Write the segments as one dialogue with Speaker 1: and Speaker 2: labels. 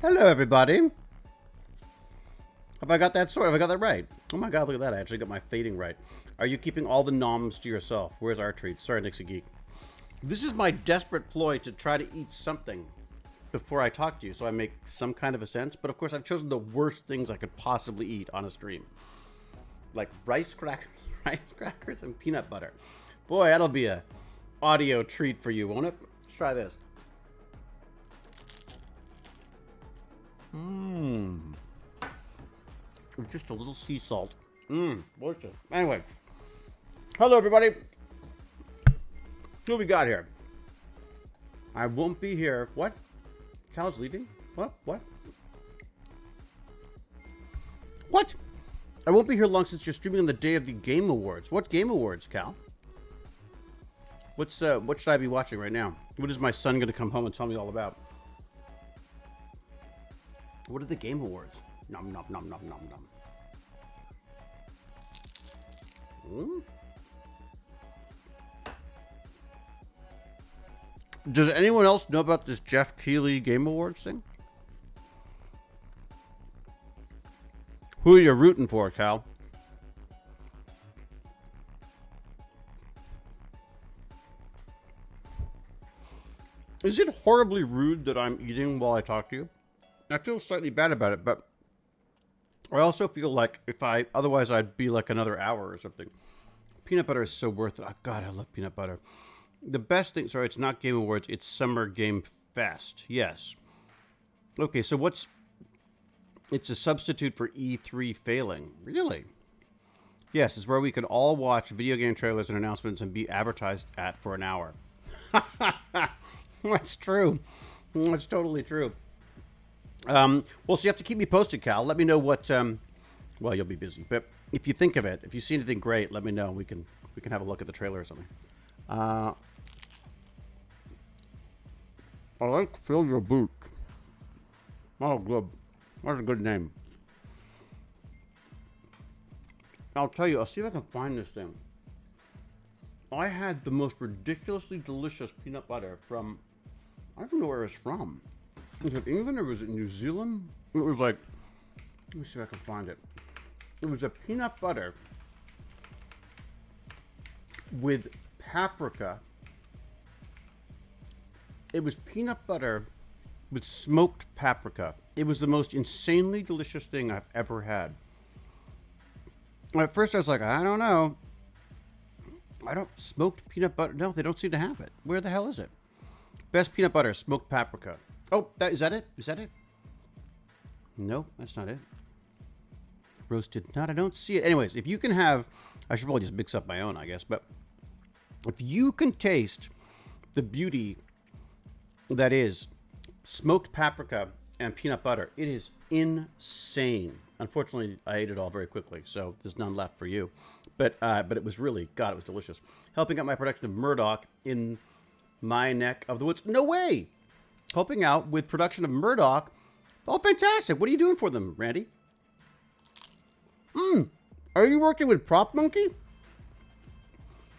Speaker 1: Hello, everybody. Have I got that sort? Have I got that right? Oh my god, look at that. I actually got my fading right. Are you keeping all the noms to yourself? Where's our treat? Sorry, Nixie Geek. This is my desperate ploy to try to eat something before I talk to you so I make some kind of a sense. But of course, I've chosen the worst things I could possibly eat on a stream. Like rice crackers and peanut butter. Boy, that'll be a audio treat for you, won't it? Let's try this. Just a little sea salt. Delicious. Anyway. Hello, everybody. Who we got here? I won't be here. What? Cal's leaving? What? What? I won't be here long since you're streaming on the day of the Game Awards. What Game Awards, Cal? What should I be watching right now? What is my son going to come home and tell me all about? What are the Game Awards? Nom nom nom nom nom nom. Does anyone else know about this Jeff Keighley Game Awards thing? Who are you rooting for, Cal? Is it horribly rude that I'm eating while I talk to you? I feel slightly bad about it, but I also feel like otherwise I'd be like another hour or something. Peanut butter is so worth it. Oh, God, I love peanut butter. The best thing, sorry, it's not Game Awards, it's Summer Game Fest. Yes. Okay, so it's a substitute for E3 failing. Really? Yes, it's where we can all watch video game trailers and announcements and be advertised at for an hour. That's true. That's totally true. Well, so you have to keep me posted, Cal. Let me know what, well, you'll be busy, but if you think of it, if you see anything great, let me know. We can have a look at the trailer or something. I like Fill Your Boot. Oh, good. That's a good name. I'll tell you, I'll see if I can find this thing. I had the most ridiculously delicious peanut butter from, I don't know where it's from. Was it England or was it New Zealand? It was like, let me see if I can find it. It was a peanut butter with paprika. It was peanut butter with smoked paprika. It was the most insanely delicious thing I've ever had. At first I was like, I don't know. Smoked peanut butter. No, they don't seem to have it. Where the hell is it? Best peanut butter, smoked paprika. Oh, is that it? Is that it? No, that's not it. Roasted nut. I don't see it. Anyways, if you can have, I should probably just mix up my own, I guess. But if you can taste the beauty that is smoked paprika and peanut butter, it is insane. Unfortunately, I ate it all very quickly, so there's none left for you. But it was really, God, it was delicious. Helping out my production of Murdoch in my neck of the woods. No way! Helping out with production of Murdoch. Oh, fantastic. What are you doing for them, Randy? Are you working with Prop Monkey?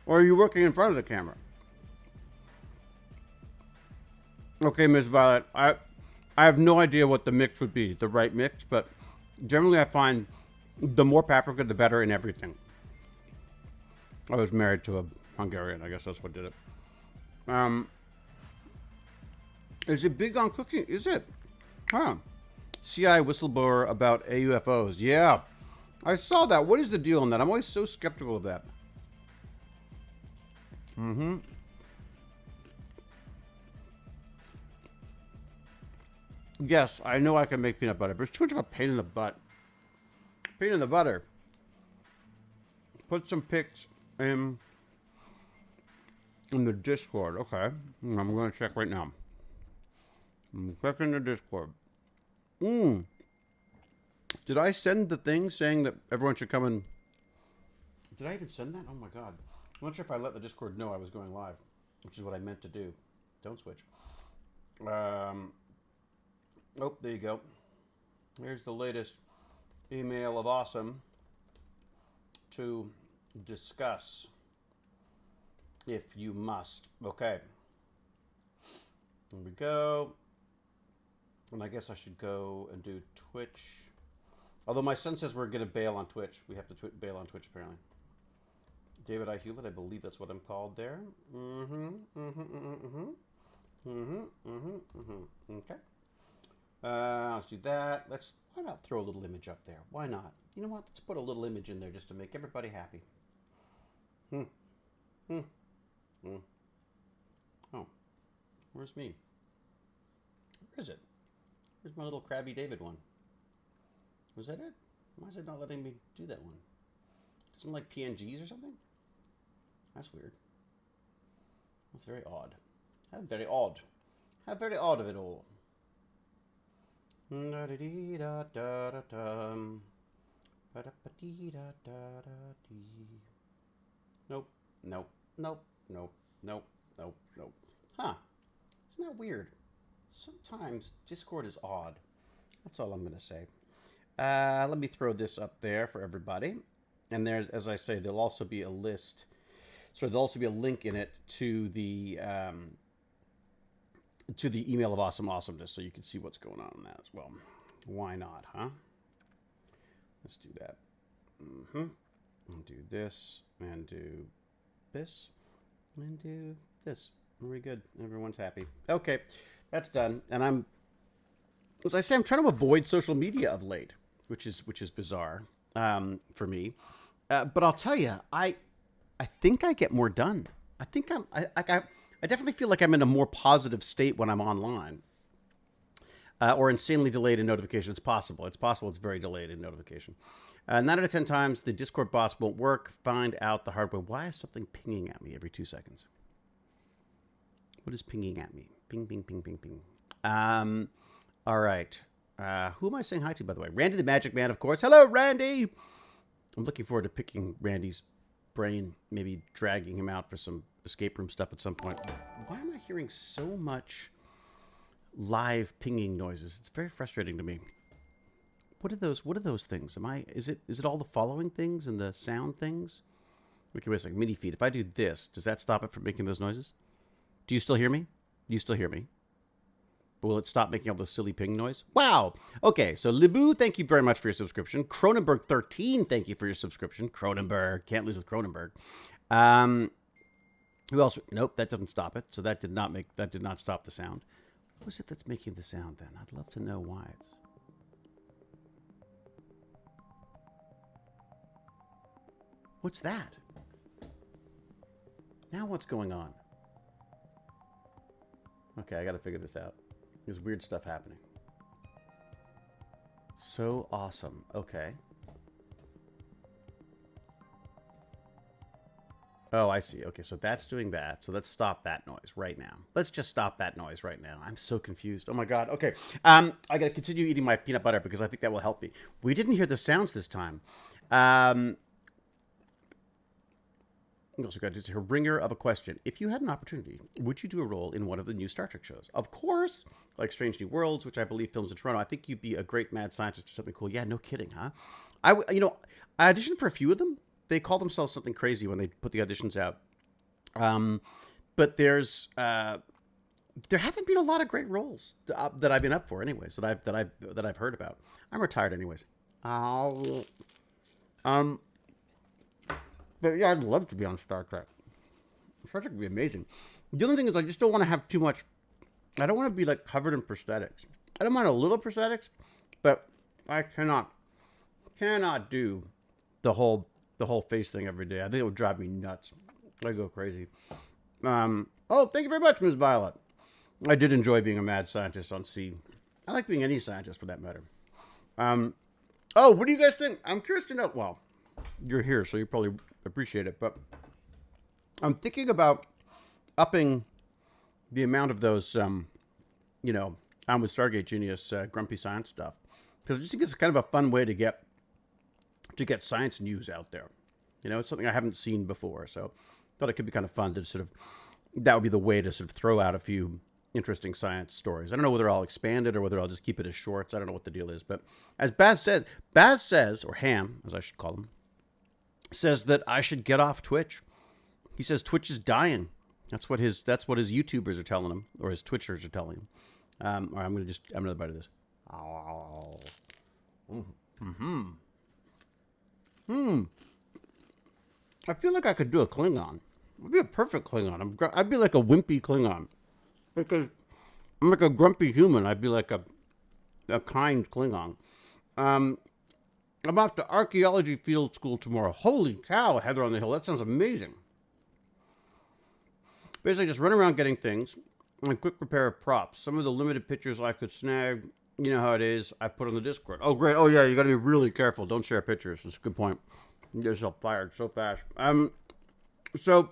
Speaker 1: Or are you working in front of the camera? Okay, Miss Violet. I have no idea what the mix would be, the right mix, but generally I find the more paprika, the better in everything. I was married to a Hungarian. I guess that's what did it. Is it big on cooking? Is it? Huh. CI whistleblower about AUFOs. Yeah. I saw that. What is the deal on that? I'm always so skeptical of that. Yes, I know I can make peanut butter, but it's too much of a pain in the butt. Pain in the butter. Put some pics in the Discord. Okay. I'm going to check right now. I'm checking the Discord. Did I send the thing saying that everyone should come and... Did I even send that? Oh my God. I'm not sure if I let the Discord know I was going live, which is what I meant to do. Don't switch. Oh, there you go. Here's the latest email of awesome to discuss if you must. Okay. Here we go. And I guess I should go and do Twitch. Although my son says we're going to bail on Twitch. We have to bail on Twitch, apparently. David I. Hewlett, I believe that's what I'm called there. Okay. Let's do that. Why not throw a little image up there? Why not? You know what? Let's put a little image in there just to make everybody happy. Oh, where's me? Where is it? Where's my little Krabby David one? Was that it? Why is it not letting me do that one? Doesn't it like PNGs or something? That's weird. That's very odd. How very odd. How very odd of it all. Nope. Nope. Nope. Nope. Nope. Nope. Nope. Huh. Isn't that weird? Sometimes Discord is odd. That's all I'm going to say. Let me throw this up there for everybody. And there's, as I say, there'll also be a list. So there'll also be a link in it to the email of Awesome Awesomeness, so you can see what's going on in that as well. Why not, huh? Let's do that. And do this, and do this, and do this. Very good. Everyone's happy. Okay, that's done. And as I say, I'm trying to avoid social media of late, which is bizarre for me. But I'll tell you, I think I get more done. I think I definitely feel like I'm in a more positive state when I'm online. Or insanely delayed in notification. It's possible. It's possible it's very delayed in notification. 9 out of 10 times, the Discord bots won't work. Find out the hard way. Why is something pinging at me every 2 seconds? What is pinging at me? Ping, ping, ping, ping, ping. All right. Who am I saying hi to, by the way? Randy the Magic Man, of course. Hello, Randy. I'm looking forward to picking Randy's brain, maybe dragging him out for some escape room stuff at some point. Why am I hearing so much live pinging noises? It's very frustrating to me. What are those things? Is it all the following things and the sound things? Okay, wait a second. Mini feed. If I do this, does that stop it from making those noises? Do you still hear me? Do you still hear me? But will it stop making all the silly ping noise? Wow. Okay, so Libu, thank you very much for your subscription. Cronenberg13, thank you for your subscription. Cronenberg, can't lose with Cronenberg. Who else? Nope, that doesn't stop it. So that did not stop the sound. What is it that's making the sound then? I'd love to know why it's. What's that? Now what's going on? Okay, I gotta figure this out. There's weird stuff happening. So awesome. Okay. Oh, I see. Okay, so that's doing that. So let's stop that noise right now. Let's just stop that noise right now. I'm so confused. Oh my God. Okay. I gotta continue eating my peanut butter because I think that will help me. We didn't hear the sounds this time. We also got a ringer of a question. If you had an opportunity, would you do a role in one of the new Star Trek shows? Of course, like Strange New Worlds, which I believe films in Toronto. I think you'd be a great mad scientist or something cool. Yeah, no kidding, huh? I auditioned for a few of them. They call themselves something crazy when they put the auditions out. But there haven't been a lot of great roles that I've been up for, anyways. That I've heard about. I'm retired, anyways. But yeah, I'd love to be on Star Trek. Star Trek would be amazing. The only thing is I just don't want to have too much. I don't want to be like covered in prosthetics. I don't mind a little prosthetics, but I cannot do the whole face thing every day. I think it would drive me nuts. I go crazy. Oh, thank you very much, Ms. Violet. I did enjoy being a mad scientist on C. I like being any scientist for that matter. Oh, what do you guys think? I'm curious to know. Well, you're here, so you probably appreciate it, but I'm thinking about upping the amount of those, I'm with Stargate Genius grumpy science stuff, because I just think it's kind of a fun way to get science news out there. It's something I haven't seen before, so I thought it could be kind of fun to that would be the way to sort of throw out a few interesting science stories. I don't know whether I'll expand it or whether I'll just keep it as shorts. I don't know what the deal is, but as Baz says, or Ham, as I should call him, says that I should get off Twitch. He says Twitch is dying. That's what his YouTubers are telling him, or his Twitchers are telling him. All right, I'm another bite of this. Oh. I feel like I could do a Klingon. I'd be a perfect Klingon. I'd be like a wimpy Klingon. Because I'm like a grumpy human. I'd be like a kind Klingon. I'm off to archaeology field school tomorrow. Holy cow, Heather on the Hill. That sounds amazing. Basically, just run around getting things and quick repair of props. Some of the limited pictures I could snag, you know how it is, I put on the Discord. Oh, great. Oh, yeah, you got to be really careful. Don't share pictures. That's a good point. You get yourself fired so fast. So,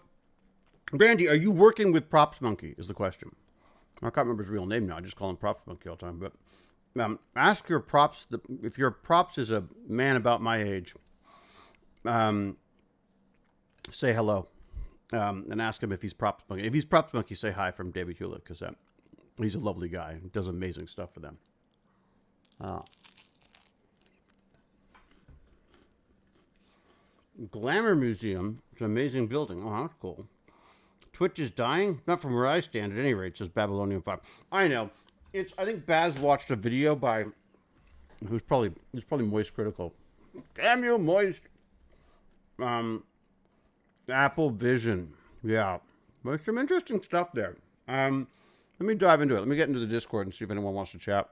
Speaker 1: Brandy, are you working with Props Monkey is the question. I can't remember his real name now. I just call him Props Monkey all the time. But ask your props, if your props is a man about my age, say hello. And ask him if he's Props Monkey. If he's Props Monkey, say hi from David Hewlett, because he's a lovely guy. He does amazing stuff for them. Glamour Museum. It's an amazing building. Oh, that's cool. Twitch is dying? Not from where I stand, at any rate, says Babylonian 5. I know. I think Baz watched a video by... Who's probably Moist Critical. Damn you, Moist! Apple Vision. Yeah. There's some interesting stuff there. Let me dive into it. Let me get into the Discord and see if anyone wants to chat.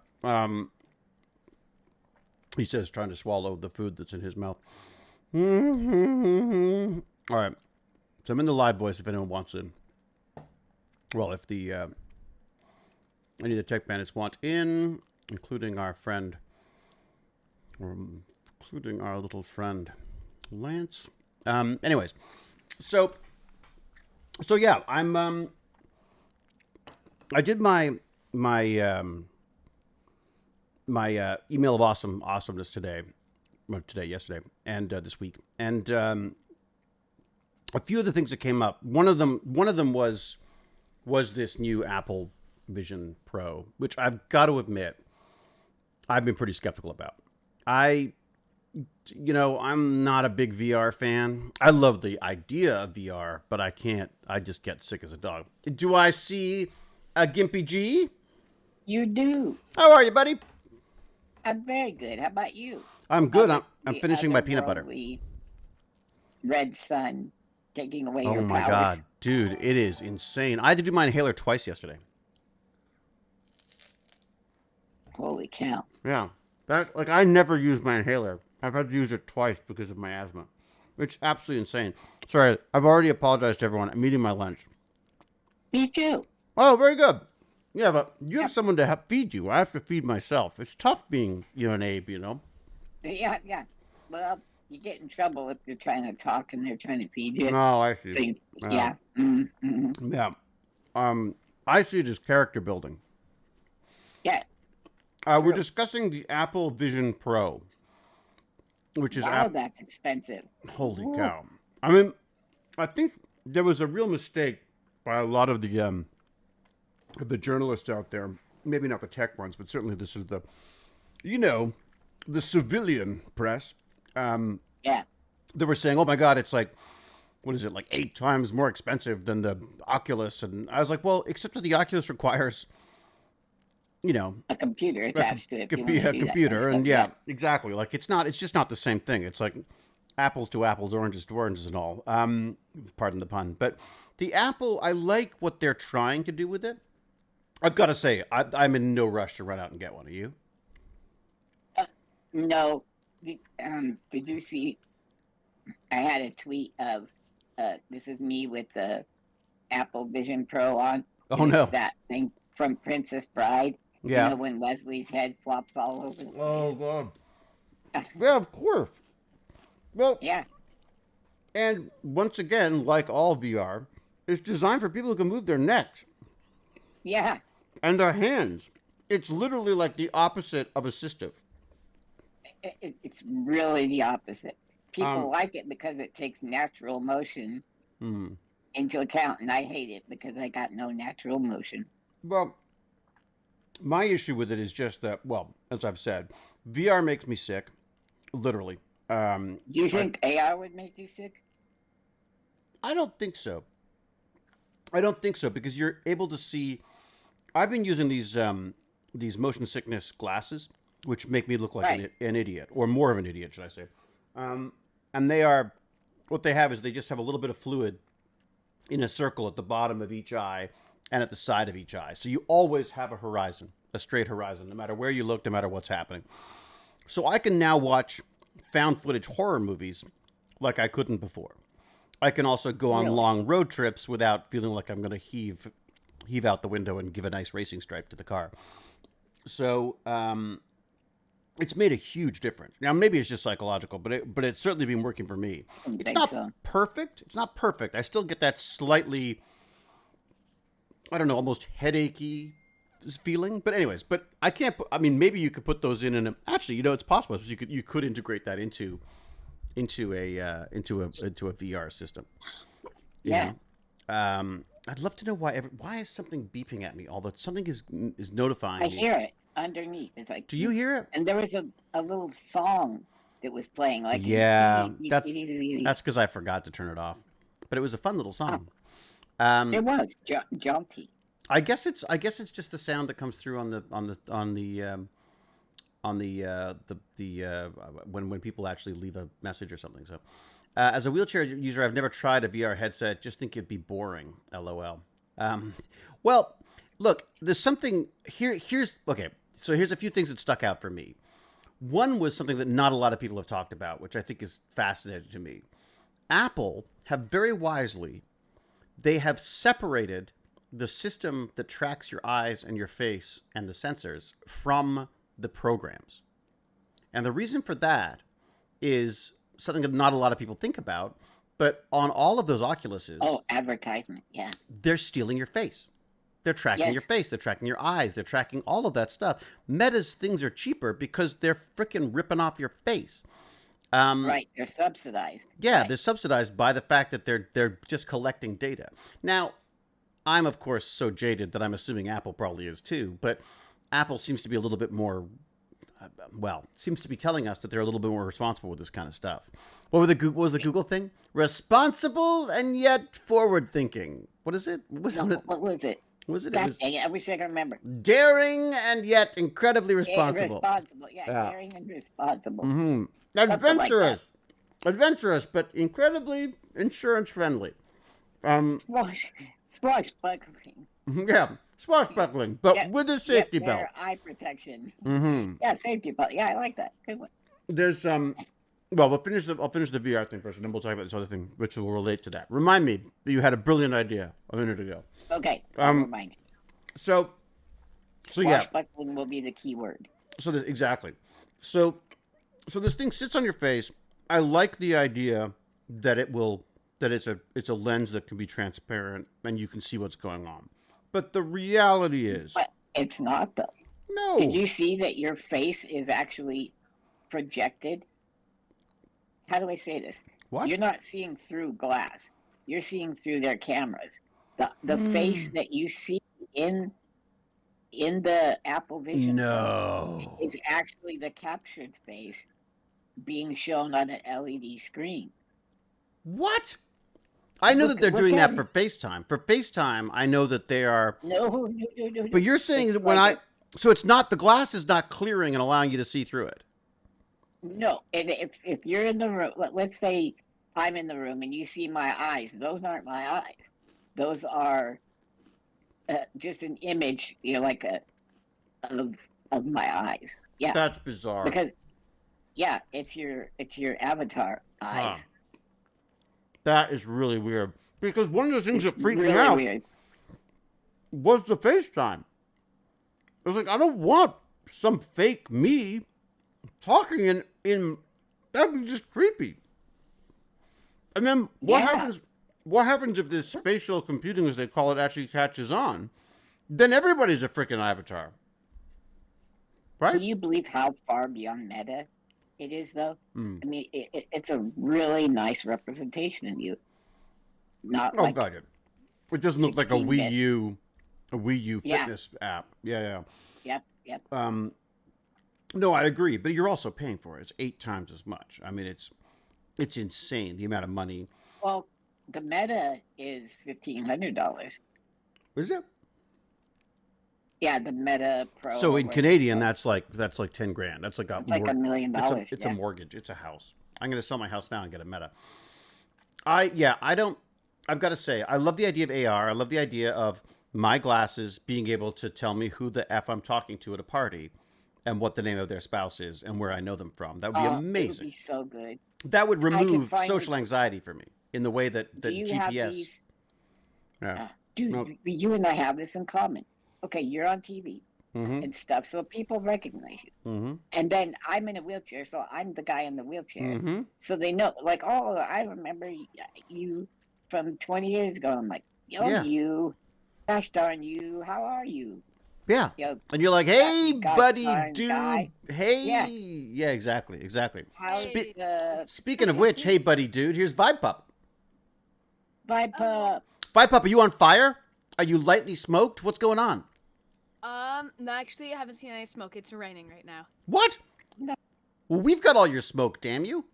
Speaker 1: He says trying to swallow the food that's in his mouth. All right. So I'm in the live voice if anyone wants in. Well, if any of the tech bandits want in, including our friend, or including our little friend, Lance. Anyways, so yeah, I did my email of awesomeness today, yesterday, and this week, and a few of the things that came up. One of them was this new Apple Vision Pro, which I've got to admit, I've been pretty skeptical about. I'm not a big VR fan. I love the idea of VR, but I just get sick as a dog. Do I see a Gimpy G?
Speaker 2: You do.
Speaker 1: How are you, buddy?
Speaker 2: I'm very good. How about you?
Speaker 1: I'm good. I'm finishing my peanut butter.
Speaker 2: Red sun taking away your powers.
Speaker 1: Oh my God, dude, it is insane. I had to do my inhaler twice yesterday.
Speaker 2: Holy cow.
Speaker 1: Yeah. I never use my inhaler. I've had to use it twice because of my asthma. It's absolutely insane. Sorry, I've already apologized to everyone. I'm eating my lunch.
Speaker 2: Me too.
Speaker 1: Oh, very good. Yeah, but you have someone to feed you. I have to feed myself. It's tough being, an Abe,
Speaker 2: Yeah. Well, you get in trouble if you're trying to talk and they're trying to feed you.
Speaker 1: Oh, I see.
Speaker 2: So, yeah. Mm-hmm.
Speaker 1: Yeah. I see it as character building.
Speaker 2: Yeah.
Speaker 1: We're discussing the Apple Vision Pro, which is...
Speaker 2: Wow, that's expensive.
Speaker 1: Holy cow. I mean, I think there was a real mistake by a lot of the journalists out there. Maybe not the tech ones, but certainly this is the civilian press.
Speaker 2: Yeah.
Speaker 1: They were saying, oh my God, it's like, what is it, like 8 times more expensive than the Oculus? And I was like, well, except that the Oculus requires...
Speaker 2: a computer attached to it.
Speaker 1: A computer, and yeah, exactly. Like it's just not the same thing. It's like apples to apples, oranges to oranges, and all. Pardon the pun. But the Apple, I like what they're trying to do with it. I've got to say, I'm in no rush to run out and get one. Are you?
Speaker 2: No. Did you see? I had a tweet of this is me with the Apple Vision Pro on.
Speaker 1: Oh no!
Speaker 2: It's that thing from Princess Bride.
Speaker 1: Yeah.
Speaker 2: When Leslie's head flops all over the place.
Speaker 1: Oh, God. Yeah, of course. Well,
Speaker 2: yeah.
Speaker 1: And once again, like all VR, it's designed for people who can move their necks.
Speaker 2: Yeah.
Speaker 1: And their hands. It's literally like the opposite of assistive.
Speaker 2: It's really the opposite. People like it because it takes natural motion into account, and I hate it because I got no natural motion.
Speaker 1: Well, my issue with it is just that, well, as I've said, VR makes me sick, literally.
Speaker 2: Do you think AR would make you sick?
Speaker 1: I don't think so. I don't think so, because you're able to see... I've been using these these motion sickness glasses, which make me look like
Speaker 2: Right.
Speaker 1: an idiot, or more of an idiot, should I say? And they are, what they have is they just have a little bit of fluid in a circle at the bottom of each eye and at the side of each eye. So you always have a horizon, a straight horizon, no matter where you look, no matter what's happening. So I can now watch found footage horror movies like I couldn't before. I can also go on
Speaker 2: Really?
Speaker 1: long road trips without feeling like I'm going to heave out the window and give a nice racing stripe to the car. So it's made a huge difference. Now maybe it's just psychological, but it's certainly been working for me.
Speaker 2: I
Speaker 1: It's
Speaker 2: think
Speaker 1: not
Speaker 2: so.
Speaker 1: perfect. It's not perfect. I still get that slightly, I don't know, almost headachy feeling. But anyways, but I can't. I mean, maybe you could put those in a. Actually, it's possible. You could integrate that into a VR system. You
Speaker 2: Yeah.
Speaker 1: know? I'd love to know why is something beeping at me? Although something is notifying
Speaker 2: I
Speaker 1: me.
Speaker 2: hear it underneath. It's like,
Speaker 1: Do you hear it?
Speaker 2: and there was a little song that was playing, like,
Speaker 1: Yeah, that's because I forgot to turn it off. But it was a fun little song.
Speaker 2: it was jaunty.
Speaker 1: I guess it's just the sound that comes through when people actually leave a message or something. So, as a wheelchair user, I've never tried a VR headset. Just think it'd be boring. LOL. Well, look, there's something here. Here's okay. So here's a few things that stuck out for me. One was something that not a lot of people have talked about, which I think is fascinating to me. Apple have very wisely, they have separated the system that tracks your eyes and your face and the sensors from the programs. And the reason for that is something that not a lot of people think about, but on all of those Oculuses,
Speaker 2: Oh, advertisement. Yeah.
Speaker 1: they're stealing your face. They're tracking
Speaker 2: Yes.
Speaker 1: your face. They're tracking your eyes. They're tracking all of that stuff. Meta's things are cheaper because they're freaking ripping off your face.
Speaker 2: Right. They're subsidized.
Speaker 1: Yeah,
Speaker 2: Right.
Speaker 1: they're subsidized by the fact that they're just collecting data. Now, I'm of course so jaded that I'm assuming Apple probably is too, but Apple seems to be a little bit more seems to be telling us that they're a little bit more responsible with this kind of stuff. What was the Google thing? Responsible and yet forward thinking. What is it?
Speaker 2: What was it?
Speaker 1: What was it? It
Speaker 2: God
Speaker 1: was
Speaker 2: dang it, I wish I could remember.
Speaker 1: daring and yet incredibly responsible.
Speaker 2: Responsible. Yeah,
Speaker 1: Yeah.
Speaker 2: daring and responsible.
Speaker 1: Mm-hmm.
Speaker 2: Something like that.
Speaker 1: Adventurous, but incredibly insurance friendly.
Speaker 2: Swashbuckling.
Speaker 1: Yeah, swashbuckling, but
Speaker 2: Yeah,
Speaker 1: with a safety
Speaker 2: yeah,
Speaker 1: belt.
Speaker 2: their eye protection.
Speaker 1: Mm-hmm.
Speaker 2: Yeah, safety belt. Yeah, I like that. Good one.
Speaker 1: There's Well, I'll finish the VR thing first, and then we'll talk about this other thing, which will relate to that. Remind me that you had a brilliant idea a minute ago.
Speaker 2: Okay, I'll remind you.
Speaker 1: So yeah.
Speaker 2: Swashbuckling will be the key word.
Speaker 1: Exactly. So this thing sits on your face. I like the idea that it's a lens that can be transparent and you can see what's going on. But the reality is,
Speaker 2: But it's not, though.
Speaker 1: no.
Speaker 2: Did you see that your face is actually projected? How do I say this?
Speaker 1: What?
Speaker 2: You're not seeing through glass. You're seeing through their cameras. The face that you see in the Apple Vision
Speaker 1: No.
Speaker 2: is actually the captured face being shown on an LED screen.
Speaker 1: What? I know
Speaker 2: Look-
Speaker 1: that they're
Speaker 2: look
Speaker 1: doing
Speaker 2: at
Speaker 1: that
Speaker 2: it.
Speaker 1: for FaceTime. For FaceTime, I know that they are.
Speaker 2: No.
Speaker 1: But you're saying that so it's not, the glass is not clearing and allowing you to see through it.
Speaker 2: No, and if you're in the room, let's say I'm in the room and you see my eyes, those aren't my eyes. Those are just an image, like of my eyes. Yeah,
Speaker 1: That's bizarre.
Speaker 2: because it's your avatar eyes.
Speaker 1: Huh. That is really weird. Because one of the things
Speaker 2: It's
Speaker 1: that freaked
Speaker 2: really
Speaker 1: me out
Speaker 2: weird.
Speaker 1: was the FaceTime. I was like, I don't want some fake me talking in that'd be just creepy. And then what happens if this spatial computing, as they call it, actually catches on? Then everybody's a freaking avatar. Right?
Speaker 2: Can you believe how far beyond meta it is, though? I mean, it's a really nice representation of you. Not
Speaker 1: Oh
Speaker 2: like
Speaker 1: god, it doesn't look like a
Speaker 2: 16-bit.
Speaker 1: Wii U
Speaker 2: Yeah.
Speaker 1: fitness app. Yeah.
Speaker 2: Yep.
Speaker 1: No, I agree, but you're also paying for it. It's 8 times as much. I mean, it's insane the amount of money.
Speaker 2: Well, the meta is $1,500.
Speaker 1: Is it?
Speaker 2: Yeah, the Meta Pro.
Speaker 1: So
Speaker 2: Or
Speaker 1: in
Speaker 2: whatever it's
Speaker 1: Canadian,
Speaker 2: called.
Speaker 1: that's like 10 grand. That's like
Speaker 2: It's like $1 million.
Speaker 1: it's a
Speaker 2: Yeah.
Speaker 1: mortgage. It's a house. I'm gonna sell my house now and get a Meta. I don't. I've got to say, I love the idea of AR. I love the idea of my glasses being able to tell me who the f I'm talking to at a party, and what the name of their spouse is and where I know them from. That would be
Speaker 2: Oh, it would
Speaker 1: amazing.
Speaker 2: be so good.
Speaker 1: That would
Speaker 2: I can
Speaker 1: remove
Speaker 2: finally.
Speaker 1: social anxiety for me in the way
Speaker 2: Do
Speaker 1: that
Speaker 2: you have
Speaker 1: GPS.
Speaker 2: these?
Speaker 1: Yeah.
Speaker 2: Dude,
Speaker 1: No.
Speaker 2: you and I have this in common. Okay, you're on TV
Speaker 1: Mm-hmm.
Speaker 2: and stuff, so people recognize you.
Speaker 1: Mm-hmm.
Speaker 2: And then I'm in a wheelchair, so I'm the guy in the wheelchair.
Speaker 1: Mm-hmm.
Speaker 2: So they know, like, oh, I remember you from 20 years ago. I'm like, oh,
Speaker 1: Yeah.
Speaker 2: you, gosh darn you, how are you?
Speaker 1: Yeah.
Speaker 2: You know,
Speaker 1: And you're like, hey,
Speaker 2: gosh
Speaker 1: buddy,
Speaker 2: darn
Speaker 1: dude.
Speaker 2: guy.
Speaker 1: Hey.
Speaker 2: Yeah.
Speaker 1: Yeah, exactly. Exactly.
Speaker 2: How's
Speaker 3: Hey.
Speaker 1: Speaking of which, hey, buddy, dude, here's Vibe Pup.
Speaker 2: Vibe Pup?
Speaker 1: Vibe Pup, are you on fire? Are you lightly smoked? What's going on?
Speaker 3: No, actually, I haven't seen any smoke. It's raining right now.
Speaker 1: What?
Speaker 2: No.
Speaker 1: Well, we've got all your smoke, damn you.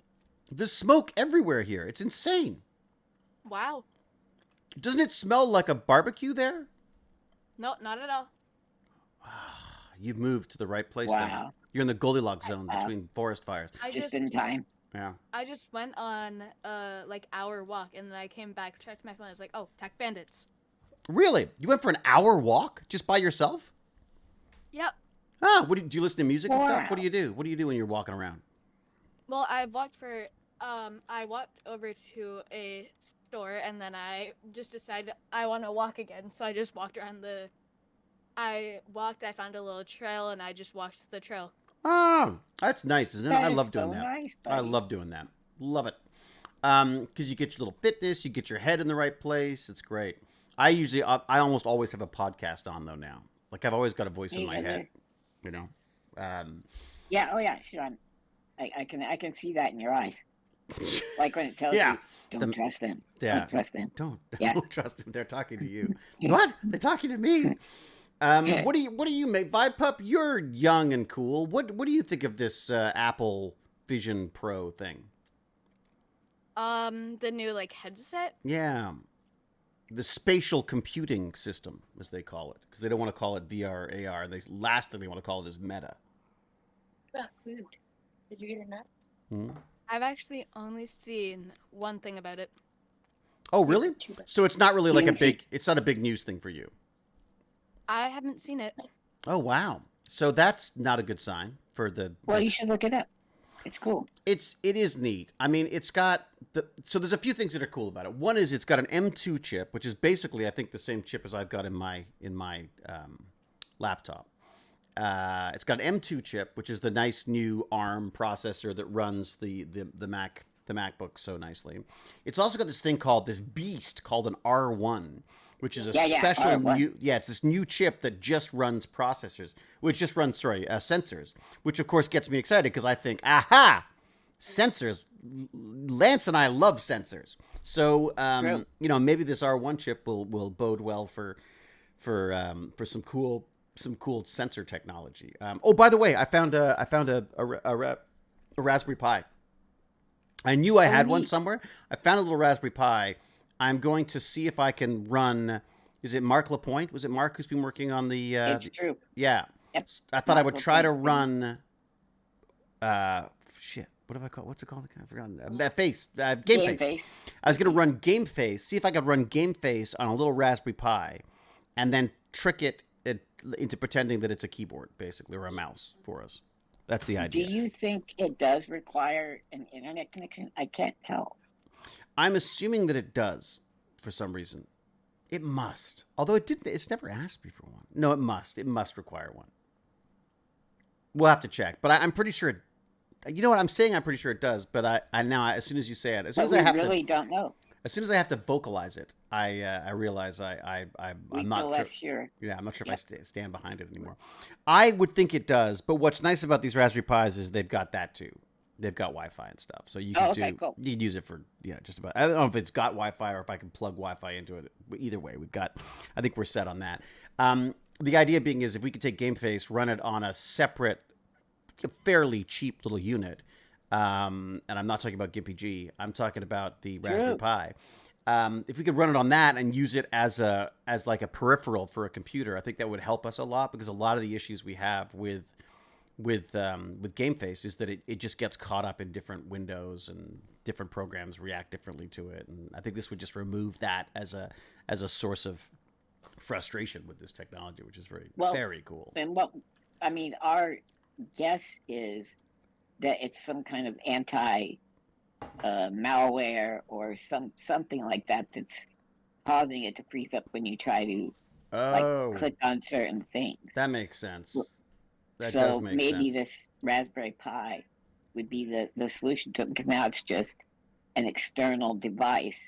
Speaker 1: There's smoke everywhere here. It's insane.
Speaker 3: Wow.
Speaker 1: Doesn't it smell like a barbecue there?
Speaker 3: No, not at all.
Speaker 1: You've moved to the right place
Speaker 2: Wow.
Speaker 1: then. You're in the Goldilocks zone
Speaker 2: Wow.
Speaker 1: between forest fires.
Speaker 2: Just in time.
Speaker 1: Yeah.
Speaker 3: I just went on like hour walk, and then I came back, checked my phone. I was like, oh, tech bandits.
Speaker 1: Really? You went for an hour walk just by yourself?
Speaker 3: Yep.
Speaker 1: Ah, do you listen to music and stuff?
Speaker 2: Wow.
Speaker 1: What do you do? What do you do when you're walking around?
Speaker 3: Well, I walked over to a store, and then I just decided I want to walk again. So I just walked around I found a little trail, and I just walked the trail.
Speaker 1: Oh, that's nice, isn't it?
Speaker 2: That
Speaker 1: I
Speaker 2: is
Speaker 1: love doing
Speaker 2: so
Speaker 1: that.
Speaker 2: nice,
Speaker 1: I
Speaker 2: buddy.
Speaker 1: love doing that. Love it. Because you get your little fitness, you get your head in the right place. It's great. I almost always have a podcast on though now. Like I've always got a voice in
Speaker 2: Me
Speaker 1: my
Speaker 2: either.
Speaker 1: head, you know.
Speaker 2: Yeah, oh yeah, sure. I can see that in your eyes. Like when it tells
Speaker 1: Yeah.
Speaker 2: you, don't trust them.
Speaker 1: Yeah.
Speaker 2: Don't trust them.
Speaker 1: Don't
Speaker 2: Yeah.
Speaker 1: trust them. They're talking to you. What? They're talking to me. What do you make? Vibe Pup, you're young and cool. What do you think of this Apple Vision Pro thing?
Speaker 3: The new like headset.
Speaker 1: Yeah. The spatial computing system, as they call it, because they don't want to call it VR or AR. The last thing they want to call it is Meta.
Speaker 4: About food. Did you get enough?
Speaker 1: Hmm?
Speaker 3: I've actually only seen one thing about it.
Speaker 1: Oh, really? So it's not really like
Speaker 2: didn't see-
Speaker 1: it's not a big news thing for you.
Speaker 3: I haven't seen it.
Speaker 1: Oh, wow. So that's not a good sign for the.
Speaker 2: Well, you should look it up. It's cool.
Speaker 1: It is neat. I mean, it's got so there's a few things that are cool about it. One is it's got an M2 chip, which is basically I think the same chip as I've got in my laptop. It's got an M2 chip, which is the nice new ARM processor that runs the MacBook so nicely. It's also got this thing called this beast called an R1, which is a special
Speaker 2: R1.
Speaker 1: new it's this new chip that just runs sensors, which of course gets me excited because I think, aha, sensors. Lance and I love sensors, so maybe this R1 chip will bode well for some cool sensor technology. Oh, by the way, I found a Raspberry Pi. I knew I had one
Speaker 2: neat.
Speaker 1: somewhere. I found a little Raspberry Pi. I'm going to see if I can run. Is it Mark Lapointe? Was it Mark who's been working on the?
Speaker 2: It's true.
Speaker 1: Yeah.
Speaker 2: Yep.
Speaker 1: I thought I
Speaker 2: Mark
Speaker 1: would try to
Speaker 2: Lapointe.
Speaker 1: run. Shit. What have I called? What's it called? I forgot. Game
Speaker 2: Game
Speaker 1: Face.
Speaker 2: face.
Speaker 1: I was going to run Game Face. See if I could run Game Face on a little Raspberry Pi, and then trick it into pretending that it's a keyboard, basically, or a mouse for us. That's the
Speaker 2: Do
Speaker 1: idea.
Speaker 2: you think it does require an internet connection? I can't tell.
Speaker 1: I'm assuming that it does for some reason. It must. Although it didn't. It's never asked me for one. No, it must. It must require one. We'll have to check, but I'm pretty sure. You know what I'm saying? I'm pretty sure it does, but I now as soon as you say it, as soon
Speaker 2: But
Speaker 1: as
Speaker 2: we
Speaker 1: I have
Speaker 2: really
Speaker 1: to,
Speaker 2: don't know.
Speaker 1: as soon as I have to vocalize it, I realize
Speaker 2: We
Speaker 1: I'm not
Speaker 2: feel
Speaker 1: sure.
Speaker 2: less sure.
Speaker 1: Yeah, I'm not sure
Speaker 2: Yep.
Speaker 1: if I stand behind it anymore. I would think it does, but what's nice about these Raspberry Pis is they've got that too. They've got Wi-Fi and stuff, so you can
Speaker 2: Cool.
Speaker 1: you can use it for just about. I don't know if it's got Wi-Fi or if I can plug Wi-Fi into it. But either way, I think we're set on that. The idea being is if we could take GameFace, run it on a separate, fairly cheap little unit, and I'm not talking about Gimpy G. I'm talking about the Raspberry
Speaker 2: True.
Speaker 1: Pi. If we could run it on that and use it as like a peripheral for a computer, I think that would help us a lot, because a lot of the issues we have with GameFace is that it just gets caught up in different windows, and different programs react differently to it. And I think this would just remove that as a source of frustration with this technology, which is very cool.
Speaker 2: And our guess is that it's some kind of anti malware or something like that that's causing it to freeze up when you try to click on certain things.
Speaker 1: That makes sense. That
Speaker 2: so
Speaker 1: does make
Speaker 2: maybe
Speaker 1: sense.
Speaker 2: this Raspberry Pi would be the solution to it, because now it's just an external device.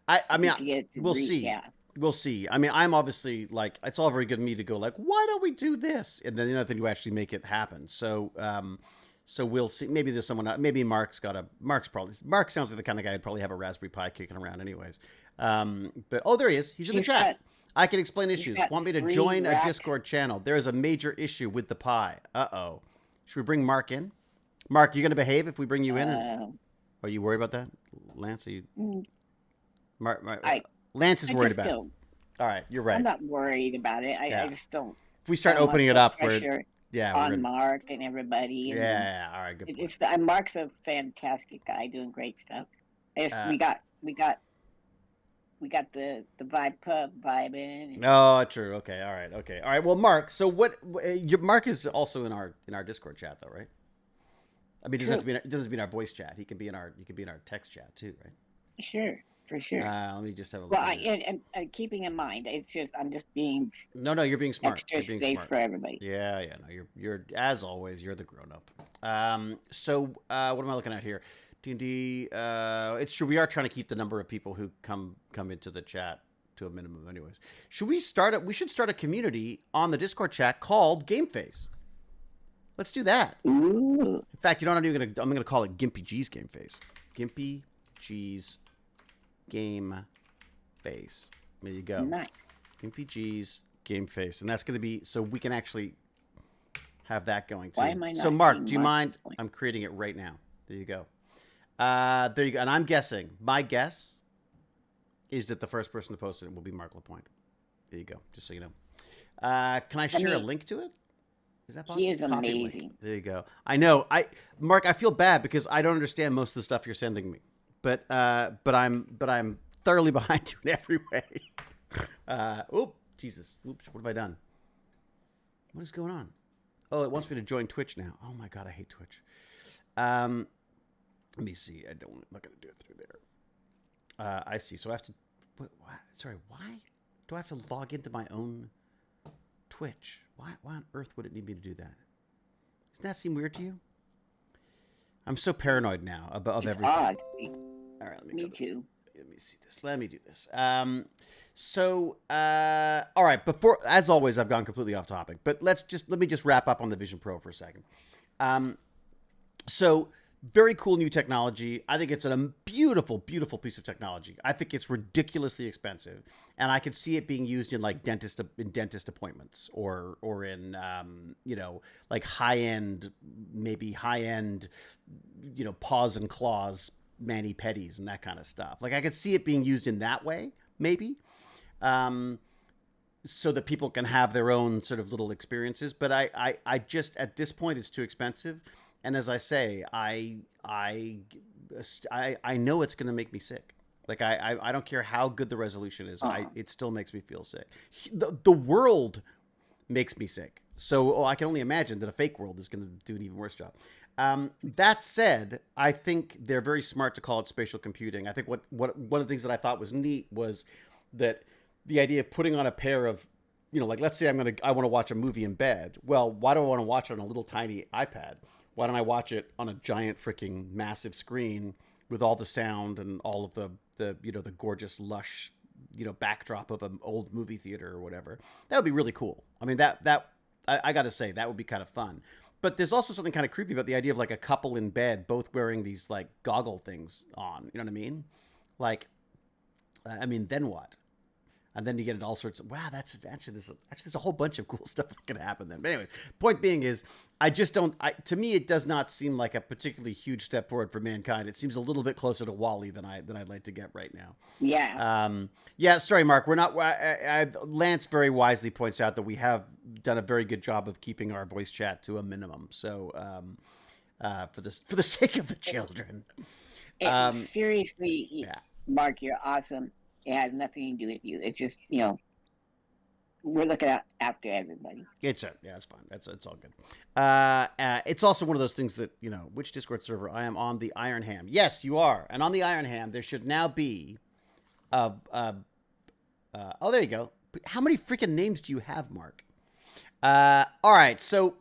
Speaker 1: I mean, we'll see. We'll see. I mean, I'm obviously like, it's all very good of me to go like, why don't we do this? And then the other thing to actually make it happen. So we'll see. Maybe there's someone, maybe Mark sounds like the kind of guy who'd probably have a Raspberry Pi kicking around anyways. But, there he is. He's in the chat. I can explain issues. Want me to join a Discord channel? There is a major issue with the Pi. Uh-oh. Should we bring Mark in? Mark, you going to behave if we bring you in? Are you worried about that? Lance, are you... Mark, Lance is worried about it. All right, you're right.
Speaker 2: I'm not worried about it. I just don't...
Speaker 1: If we start opening it up...
Speaker 2: on Mark and everybody. And
Speaker 1: all right, good point.
Speaker 2: Mark's a fantastic guy doing great stuff. We got the Vibe Pub vibing.
Speaker 1: Oh, true. Okay. All right. Well, Mark. So Mark is also in our Discord chat, though, right? I mean, it doesn't have to be in our voice chat. He can be in our text chat too, right?
Speaker 2: Sure, for sure.
Speaker 1: Let me just have a look.
Speaker 2: Well, and keeping in mind, I'm just being.
Speaker 1: No, you're being smart.
Speaker 2: Extra safe for everybody.
Speaker 1: Yeah. No, you're as always. You're the grown up. So what am I looking at here? D&D, it's true. We are trying to keep the number of people who come into the chat to a minimum anyways. We should start a community on the Discord chat called GameFace. Let's do that.
Speaker 2: Ooh.
Speaker 1: In fact, I'm going to call it Gimpy G's GameFace. Gimpy G's GameFace. There you go.
Speaker 2: Nice.
Speaker 1: Gimpy G's GameFace. And that's going to be, so we can actually have that going too.
Speaker 2: Why am I not
Speaker 1: so Mark, do you
Speaker 2: Mark's
Speaker 1: mind?
Speaker 2: point?
Speaker 1: I'm creating it right now. There you go. There you go. And I'm guessing, my guess is that the first person to post it will be Mark Lapointe. There you go. Just so you know. Can I share a link to it? Is that possible?
Speaker 2: He is amazing.
Speaker 1: There you go. I know. Mark, I feel bad because I don't understand most of the stuff you're sending me. But I'm thoroughly behind you in every way. Jesus. Oops, what have I done? What is going on? Oh, it wants me to join Twitch now. Oh my God, I hate Twitch. Let me see. I'm not going to do it through there. I see. So I have to... why do I have to log into my own Twitch? Why on earth would it need me to do that? Doesn't that seem weird to you? I'm so paranoid now of everything.
Speaker 2: Odd.
Speaker 1: All right,
Speaker 2: Me too.
Speaker 1: Let me see this. Let me do this. All right. Before, as always, I've gone completely off topic, but let me just wrap up on the Vision Pro for a second. So very cool new technology. I think it's a beautiful, beautiful piece of technology. I think it's ridiculously expensive, and I could see it being used in like dentist appointments or in like high end, paws and claws mani-pedis and that kind of stuff. Like I could see it being used in that way, maybe, so that people can have their own sort of little experiences. But I just, at this point, it's too expensive. And as I say, I know it's going to make me sick. Like I don't care how good the resolution is. It still makes me feel sick. The world makes me sick. So I can only imagine that a fake world is going to do an even worse job. That said, I think they're very smart to call it spatial computing. I think what one of the things that I thought was neat was that the idea of putting on a pair of, like let's say I want to watch a movie in bed. Well, why do I want to watch it on a little tiny iPad? Why don't I watch it on a giant freaking massive screen with all the sound and all of the gorgeous lush, backdrop of an old movie theater or whatever? That would be really cool. I mean, I got to say that would be kind of fun. But there's also something kind of creepy about the idea of like a couple in bed, both wearing these like goggle things on. You know what I mean? Like, then what? And then you get into all sorts of, wow, that's actually there's a whole bunch of cool stuff that can happen then. But anyway, point being is, I just don't, to me, it does not seem like a particularly huge step forward for mankind. It seems a little bit closer to Wall-E than I'd like to get right now.
Speaker 2: Yeah.
Speaker 1: Yeah, sorry, Mark. We're not, Lance very wisely points out that we have done a very good job of keeping our voice chat to a minimum. So, for the sake of the children.
Speaker 2: Seriously,
Speaker 1: yeah.
Speaker 2: Mark, you're awesome. It has nothing to do with you. It's just, we're looking after everybody.
Speaker 1: It's fine. It's all good. It's also one of those things that, which Discord server I am on. The Iron Ham. Yes, you are. And on the Iron Ham, there should now be oh, there you go. How many freaking names do you have, Mark? All right. So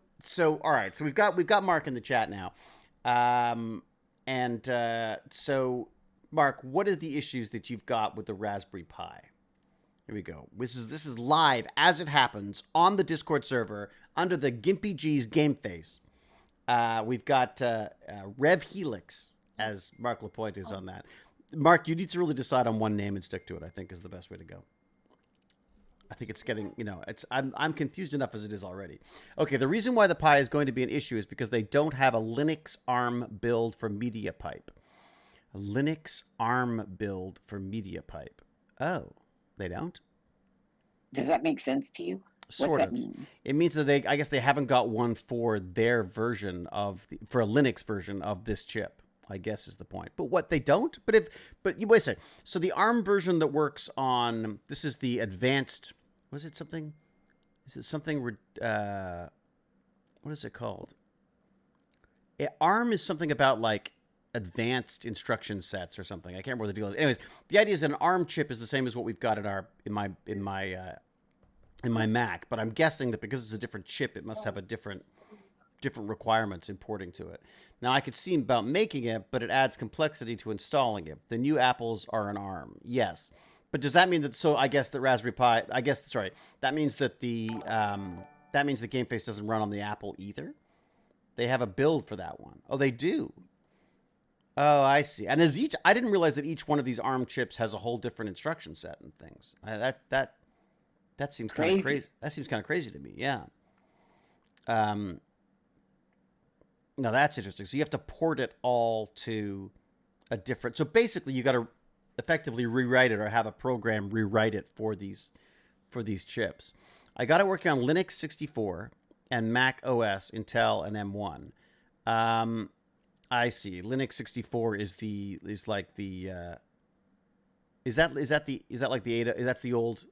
Speaker 1: we've got Mark in the chat now. So Mark, what are the issues that you've got with the Raspberry Pi? Here we go. This is live as it happens on the Discord server under the Gimpy G's game face. We've got Rev Helix, as Mark Lapointe is on that. Mark, you need to really decide on one name and stick to it, I think is the best way to go. I think it's getting, I'm confused enough as it is already. Okay, the reason why the Pi is going to be an issue is because they don't have a Linux ARM build for MediaPipe. A Linux ARM build for MediaPipe. Oh, they don't?
Speaker 2: Does that make sense to you?
Speaker 1: Sort
Speaker 2: What's
Speaker 1: of.
Speaker 2: that mean?
Speaker 1: It means that I guess they haven't got one for their version for a Linux version of this chip, I guess is the point. But what, they don't? But wait a second. So the ARM version that works on, this is the advanced, is it something, what is it called? ARM is something about like advanced instruction sets or something. I can't remember what the deal is. Anyways, the idea is an ARM chip is the same as what we've got in my Mac, but I'm guessing that because it's a different chip, it must have a different requirements importing to it. Now, I could see about making it, but it adds complexity to installing it. The new Apples are an ARM, yes. But does that mean that? So I guess the Raspberry Pi. That means that the Game Face doesn't run on the Apple either. They have a build for that one. Oh, they do. Oh, I see. And I didn't realize that each one of these ARM chips has a whole different instruction set and things. That seems kind of crazy. That seems kind of crazy to me. Yeah. No, that's interesting. So you have to port it all to a different. So basically, you got to effectively rewrite it or have a program rewrite it for these chips. I got it working on Linux 64 and Mac OS, Intel, and M1. I see. Linux 64 is like the is that like the Ada? That's the old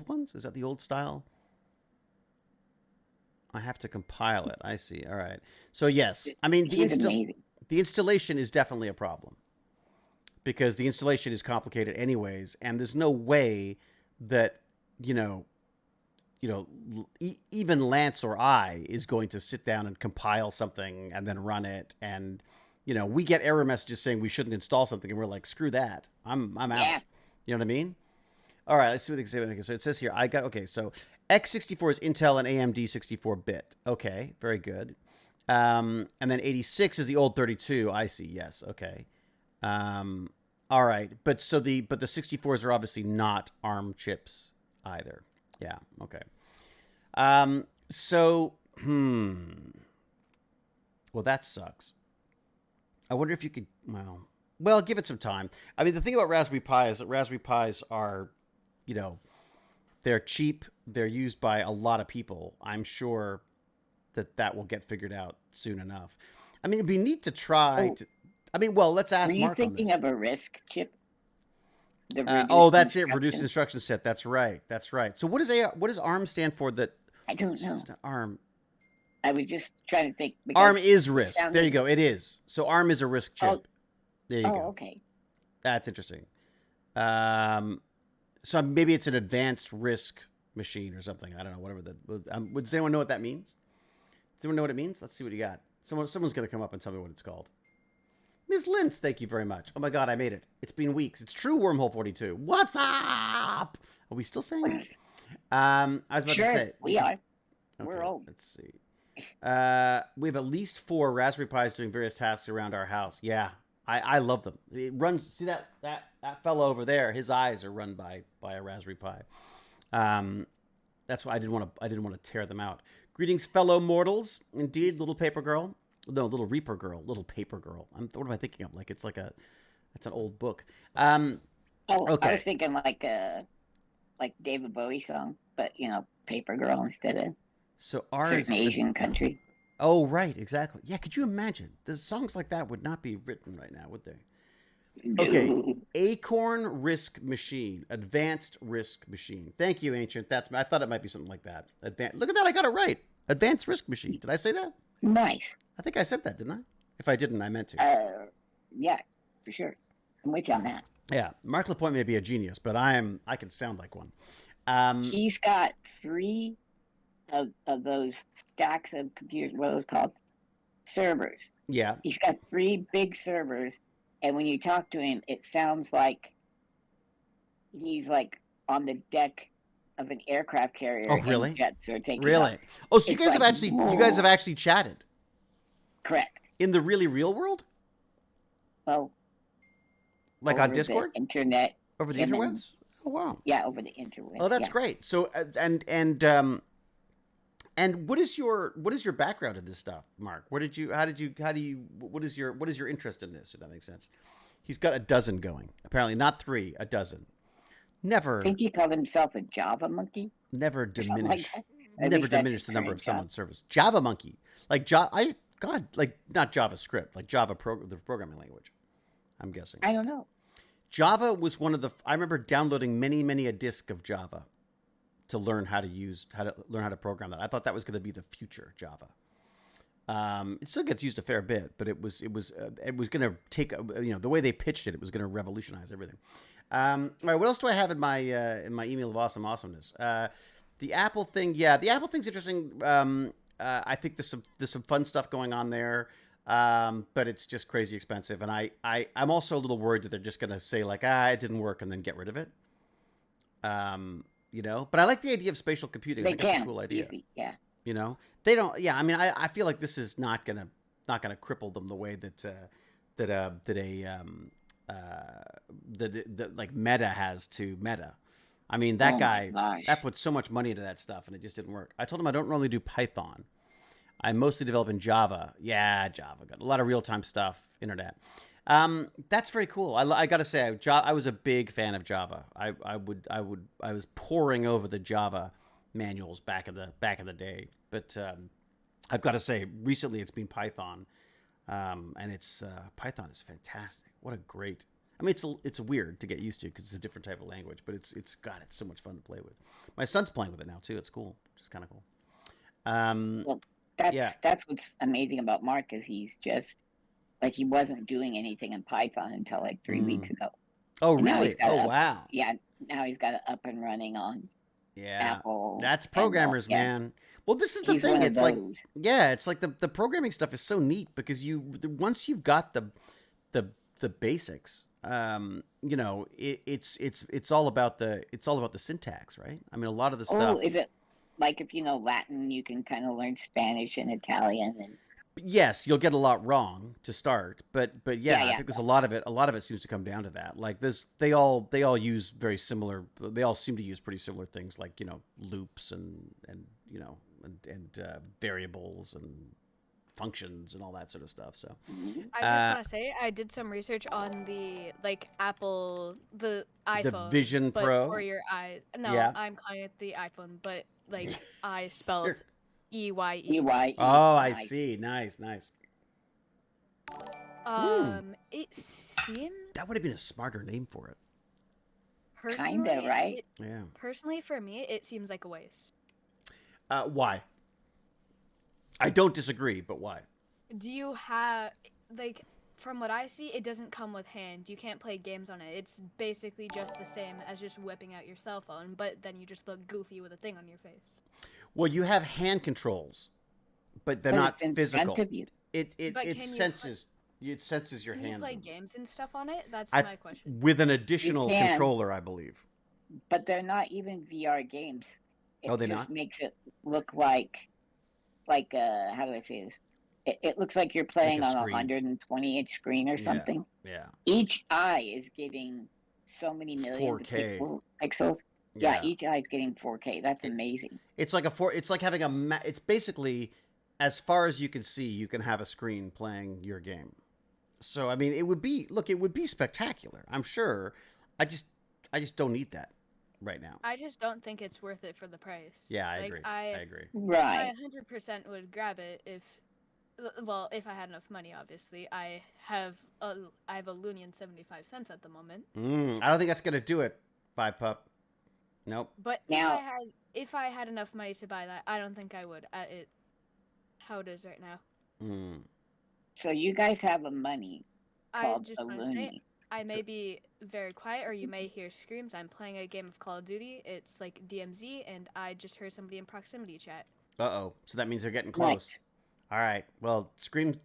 Speaker 1: ones? Is that the old style? I have to compile it. I see. All right. So yes, I mean the installation is definitely a problem because the installation is complicated anyways, and there's no way that even Lance or I is going to sit down and compile something and then run it. And, we get error messages saying we shouldn't install something. And we're like, screw that. I'm out.
Speaker 2: Yeah.
Speaker 1: You know what I mean? All right. Let's see what they say. Okay, so it says here, so X64 is Intel and AMD 64-bit. Okay. Very good. And then 86 is the old 32. I see. Yes. Okay. All right. But the 64s are obviously not ARM chips either. Yeah. Okay. Well, that sucks. I wonder if you could, well, give it some time. I mean, the thing about Raspberry Pi is that Raspberry Pis are, they're cheap. They're used by a lot of people. I'm sure that will get figured out soon enough. I mean, it'd be neat to try let's ask Mark on this.
Speaker 2: Were you thinking of a RISC chip?
Speaker 1: That's it. Reduced instruction set. That's right. So what does ARM stand for? That
Speaker 2: I don't know.
Speaker 1: ARM.
Speaker 2: I was just trying to think.
Speaker 1: ARM is RISC. There you go. It is. So ARM is a RISC chip.
Speaker 2: Oh.
Speaker 1: There you go.
Speaker 2: Okay.
Speaker 1: That's interesting. So maybe it's an advanced RISC machine or something. I don't know. Whatever does anyone know what that means? Does anyone know what it means? Let's see what you got. Someone's going to come up and tell me what it's called. Ms. Lintz, thank you very much. Oh my God, I made it. It's been weeks. It's true, Wormhole 42. What's up? Are we still saying it? I was about to say.
Speaker 2: We are.
Speaker 1: Okay,
Speaker 2: We're old.
Speaker 1: Let's see. We have at least 4 Raspberry Pis doing various tasks around our house. Yeah. I love them. It runs. See that fellow over there. His eyes are run by a Raspberry Pi. That's why I didn't want to tear them out. Greetings, fellow mortals. Indeed, little paper girl. No, little Reaper girl. Little paper girl. What am I thinking of? Like it's an old book.
Speaker 2: Oh,
Speaker 1: Okay.
Speaker 2: I was thinking like David Bowie song, but Paper Girl instead of
Speaker 1: So ours.
Speaker 2: certain Asian country.
Speaker 1: Oh, right, exactly. Yeah, could you imagine? The songs like that would not be written right now, would they? Okay,
Speaker 2: No.
Speaker 1: Acorn Risk Machine, Advanced Risk Machine. Thank you, Ancient. I thought it might be something like that. Look at that, I got it right. Advanced Risk Machine. Did I say that?
Speaker 2: Nice.
Speaker 1: I think I said that, didn't I? If I didn't, I meant to.
Speaker 2: Yeah, for sure. I'm with you on that.
Speaker 1: Yeah, Mark Lapointe may be a genius, but I can sound like one.
Speaker 2: He's got 3 of those stacks of computers. What are those called? Servers.
Speaker 1: Yeah.
Speaker 2: He's got 3 big servers, and when you talk to him, it sounds like he's like on the deck of an aircraft carrier.
Speaker 1: Oh, really?
Speaker 2: And jets are taking
Speaker 1: Really?
Speaker 2: off.
Speaker 1: Oh, so you
Speaker 2: It's
Speaker 1: guys have actually chatted
Speaker 2: Correct.
Speaker 1: in the really real world,
Speaker 2: Well,
Speaker 1: like on
Speaker 2: over
Speaker 1: Discord,
Speaker 2: the internet,
Speaker 1: over the
Speaker 2: him and-
Speaker 1: interwebs. Oh, wow.
Speaker 2: Yeah, over the internet.
Speaker 1: Oh, that's
Speaker 2: yeah.
Speaker 1: great. So, and what is your background in this stuff, Mark? What is your interest in this? If that makes sense. He's got a dozen going. Apparently, not 3, a dozen.
Speaker 2: I think he called himself a Java monkey.
Speaker 1: Never
Speaker 2: something like
Speaker 1: diminish,
Speaker 2: that. At
Speaker 1: never
Speaker 2: least that's
Speaker 1: diminish
Speaker 2: his
Speaker 1: the number
Speaker 2: current
Speaker 1: of
Speaker 2: job.
Speaker 1: someone's service. Java monkey, like like not JavaScript, like the programming language. I'm guessing.
Speaker 2: I don't know.
Speaker 1: Java was one of the. I remember downloading many a disk of Java to learn how to program that. I thought that was going to be the future Java. It still gets used a fair bit, but it was going to take the way they pitched it. It was going to revolutionize everything. All right, what else do I have in my email of awesomeness? The Apple thing, yeah, the Apple thing's interesting. I think there's some fun stuff going on there, but it's just crazy expensive, and I'm also a little worried that they're just going to say like, it didn't work, and then get rid of it. But I like the idea of spatial computing. I
Speaker 2: They
Speaker 1: think that's
Speaker 2: can
Speaker 1: a cool idea.
Speaker 2: easy, yeah.
Speaker 1: They don't. Yeah, I mean, I feel like this is not gonna cripple them the way that like Meta has to Meta. I mean, that
Speaker 2: Oh my
Speaker 1: guy
Speaker 2: gosh.
Speaker 1: that put so much money into that stuff, and it just didn't work. I told him I don't normally do Python. I mostly develop in Java. Yeah, Java. Got a lot of real time stuff. Internet. That's very cool. I got to say, I was a big fan of Java. I was poring over the Java manuals back in the day. But I've got to say, recently it's been Python, and it's Python is fantastic. What a great. I mean, it's weird to get used to because it's a different type of language, but it's so much fun to play with. My son's playing with it now too. It's cool, which is kind of cool.
Speaker 2: Well, that's what's amazing about Mark is he's just like he wasn't doing anything in Python until like 3 weeks ago.
Speaker 1: Oh,
Speaker 2: And now
Speaker 1: really?
Speaker 2: he's got
Speaker 1: Oh, wow.
Speaker 2: Yeah, now he's got it up and running on Apple.
Speaker 1: That's
Speaker 2: and,
Speaker 1: programmers,
Speaker 2: yeah.
Speaker 1: man. Well, this is the
Speaker 2: He's
Speaker 1: thing.
Speaker 2: one of
Speaker 1: It's like,
Speaker 2: those.
Speaker 1: yeah, it's like the programming stuff is so neat because once you've got the basics, it's all about the syntax, right? I mean, a lot of the stuff.
Speaker 2: Oh, is it like if you know Latin, you can kind of learn Spanish and Italian and
Speaker 1: Yes, you'll get a lot wrong to start, but yeah, I
Speaker 2: Yeah.
Speaker 1: think there's a lot of it seems to come down to that. Like they all use very similar. They all seem to use pretty similar things, like loops and variables and functions and all that sort of stuff. So
Speaker 3: I just want to say I did some research on the Apple the iPhone
Speaker 1: Vision
Speaker 3: but
Speaker 1: Pro?
Speaker 3: for your eye. No,
Speaker 1: Yeah.
Speaker 3: I'm calling it the iPhone, but I spelled EYE.
Speaker 2: EYE.
Speaker 1: oh, I
Speaker 2: Nice.
Speaker 1: see. Nice.
Speaker 3: It seemed
Speaker 1: That would have been a smarter name for it.
Speaker 2: Kinda, right?
Speaker 1: Yeah.
Speaker 3: Personally, for me, it seems like a waste.
Speaker 1: Why? I don't disagree, but why?
Speaker 3: Do you have from what I see, it doesn't come with hand. You can't play games on it. It's basically just the same as just whipping out your cell phone, but then you just look goofy with a thing on your face.
Speaker 1: Well, you have hand controls, but they're
Speaker 2: But
Speaker 1: not
Speaker 2: it's in
Speaker 1: physical.
Speaker 2: front of you.
Speaker 3: But
Speaker 1: It
Speaker 3: can you
Speaker 1: senses your
Speaker 3: Can you
Speaker 1: hand
Speaker 3: play games and stuff on it? That's
Speaker 1: I-
Speaker 3: my question.
Speaker 1: with an additional
Speaker 2: can.
Speaker 1: controller, I believe.
Speaker 2: But they're not even VR games. It
Speaker 1: Oh, they're
Speaker 2: just
Speaker 1: not?
Speaker 2: makes it look like how do I say this? It looks like you're playing on a
Speaker 1: screen.
Speaker 2: 120-inch screen or
Speaker 1: Yeah.
Speaker 2: something.
Speaker 1: Yeah.
Speaker 2: Each eye is getting so many millions
Speaker 1: 4K.
Speaker 2: of pixels. Yeah, each eye is getting 4K. That's amazing.
Speaker 1: It's like it's like having it's basically, as far as you can see, you can have a screen playing your game. So I mean, it would be spectacular. I'm sure. I just don't need that right now.
Speaker 3: I just don't think it's worth it for the price.
Speaker 1: Yeah, I
Speaker 3: Like,
Speaker 1: agree. I agree.
Speaker 2: Right.
Speaker 3: I 100% would grab it if I had enough money. Obviously, I have a Lunian 75 cents at the moment.
Speaker 1: I don't think that's gonna do it, Five Pup. Nope.
Speaker 3: But
Speaker 2: Now-
Speaker 3: if I had enough money to buy that, I don't think I would at it how it is right now.
Speaker 2: So you guys have a money
Speaker 3: I
Speaker 2: called
Speaker 3: just
Speaker 2: a
Speaker 3: want to say,
Speaker 2: loony.
Speaker 3: I may be very quiet, or you may hear screams. I'm playing a game of Call of Duty. It's like DMZ, and I just heard somebody in proximity chat.
Speaker 1: Uh-oh. So that means they're getting close.
Speaker 2: Right.
Speaker 1: All right. Well, scream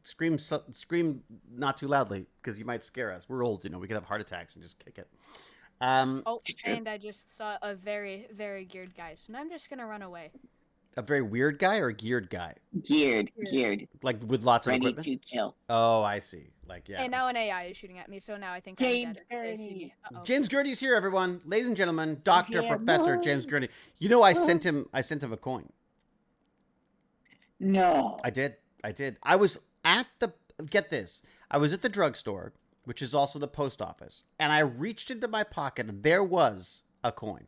Speaker 1: not too loudly, because you might scare us. We're old, we could have heart attacks and just kick it.
Speaker 3: Oh, and I just saw a very, very geared guy, so now I'm just gonna run away.
Speaker 1: A very weird guy or a geared guy?
Speaker 2: Geared.
Speaker 1: Like with lots of
Speaker 2: Ready
Speaker 1: equipment?
Speaker 2: to kill.
Speaker 1: Oh, I see. Like, yeah.
Speaker 3: And now an AI is shooting at me, so now I think
Speaker 2: James
Speaker 3: I'm dead. They see
Speaker 2: Gurney.
Speaker 3: me. Uh-oh.
Speaker 1: James Gurney's here, everyone. Ladies and gentlemen, Dr.
Speaker 2: Yeah,
Speaker 1: Professor
Speaker 2: boy.
Speaker 1: James Gurney. I sent him a coin.
Speaker 2: No.
Speaker 1: I did. I was get this. I was at the drugstore, which is also the post office, and I reached into my pocket and there was a coin.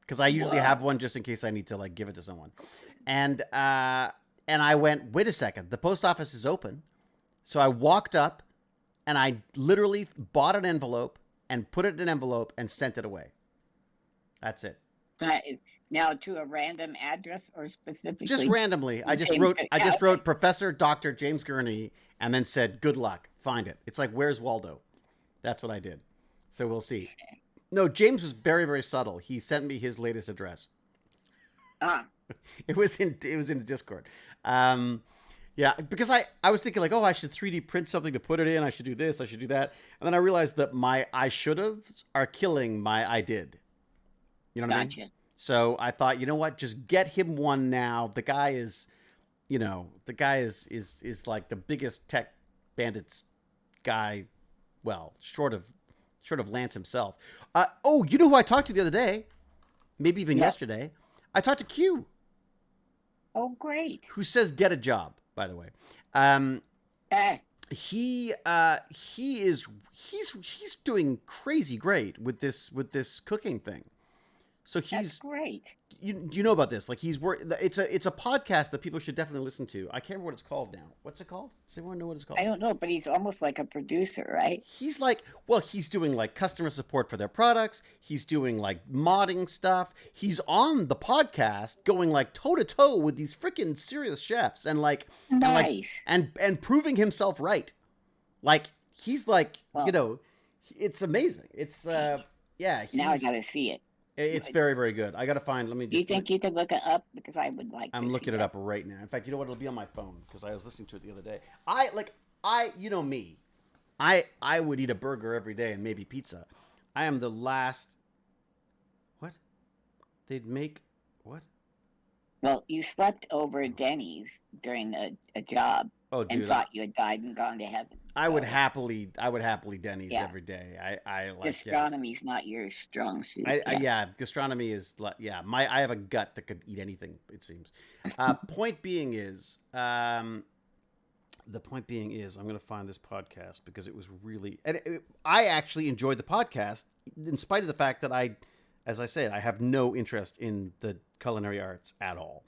Speaker 1: Because I usually have one just in case I need to like give it to someone. And I went, wait a second, the post office is open. So I walked up and I literally bought an envelope and put it in an envelope and sent it away. That's it.
Speaker 2: That is now to a random address or specifically?
Speaker 1: Just randomly. I just
Speaker 2: James
Speaker 1: wrote Professor Dr. James Gurney and then said, good luck, find it. It's like, where's Waldo? That's what I did. So we'll see. No, James was very, very subtle. He sent me his latest address. It was in Discord. Yeah, because I was thinking like, oh, I should 3D print something to put it in. I should do this. I should do that. And then I realized that my I should have are killing my I did. You know what I mean? So I thought, you know what? Just get him one now. The guy is, is like the biggest tech bandits guy. Well, short of Lance himself. Oh, you know who I talked to the other day? Maybe even yesterday. I talked to Q.
Speaker 2: Oh, great.
Speaker 1: Who says get a job, by the way. He's doing crazy great with this cooking thing. So
Speaker 2: That's great.
Speaker 1: You know about this? Like it's a podcast that people should definitely listen to. I can't remember what it's called now. What's it called? Does anyone know what it's called?
Speaker 2: I don't know, but he's almost like a producer, right?
Speaker 1: He's like, well, he's doing like customer support for their products. He's doing like modding stuff. He's on the podcast going like toe to toe with these freaking serious chefs and like,
Speaker 2: nice.
Speaker 1: and proving himself right. Like he's like, it's amazing. It's yeah.
Speaker 2: Now I gotta see it.
Speaker 1: It's very, very good. I gotta find. Let me.
Speaker 2: Do you think you could look it up? Because I would like.
Speaker 1: I'm looking it up right now. In fact, you know what? It'll be on my phone because I was listening to it the other day. You know me. I would eat a burger every day and maybe pizza. I am the last. What? They'd make what?
Speaker 2: Well, you slept over at Denny's during a job.
Speaker 1: Oh, dude,
Speaker 2: and thought you had died and gone to heaven.
Speaker 1: I would happily Denny's every day. I like
Speaker 2: gastronomy's not your strong suit.
Speaker 1: Gastronomy is I have a gut that could eat anything. It seems. Point being is, I'm going to find this podcast because it was really, I actually enjoyed the podcast in spite of the fact that as I said, I have no interest in the culinary arts at all,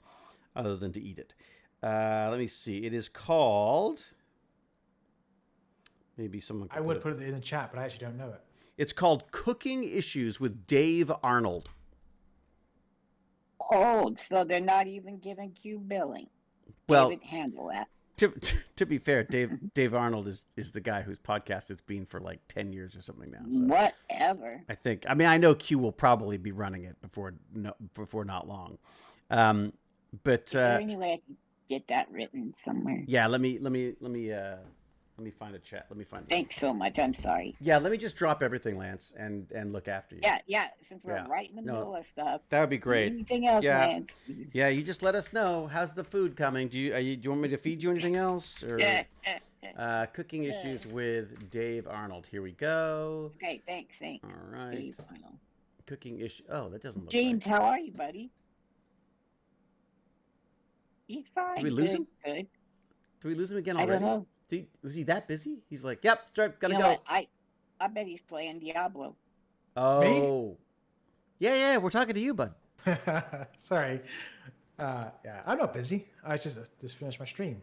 Speaker 1: other than to eat it. Let me see. It is called. Maybe someone.
Speaker 5: I would put it in the chat, but I actually don't know it.
Speaker 1: It's called Cooking Issues with Dave Arnold.
Speaker 2: Oh, so they're not even giving Q billing.
Speaker 1: Well,
Speaker 2: David, handle that.
Speaker 1: To be fair, Dave Arnold is the guy whose podcast it's been for like 10 years or something now. So
Speaker 2: whatever.
Speaker 1: I know Q will probably be running it before not long. But
Speaker 2: is there any way I can get that written somewhere?
Speaker 1: Yeah, let me Let me find a chat. Let me find.
Speaker 2: Thanks so much. I'm sorry.
Speaker 1: Yeah, let me just drop everything, Lance, and look after you.
Speaker 2: Yeah. Since we're
Speaker 1: Yeah.
Speaker 2: right in the
Speaker 1: No,
Speaker 2: middle of stuff.
Speaker 1: that would be great.
Speaker 2: Anything else,
Speaker 1: Yeah.
Speaker 2: Lance?
Speaker 1: Yeah, you just let us know. How's the food coming? Do you want me to feed you anything else? Or cooking issues with Dave Arnold. Here we go.
Speaker 2: Okay, thanks.
Speaker 1: All right.
Speaker 2: Dave, I know.
Speaker 1: Cooking issue. Oh, that doesn't look
Speaker 2: James,
Speaker 1: right.
Speaker 2: how are you, buddy? He's fine.
Speaker 1: Did we lose
Speaker 2: Good,
Speaker 1: him?
Speaker 2: Good.
Speaker 1: Did we lose him again
Speaker 2: I
Speaker 1: already?
Speaker 2: don't know.
Speaker 1: Was he that busy? He's like, yep, gotta
Speaker 2: You know
Speaker 1: go.
Speaker 2: what? I bet he's playing Diablo.
Speaker 1: Oh. Yeah, we're talking to you, bud.
Speaker 5: Sorry. Yeah, I'm not busy. I just finished my stream.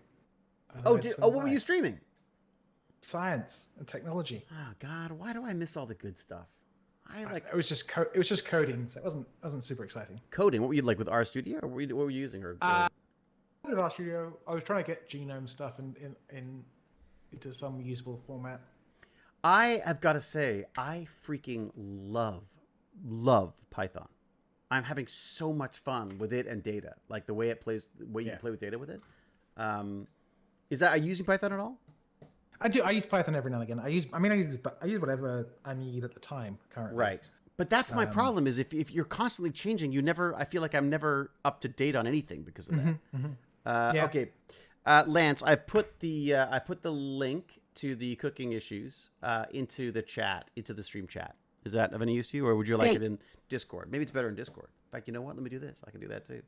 Speaker 1: What were you streaming?
Speaker 5: Science and technology.
Speaker 1: Oh God, why do I miss all the good stuff?
Speaker 5: It was just coding, so it wasn't super exciting.
Speaker 1: Coding. What were you like with RStudio, or what were you using? Or
Speaker 5: With RStudio, I was trying to get genome stuff into some usable format.
Speaker 1: I have got to say, I freaking love Python. I'm having so much fun with it and data, like the way it plays, the way you can play with data with it. Are you using Python at all?
Speaker 5: I do. I use Python every now and again. I use whatever I need at the time currently.
Speaker 1: Right. But that's my problem is if you're constantly changing, I feel like I'm never up to date on anything because of that.
Speaker 5: Yeah.
Speaker 1: Okay. Lance, I've put the link to the cooking issues into the chat, into the stream chat. Is that of any use to you, or would you like it in Discord? Maybe it's better in Discord. In fact, you know what? Let me do this. I can do that too.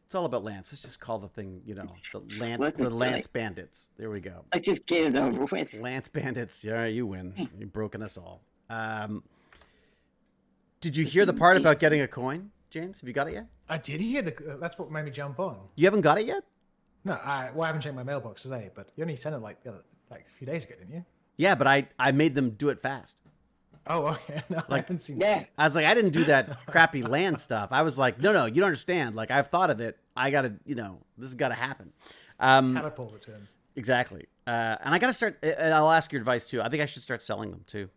Speaker 1: It's all about Lance. Let's just call the thing, the Lance Bandits. There we go.
Speaker 2: Let's just get it over with.
Speaker 1: Lance Bandits. Yeah, you win. You've broken us all. Did you hear the part about getting a coin, James? Have you got it yet?
Speaker 5: I did hear that's what made me jump on.
Speaker 1: You haven't got it yet?
Speaker 5: No, I haven't checked my mailbox today, but you only sent it like a few days ago, didn't you?
Speaker 1: Yeah, but I made them do it fast.
Speaker 5: Oh, okay. No, I haven't seen that.
Speaker 1: I was like, I didn't do that crappy land stuff. I was like, no, you don't understand. Like, I've thought of it. I got to, this has got to happen.
Speaker 5: Catapult return.
Speaker 1: Exactly. And I got to start, and I'll ask your advice too. I think I should start selling them too.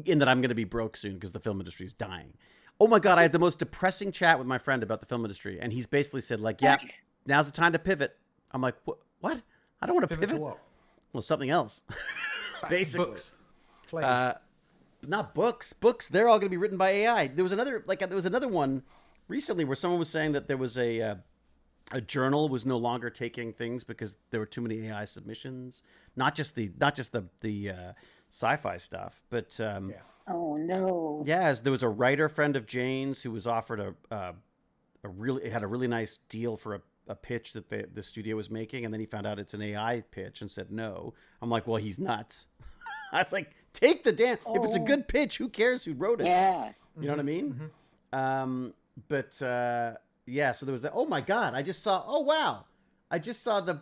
Speaker 1: In that I'm going to be broke soon because the film industry is dying. Oh my God, I had the most depressing chat with my friend about the film industry. And he's basically said like, yeah, now's the time to pivot. I'm like, what? I don't want to pivot.
Speaker 5: To what?
Speaker 1: Well, something else. Basically.
Speaker 5: Books. Plays.
Speaker 1: Not books. Books, they're all going to be written by AI. There was another one recently where someone was saying that there was a journal was no longer taking things because there were too many AI submissions. Not just the sci-fi stuff, but
Speaker 2: Oh no.
Speaker 1: yeah, there was a writer friend of Jane's who was offered a really nice deal for a pitch that the studio was making, and then he found out it's an AI pitch and said no. I'm like, well, he's nuts. I was like, take the damn. If it's a good pitch, who cares who wrote it?
Speaker 2: Yeah.
Speaker 1: You know what I mean? Yeah. So there was that. Oh my God! I just saw. Oh wow! I just saw the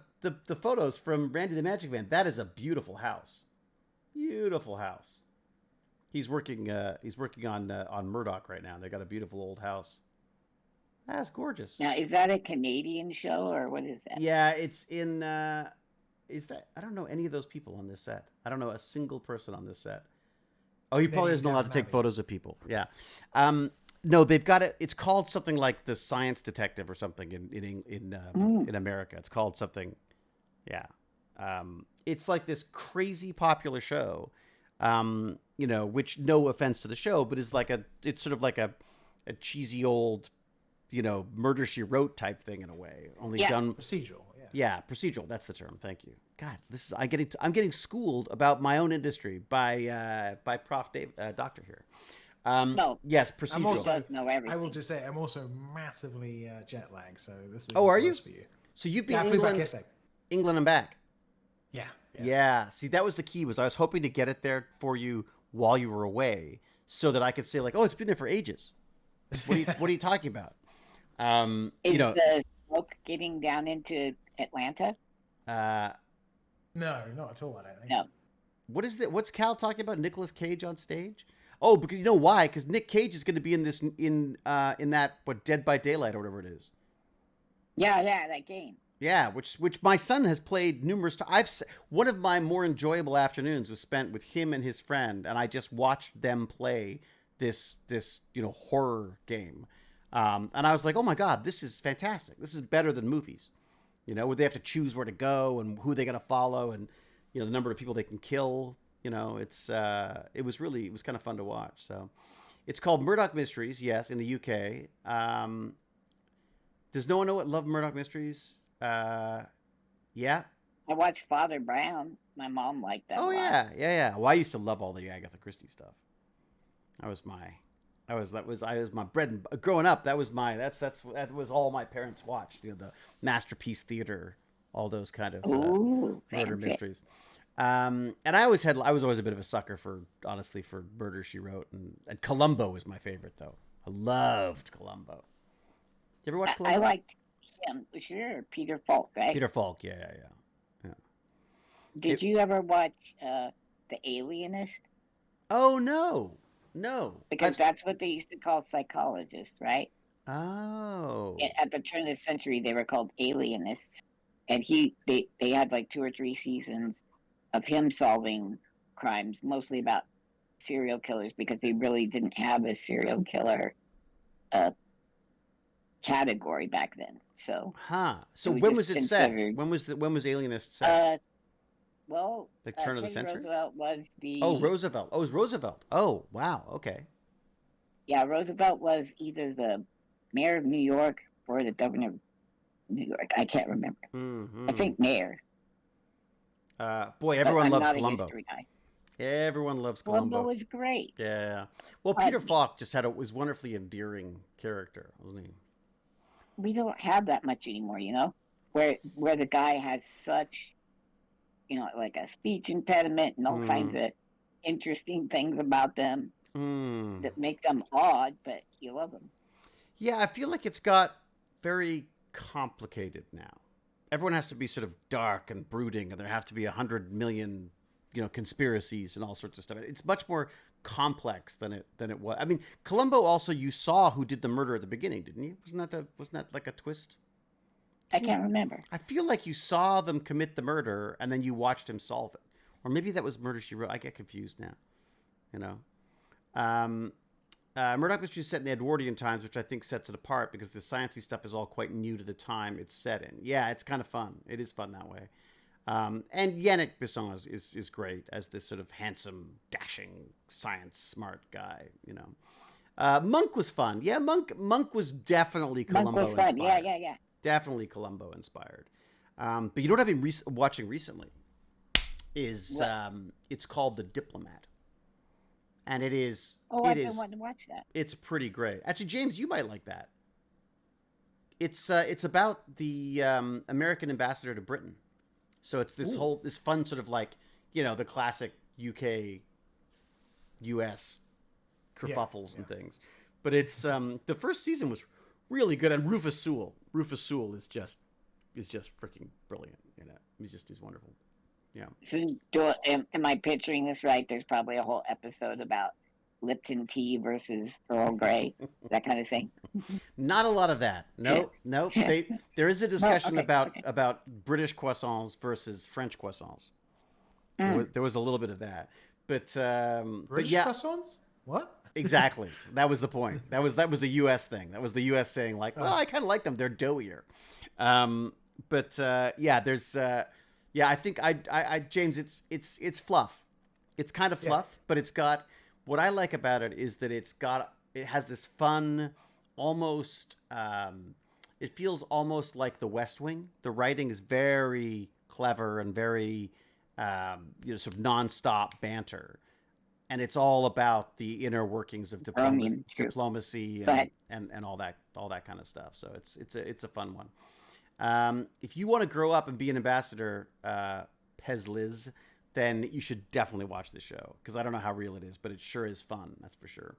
Speaker 1: photos from Randy the Magic Man. That is a beautiful house. Beautiful house. He's working on Murdoch right now. They got a beautiful old house. That's gorgeous.
Speaker 2: Now, is that a Canadian show or what is that?
Speaker 1: Yeah, it's in. Is that? I don't know any of those people on this set. I don't know a single person on this set. Oh, he probably isn't allowed to take photos of people. Yeah. No, they've got it. It's called something like The Science Detective or something in America. It's called something. Yeah. It's like this crazy popular show. Which no offense to the show, but is like it's sort of like a cheesy old, Murder, She Wrote type thing in a way. Only done
Speaker 5: procedural.
Speaker 1: Yeah, procedural. That's the term. Thank you. God, I'm getting schooled about my own industry by Prof. Dave, Doctor here.
Speaker 2: No.
Speaker 1: Yes, procedural.
Speaker 2: Does know everything.
Speaker 5: I will just say I'm also massively jet lagged, so this is.
Speaker 1: Oh, are you?
Speaker 5: For you.
Speaker 1: So you've been
Speaker 5: I flew back yesterday.
Speaker 1: England and back.
Speaker 5: Yeah.
Speaker 1: See, that was the key. Was I was hoping to get it there for you while you were away, so that I could say like, oh, it's been there for ages. What are you talking about?
Speaker 2: Is the smoke getting down into Atlanta?
Speaker 5: No, not at all. I don't think.
Speaker 2: No.
Speaker 1: What's Cal talking about? Nicolas Cage on stage? Oh, because you know why? Because Nick Cage is going to be in this in that Dead by Daylight or whatever it is.
Speaker 2: Yeah, that game.
Speaker 1: Yeah, which my son has played numerous times. One of my more enjoyable afternoons was spent with him and his friend, and I just watched them play this horror game. And I was like, oh my God, this is fantastic. This is better than movies, where they have to choose where to go and who they're going to follow. And, you know, the number of people they can kill. You know, it was kind of fun to watch. So it's called Murdoch Mysteries. Yes, in the UK. Does no one know what Love Murdoch Mysteries? Yeah.
Speaker 2: I watched Father Brown. My mom liked that a
Speaker 1: Oh
Speaker 2: lot.
Speaker 1: yeah. Well, I used to love all the Agatha Christie stuff. That was my bread and growing up. That was all my parents watched. You know, the Masterpiece Theater, all those kind of
Speaker 2: Ooh,
Speaker 1: murder
Speaker 2: fancy.
Speaker 1: mysteries. And I was always a bit of a sucker for Murder She Wrote, and Columbo was my favorite though. I loved Columbo. You ever watch
Speaker 2: I
Speaker 1: Columbo?
Speaker 2: liked him. Sure, Peter Falk, right?
Speaker 1: Peter Falk, yeah.
Speaker 2: Did you ever watch The Alienist?
Speaker 1: Oh no.
Speaker 2: Because that's what they used to call psychologists, right?
Speaker 1: Oh.
Speaker 2: At the turn of the century, they were called alienists, and they had like 2 or 3 seasons of him solving crimes, mostly about serial killers, because they really didn't have a serial killer category back then. So,
Speaker 1: So
Speaker 2: it was
Speaker 1: when
Speaker 2: just
Speaker 1: was it set?
Speaker 2: considered-
Speaker 1: When was Alienist set?
Speaker 2: Well,
Speaker 1: The turn of the
Speaker 2: Teddy
Speaker 1: century?
Speaker 2: Roosevelt was the
Speaker 1: Roosevelt. Oh, it was Roosevelt. Oh, wow. Okay.
Speaker 2: yeah, Roosevelt was either the mayor of New York or the governor of New York. I can't remember.
Speaker 1: Mm-hmm.
Speaker 2: I think mayor.
Speaker 1: Boy,
Speaker 2: But
Speaker 1: everyone
Speaker 2: I'm
Speaker 1: loves
Speaker 2: not
Speaker 1: Columbo.
Speaker 2: a history guy.
Speaker 1: Everyone loves Columbo.
Speaker 2: Columbo was great.
Speaker 1: Yeah. Well, Peter Falk just was wonderfully endearing character, wasn't he?
Speaker 2: We don't have that much anymore, you know, where the guy has such, you know, like a speech impediment and all kinds of interesting things about them that make them odd, but you love them.
Speaker 1: Yeah, I feel like it's got very complicated now. Everyone has to be sort of dark and brooding, and there have to be 100 million, you know, conspiracies and all sorts of stuff. It's much more complex than it was. I mean, Columbo also, you saw who did the murder at the beginning, didn't you? Wasn't that like a twist?
Speaker 2: I can't remember.
Speaker 1: I feel like you saw them commit the murder and then you watched him solve it, or maybe that was Murder She Wrote. I get confused now. You know, Murdoch Mysteries is set in Edwardian times, which I think sets it apart because the sciencey stuff is all quite new to the time it's set in. Yeah, it's kind of fun. It is fun that way. And Yannick Besson is great as this sort of handsome, dashing, science smart guy. You know, Monk was fun. Yeah, Monk was definitely Columbo
Speaker 2: Monk was fun.
Speaker 1: inspired.
Speaker 2: Yeah.
Speaker 1: Definitely Columbo inspired. But you know what I've been watching recently is it's called The Diplomat, and it is.
Speaker 2: I've been wanting to watch that.
Speaker 1: It's pretty great. Actually, James, you might like that. It's about the American ambassador to Britain. So it's this this fun sort of like, you know, the classic UK, US kerfuffles and things. But it's the first season was really good, and Rufus Sewell is just freaking brilliant. You know, he's wonderful. Yeah.
Speaker 2: So am I picturing this right? There's probably a whole episode about Lipton tea versus Earl Grey, that kind of thing.
Speaker 1: Not a lot of that. No. There is a discussion about British croissants versus French croissants. There was a little bit of that, but
Speaker 5: British croissants? What?
Speaker 1: Exactly. That was the point. That was the U.S. thing. That was the U.S. saying like, well, I kind of like them. They're doughier. There's I think I James, it's fluff. It's kind of fluff, but it's got, what I like about it is that it has this fun, almost, it feels almost like The West Wing. The writing is very clever and very, sort of nonstop banter. And it's all about the inner workings of diplomacy and all that kind of stuff. So it's a fun one. If you want to grow up and be an ambassador, Pezliz, then you should definitely watch the show, because I don't know how real it is, but it sure is fun. That's for sure.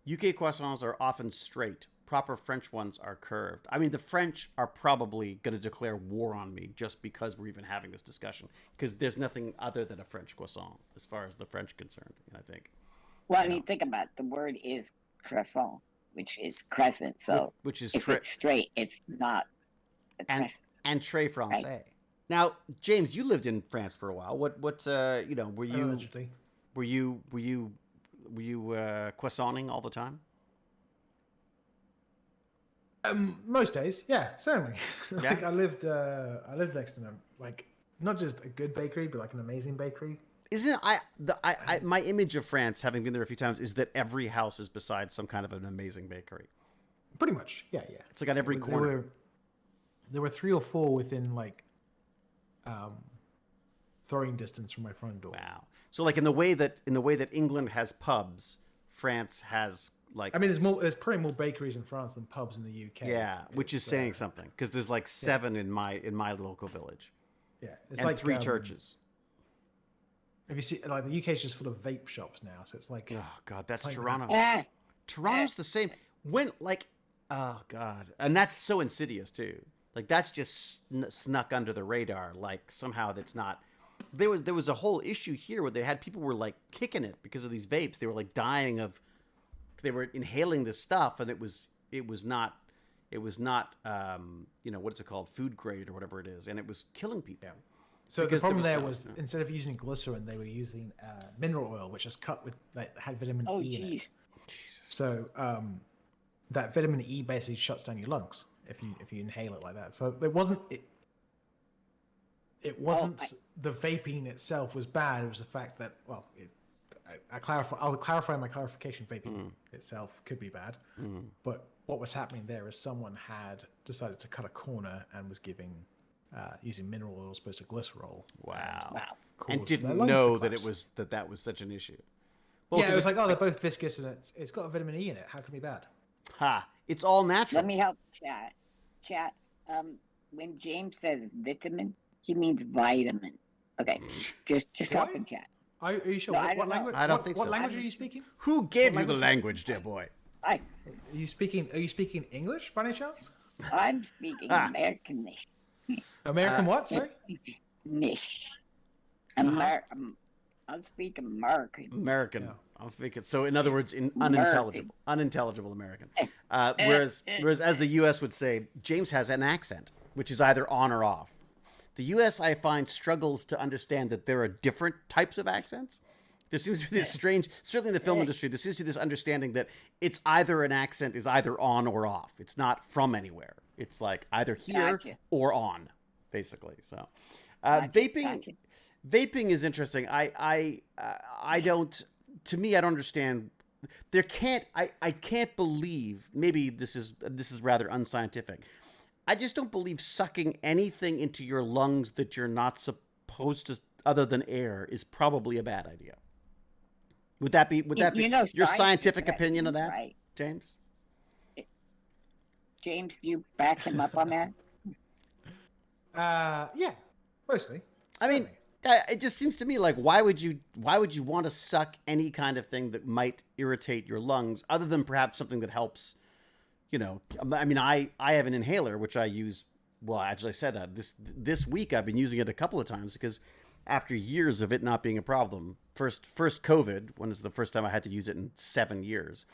Speaker 1: UK croissants are often straight. Proper French ones are curved. I mean, the French are probably going to declare war on me just because we're even having this discussion, because there's nothing other than a French croissant as far as the French are concerned, I think.
Speaker 2: Well, I mean, think about it. The word is croissant, which is crescent. So
Speaker 1: which is
Speaker 2: if it's straight, it's not a crescent.
Speaker 1: And très français. Right. Now, James, you lived in France for a while. What were you?
Speaker 5: Allegedly.
Speaker 1: Were you croissanting all the time?
Speaker 5: Most days, yeah, certainly.
Speaker 1: Yeah?
Speaker 5: Like I lived next to them, like not just a good bakery, but like an amazing bakery.
Speaker 1: Isn't it? My image of France, having been there a few times, is that every house is beside some kind of an amazing bakery.
Speaker 5: Pretty much, yeah.
Speaker 1: It's like on every corner.
Speaker 5: There were 3 or 4 within like throwing distance from my front door.
Speaker 1: Wow. So like in the way that England has pubs, France has like.
Speaker 5: I mean, there's probably more bakeries in France than pubs in the UK.
Speaker 1: Yeah, which is saying something because there's like 7 in my local village.
Speaker 5: Yeah, it's
Speaker 1: and
Speaker 5: like
Speaker 1: 3 churches.
Speaker 5: Have you seen like the UK is just full of vape shops now? So it's like,
Speaker 1: oh god, that's
Speaker 5: like
Speaker 1: Toronto.
Speaker 2: Ah,
Speaker 1: Toronto's the same. When like, oh god, and that's so insidious too. Like that's just snuck under the radar. Like somehow that's not. There was a whole issue here where they had people were like kicking it because of these vapes. They were like dying of. They were inhaling this stuff, and it was not what's it called, food grade or whatever it is, and it was killing people.
Speaker 5: Yeah. So the problem there was instead of using glycerin, they were using mineral oil, which is cut with had vitamin E in it. So that vitamin E basically shuts down your lungs if you inhale it like that. So it wasn't the vaping itself was bad. It was the fact that I'll clarify my clarification. Vaping itself could be bad, but what was happening there is someone had decided to cut a corner and was giving. Using mineral oil as opposed to glycerol.
Speaker 1: Wow. And didn't know that that was such an issue.
Speaker 5: Well, yeah, it was like, they're both viscous and it's got a vitamin E in it. How can it be bad?
Speaker 1: Ha! It's all natural.
Speaker 2: Let me help chat. When James says vitamin, he means vitamin. Okay, just help in chat.
Speaker 5: Are you sure?
Speaker 2: No,
Speaker 5: what language?
Speaker 1: I don't think so.
Speaker 5: What language are you speaking?
Speaker 1: Who gave you the language, dear boy?
Speaker 5: Are you speaking English by any chance?
Speaker 2: I'm speaking Americanish.
Speaker 5: American what? Sorry?
Speaker 2: Nish. I'll speak American.
Speaker 1: American. I'm thinking. So, in other words, unintelligible American. Whereas as the U.S. would say, James has an accent, which is either on or off. The U.S. I find struggles to understand that there are different types of accents. There seems to be this strange, certainly in the film industry, there seems to be this understanding that it's either an accent is either on or off. It's not from anywhere. It's like either here or on, basically. So, vaping is interesting. I don't. To me, I don't understand. I can't believe. Maybe this is rather unscientific. I just don't believe sucking anything into your lungs that you're not supposed to, other than air, is probably a bad idea. Would that be your scientific opinion of that, right? James?
Speaker 2: James, do you back him up on that?
Speaker 5: Yeah, mostly.
Speaker 1: I mean, it just seems to me like why would you want to suck any kind of thing that might irritate your lungs, other than perhaps something that helps? I mean, I have an inhaler which I use. Well, actually, I said this week I've been using it a couple of times because after years of it not being a problem, first COVID, when it's the first time I had to use it in 7 years,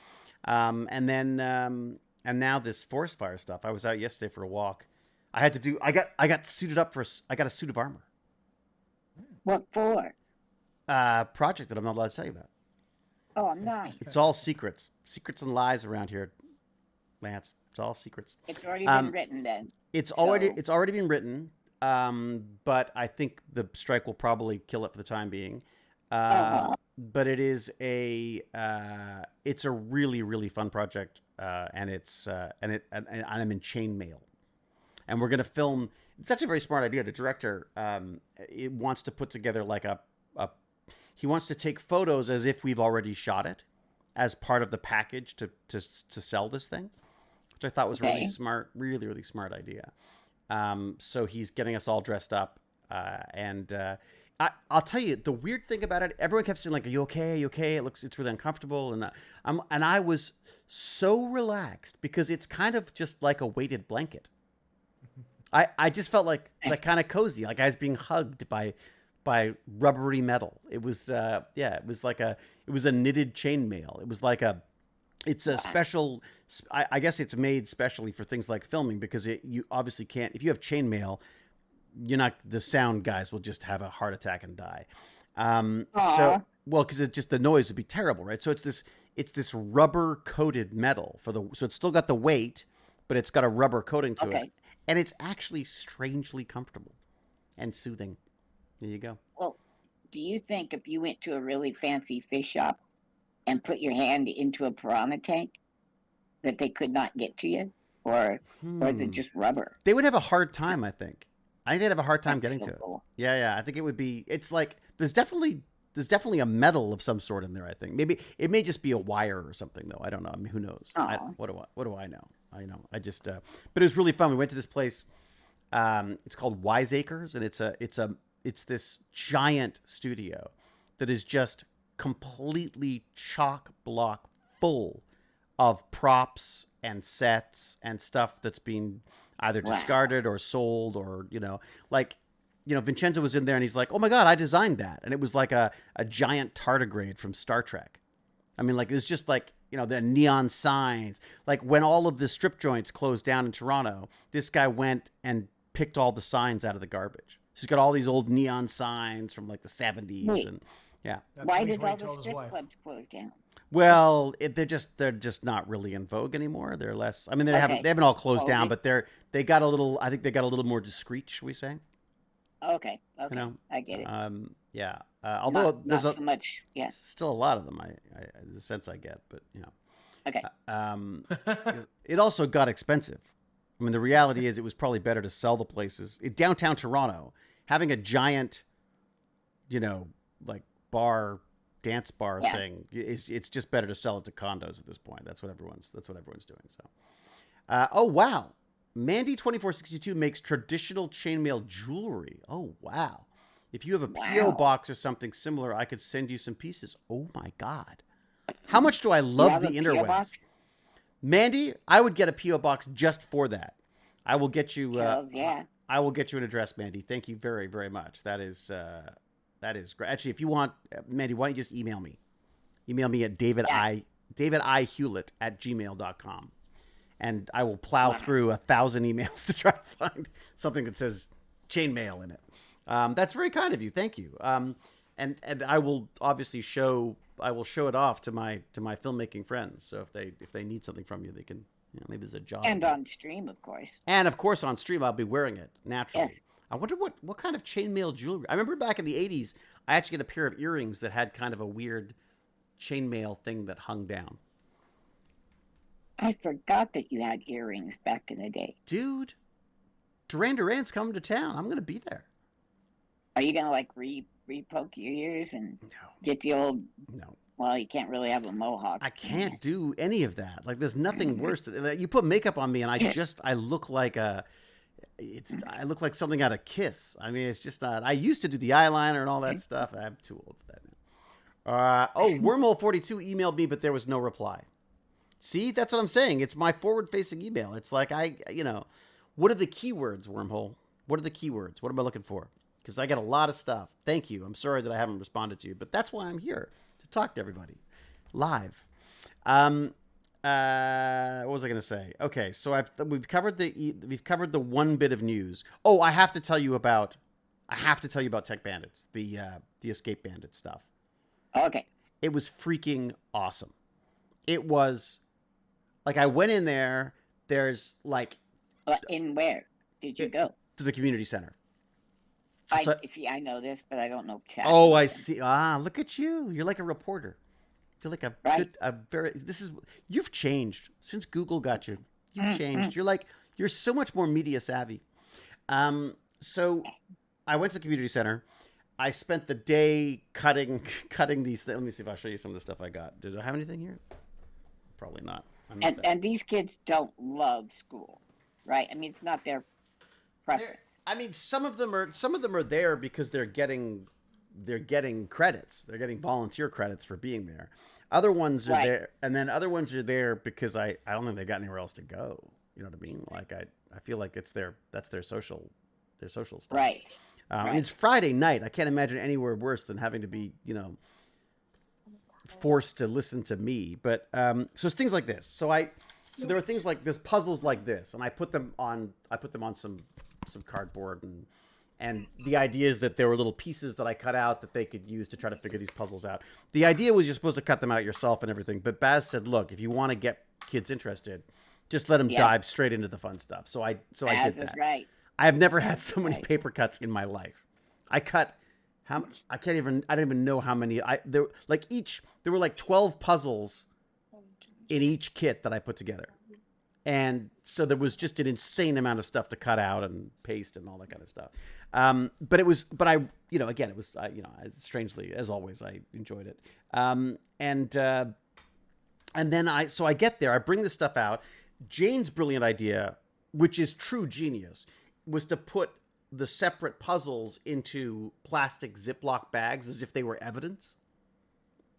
Speaker 1: and now this forest fire stuff. I was out yesterday for a walk. I got suited up I got a suit of armor.
Speaker 2: What for?
Speaker 1: Project that I'm not allowed to tell you about.
Speaker 2: Oh, nice.
Speaker 1: It's all secrets and lies around here, Lance. It's all secrets.
Speaker 2: It's already been written then.
Speaker 1: It's already been written. But I think the strike will probably kill it for the time being. But it is it's a really, really fun project. And I'm in chainmail, and we're going to film. It's actually a very smart idea. The director, it wants to put together like he wants to take photos as if we've already shot it as part of the package to sell this thing, which I thought was really smart, really, really smart idea. So he's getting us all dressed up. I'll tell you, the weird thing about it, everyone kept saying like, are you okay? Are you okay? It's really uncomfortable. And I was so relaxed because it's kind of just like a weighted blanket. I just felt like kind of cozy, like I was being hugged by rubbery metal. It was, it was a knitted chainmail. It was like it's a special, I guess it's made specially for things like filming because you obviously can't, if you have chainmail, the sound guys will just have a heart attack and die. Because the noise would be terrible, right? So it's this rubber coated metal so it's still got the weight, but it's got a rubber coating to it. And it's actually strangely comfortable and soothing. There you go.
Speaker 2: Well, do you think if you went to a really fancy fish shop and put your hand into a piranha tank that they could not get to you, or is it just rubber?
Speaker 1: They would have a hard time, I think. I think they'd have a hard time
Speaker 2: That's
Speaker 1: getting
Speaker 2: so
Speaker 1: to it.
Speaker 2: cool.
Speaker 1: Yeah, yeah. I think it would be. It's like there's definitely a metal of some sort in there. I think maybe it may just be a wire or something though. I don't know. I mean, who knows?
Speaker 2: Aw.
Speaker 1: What do I know? I know. I just. But it was really fun. We went to this place. It's called Wiseacres, and it's this giant studio that is just completely chock block full of props and sets and stuff that's been either
Speaker 2: Wow.
Speaker 1: discarded or sold, or like Vincenzo was in there and he's like, oh my god, I designed that, and it was like a giant tardigrade from Star Trek. I mean, like, it's just like, the neon signs, like when all of the strip joints closed down in Toronto, this guy went and picked all the signs out of the garbage. He's got all these old neon signs from like the 70s.
Speaker 2: Wait.
Speaker 1: And yeah.
Speaker 5: That's
Speaker 2: Why
Speaker 5: the
Speaker 2: did
Speaker 5: reason he
Speaker 2: all the
Speaker 5: told his
Speaker 2: strip
Speaker 5: wife.
Speaker 2: clubs close down?
Speaker 1: Well, they're just not really in vogue anymore. They're less. I mean, they
Speaker 2: Okay.
Speaker 1: haven't all closed
Speaker 2: Oh,
Speaker 1: down,
Speaker 2: they-
Speaker 1: but they got a little. I think they got a little more discreet, shall we say?
Speaker 2: Okay, I get it.
Speaker 1: Yeah. Although
Speaker 2: not
Speaker 1: there's
Speaker 2: so much. Yeah.
Speaker 1: still a lot of them. I the sense I get, but
Speaker 2: Okay.
Speaker 1: it also got expensive. I mean, the reality is it was probably better to sell the places in downtown Toronto. Having a giant, like dance bar
Speaker 2: Yeah.
Speaker 1: thing it's just better to sell it to condos at this point. That's what everyone's doing. So, oh wow, Mandy 2462 makes traditional chainmail jewelry. Oh wow, if you have a PO
Speaker 2: Wow.
Speaker 1: box or something similar, I could send you some pieces. Oh my god, how much do I
Speaker 2: You
Speaker 1: love
Speaker 2: have
Speaker 1: the
Speaker 2: a PO
Speaker 1: interwebs?
Speaker 2: box?
Speaker 1: Mandy, I would get a PO box just for that. I will get you.
Speaker 2: Hells yeah.
Speaker 1: I will get you an address, Mandy. Thank you very, very much. That is great. Actually, if you want, Mandy, why don't you just email me? Email me at davidihewlett@gmail.com, and I will plow through 1,000 emails to try to find something that says chainmail in it. That's very kind of you. Thank you. And I will obviously show it off to my filmmaking friends. So if they need something from you, they can. Maybe there's a job.
Speaker 2: And on stream, of course.
Speaker 1: And of course, on stream, I'll be wearing it naturally.
Speaker 2: Yes.
Speaker 1: I wonder what kind of chainmail jewelry. I remember back in the 80s, I actually had a pair of earrings that had kind of a weird chainmail thing that hung down.
Speaker 2: I forgot that you had earrings back in the day.
Speaker 1: Dude, Duran Duran's coming to town. I'm going to be there.
Speaker 2: Are you gonna like re-poke your ears and
Speaker 1: No.
Speaker 2: get the old?
Speaker 1: No.
Speaker 2: Well, you can't really have a mohawk.
Speaker 1: I can't do any of that. Like, there's nothing worse than you put makeup on me, and I look like I look like something out of Kiss. I mean, it's just not. I used to do the eyeliner and all that stuff. I'm too old for that now. Wormhole42 emailed me, but there was no reply. See, that's what I'm saying. It's my forward-facing email. It's like what are the keywords, Wormhole? What are the keywords? What am I looking for? Because I get a lot of stuff. Thank you. I'm sorry that I haven't responded to you, but that's why I'm here, to talk to everybody live. What was I going to say? Okay, so we've covered the one bit of news. Oh, I have to tell you about Tech Bandits, the Escape Bandit stuff.
Speaker 2: Okay.
Speaker 1: It was freaking awesome. It was like, I went in there. There's like
Speaker 2: In where did you go?
Speaker 1: to the community center.
Speaker 2: I
Speaker 1: So-
Speaker 2: see. I know this, but I don't know.
Speaker 1: Oh, I see. Look at you. You're like a reporter. You're like
Speaker 2: Right.
Speaker 1: you've changed since Google got you. You've changed. You're so much more media savvy. So I went to the community center. I spent the day cutting these things. Let me see if I'll show you some of the stuff I got. Did I have anything here? Probably not. I'm not that-
Speaker 2: And these kids don't love school, right? I mean, it's not their preference.
Speaker 1: I mean, some of them are there because they're getting credits. They're getting volunteer credits for being there. Other ones are
Speaker 2: Right.
Speaker 1: there, and then other ones are there because I don't think they got anywhere else to go. You know what I mean? Like I feel like that's their social stuff.
Speaker 2: Right.
Speaker 1: And it's Friday night. I can't imagine anywhere worse than having to be, forced to listen to me. But so it's things like this. So there are things like this, puzzles like this, and I put them on some cardboard, and the idea is that there were little pieces that I cut out that they could use to try to figure these puzzles out. The idea was you're supposed to cut them out yourself and everything. But Baz said, look, if you want to get kids interested, just let them dive straight into the fun stuff. So I did
Speaker 2: As
Speaker 1: that.
Speaker 2: is right.
Speaker 1: I've never had so many paper cuts in my life. I cut I don't even know how many there were like 12 puzzles in each kit that I put together. And so there was just an insane amount of stuff to cut out and paste and all that kind of stuff. But I, again, it was, strangely, as always, I enjoyed it. And then I get there, I bring this stuff out. Jane's brilliant idea, which is true genius, was to put the separate puzzles into plastic Ziploc bags as if they were evidence,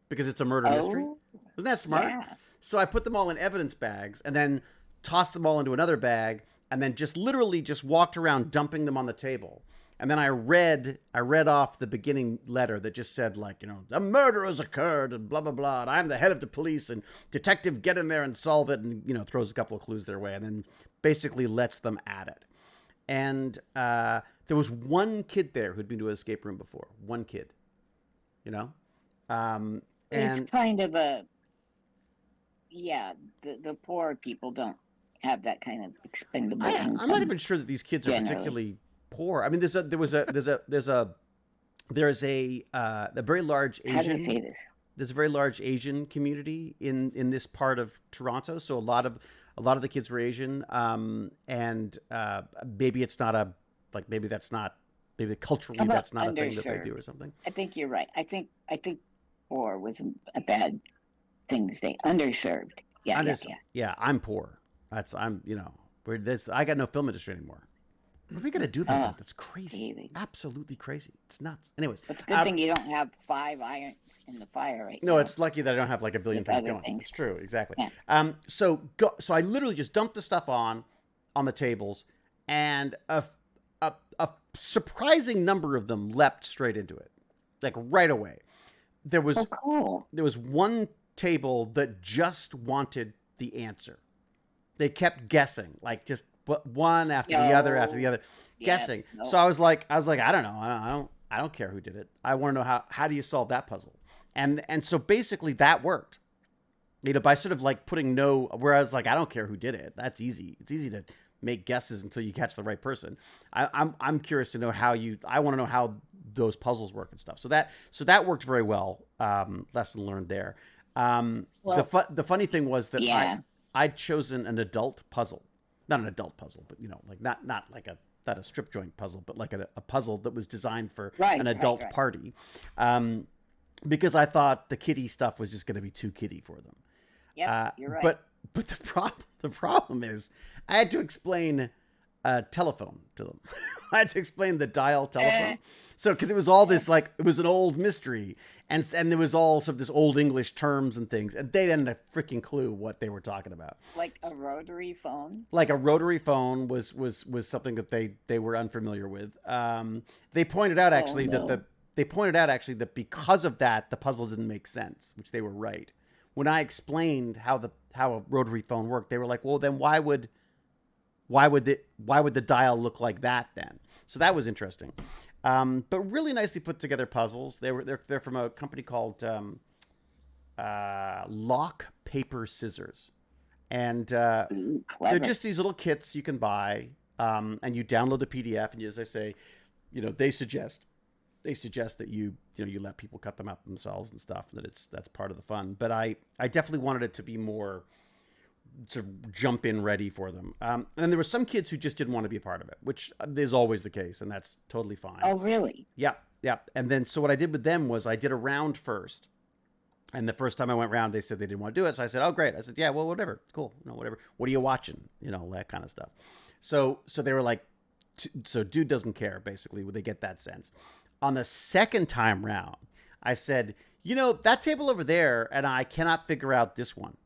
Speaker 1: because it's a murder mystery. Wasn't that smart?
Speaker 2: Yeah.
Speaker 1: So I put them all in evidence bags and then tossed them all into another bag and then just literally just walked around dumping them on the table. And then I read off the beginning letter that just said, like, a murder has occurred and blah, blah, blah. And I'm the head of the police and detective, get in there and solve it. And, throws a couple of clues their way and then basically lets them at it. And there was one kid there who'd been to an escape room before. One kid, and
Speaker 2: It's kind of the poor people don't have that kind of expendable income.
Speaker 1: I'm not even sure that these kids are particularly poor. I mean, there's a very large Asian.
Speaker 2: How do I say this?
Speaker 1: There's a very large Asian community in this part of Toronto. So a lot of the kids were Asian. And maybe it's not maybe culturally that's not a thing that they do or something.
Speaker 2: I think you're right. I think poor was a bad thing to say. Underserved. Yeah.
Speaker 1: Yeah, I'm poor. I got no film industry anymore. What are we gonna do about that? That's crazy.
Speaker 2: David.
Speaker 1: Absolutely crazy. It's nuts. Anyways,
Speaker 2: it's a good thing you don't have 5 irons in the fire right now.
Speaker 1: No, it's lucky that I don't have like a billion things going. It's true, exactly.
Speaker 2: Yeah.
Speaker 1: So I literally just dumped the stuff on the tables, and a surprising number of them leapt straight into it, like right away. There was
Speaker 2: cool.
Speaker 1: There was one table that just wanted the answer. They kept guessing, like just one after the other, guessing. No. So I was like, I don't know. I don't care who did it. I want to know how do you solve that puzzle? And so basically that worked. By sort of like putting where I was like, I don't care who did it. That's easy. It's easy to make guesses until you catch the right person. I'm curious to know I want to know how those puzzles work and stuff. So that worked very well. Lesson learned there. The funny thing was that I'd chosen an adult puzzle, not an adult puzzle, but like not like not a strip joint puzzle, but like a puzzle that was designed for an adult party, because I thought the kiddie stuff was just going to be too kiddie for them.
Speaker 2: Yeah, you're right.
Speaker 1: But the problem is I had to explain a telephone to them. I had to explain the dial telephone. So, because it was all this, like, it was an old mystery, and there was all sort of this old English terms and things, and they didn't have a freaking clue what they were talking about.
Speaker 2: Like a rotary phone?
Speaker 1: Like a rotary phone was something that they were unfamiliar with. They pointed out actually that because of that, the puzzle didn't make sense, which they were right. When I explained how a rotary phone worked, they were like, well, then why would the dial look like that then? So that was interesting. But really nicely put together puzzles. They're from a company called Lock, Paper, Scissors, and they're just these little kits you can buy, and you download a PDF, and as I say, they suggest that you let people cut them up themselves and stuff. That's part of the fun. But I definitely wanted it to be more to jump in ready for them. And then there were some kids who just didn't want to be a part of it, which is always the case, and that's totally fine.
Speaker 2: Oh, really?
Speaker 1: Yeah. And then so what I did with them was I did a round first. And the first time I went round, they said they didn't want to do it. So I said, oh, great. I said, yeah, well, whatever. Cool. Whatever. What are you watching? that kind of stuff. So they were like, so dude doesn't care, basically. They get that sense. On the second time round, I said, that table over there, and I cannot figure out this one.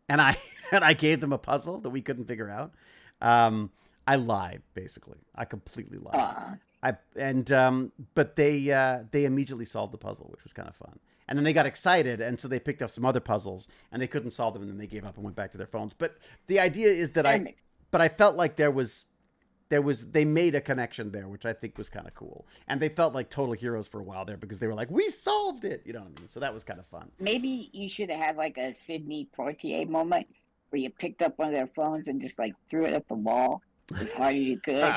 Speaker 1: And I gave them a puzzle that we couldn't figure out. I lied, basically. I completely lied. But they immediately solved the puzzle, which was kind of fun. And then they got excited, and so they picked up some other puzzles, and they couldn't solve them, and then they gave up and went back to their phones. But the idea is that I felt like they made a connection there, which I think was kind of cool. And they felt like total heroes for a while there because they were like, we solved it. You know what I mean? So that was kind of fun.
Speaker 2: Maybe you should have had like a Sidney Poitier moment where you picked up one of their phones and just like threw it at the wall as hard as you could.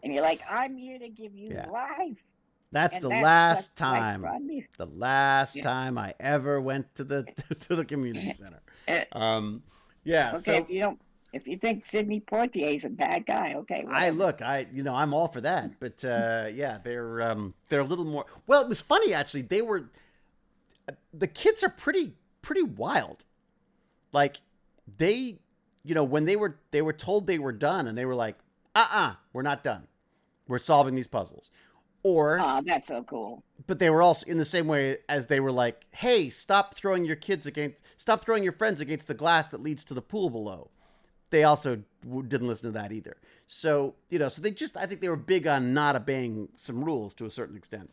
Speaker 2: And you're like, I'm here to give you life.
Speaker 1: That's
Speaker 2: And
Speaker 1: the
Speaker 2: that
Speaker 1: last
Speaker 2: sucked like
Speaker 1: time.
Speaker 2: Rodney.
Speaker 1: The last
Speaker 2: Yeah.
Speaker 1: time I ever went to the to the community center. Yeah.
Speaker 2: Okay,
Speaker 1: So
Speaker 2: if you think Sidney Poitier is a bad guy, okay,
Speaker 1: I
Speaker 2: whatever.
Speaker 1: look, I'm all for that, but yeah, they're a little more. Well, it was funny actually. The kids are pretty wild. Like they, when they were told they were done, and they were like, we're not done. We're solving these puzzles. Or,
Speaker 2: Oh, that's so cool.
Speaker 1: but they were also in the same way as they were like, hey, stop throwing your friends against the glass that leads to the pool below. They also didn't listen to that either. So, so I think they were big on not obeying some rules to a certain extent.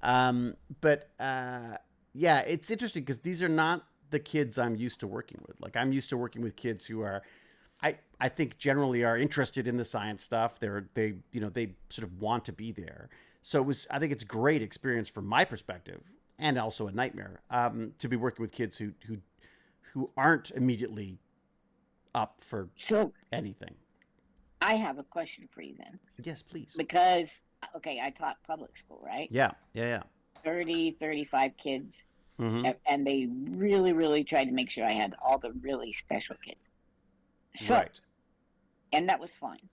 Speaker 1: But yeah, it's interesting because these are not the kids I'm used to working with. Like, I'm used to working with kids who are, I think generally are interested in the science stuff. They sort of want to be there. So I think it's a great experience from my perspective, and also a nightmare, to be working with kids who aren't immediately up for
Speaker 2: So
Speaker 1: anything.
Speaker 2: I have a question for you then.
Speaker 1: Yes, please.
Speaker 2: Because, okay, I taught public school, right?
Speaker 1: Yeah.
Speaker 2: 30, 35 kids.
Speaker 1: Mm-hmm.
Speaker 2: And they really, really tried to make sure I had all the really special kids. So,
Speaker 1: Right.
Speaker 2: And that was fine.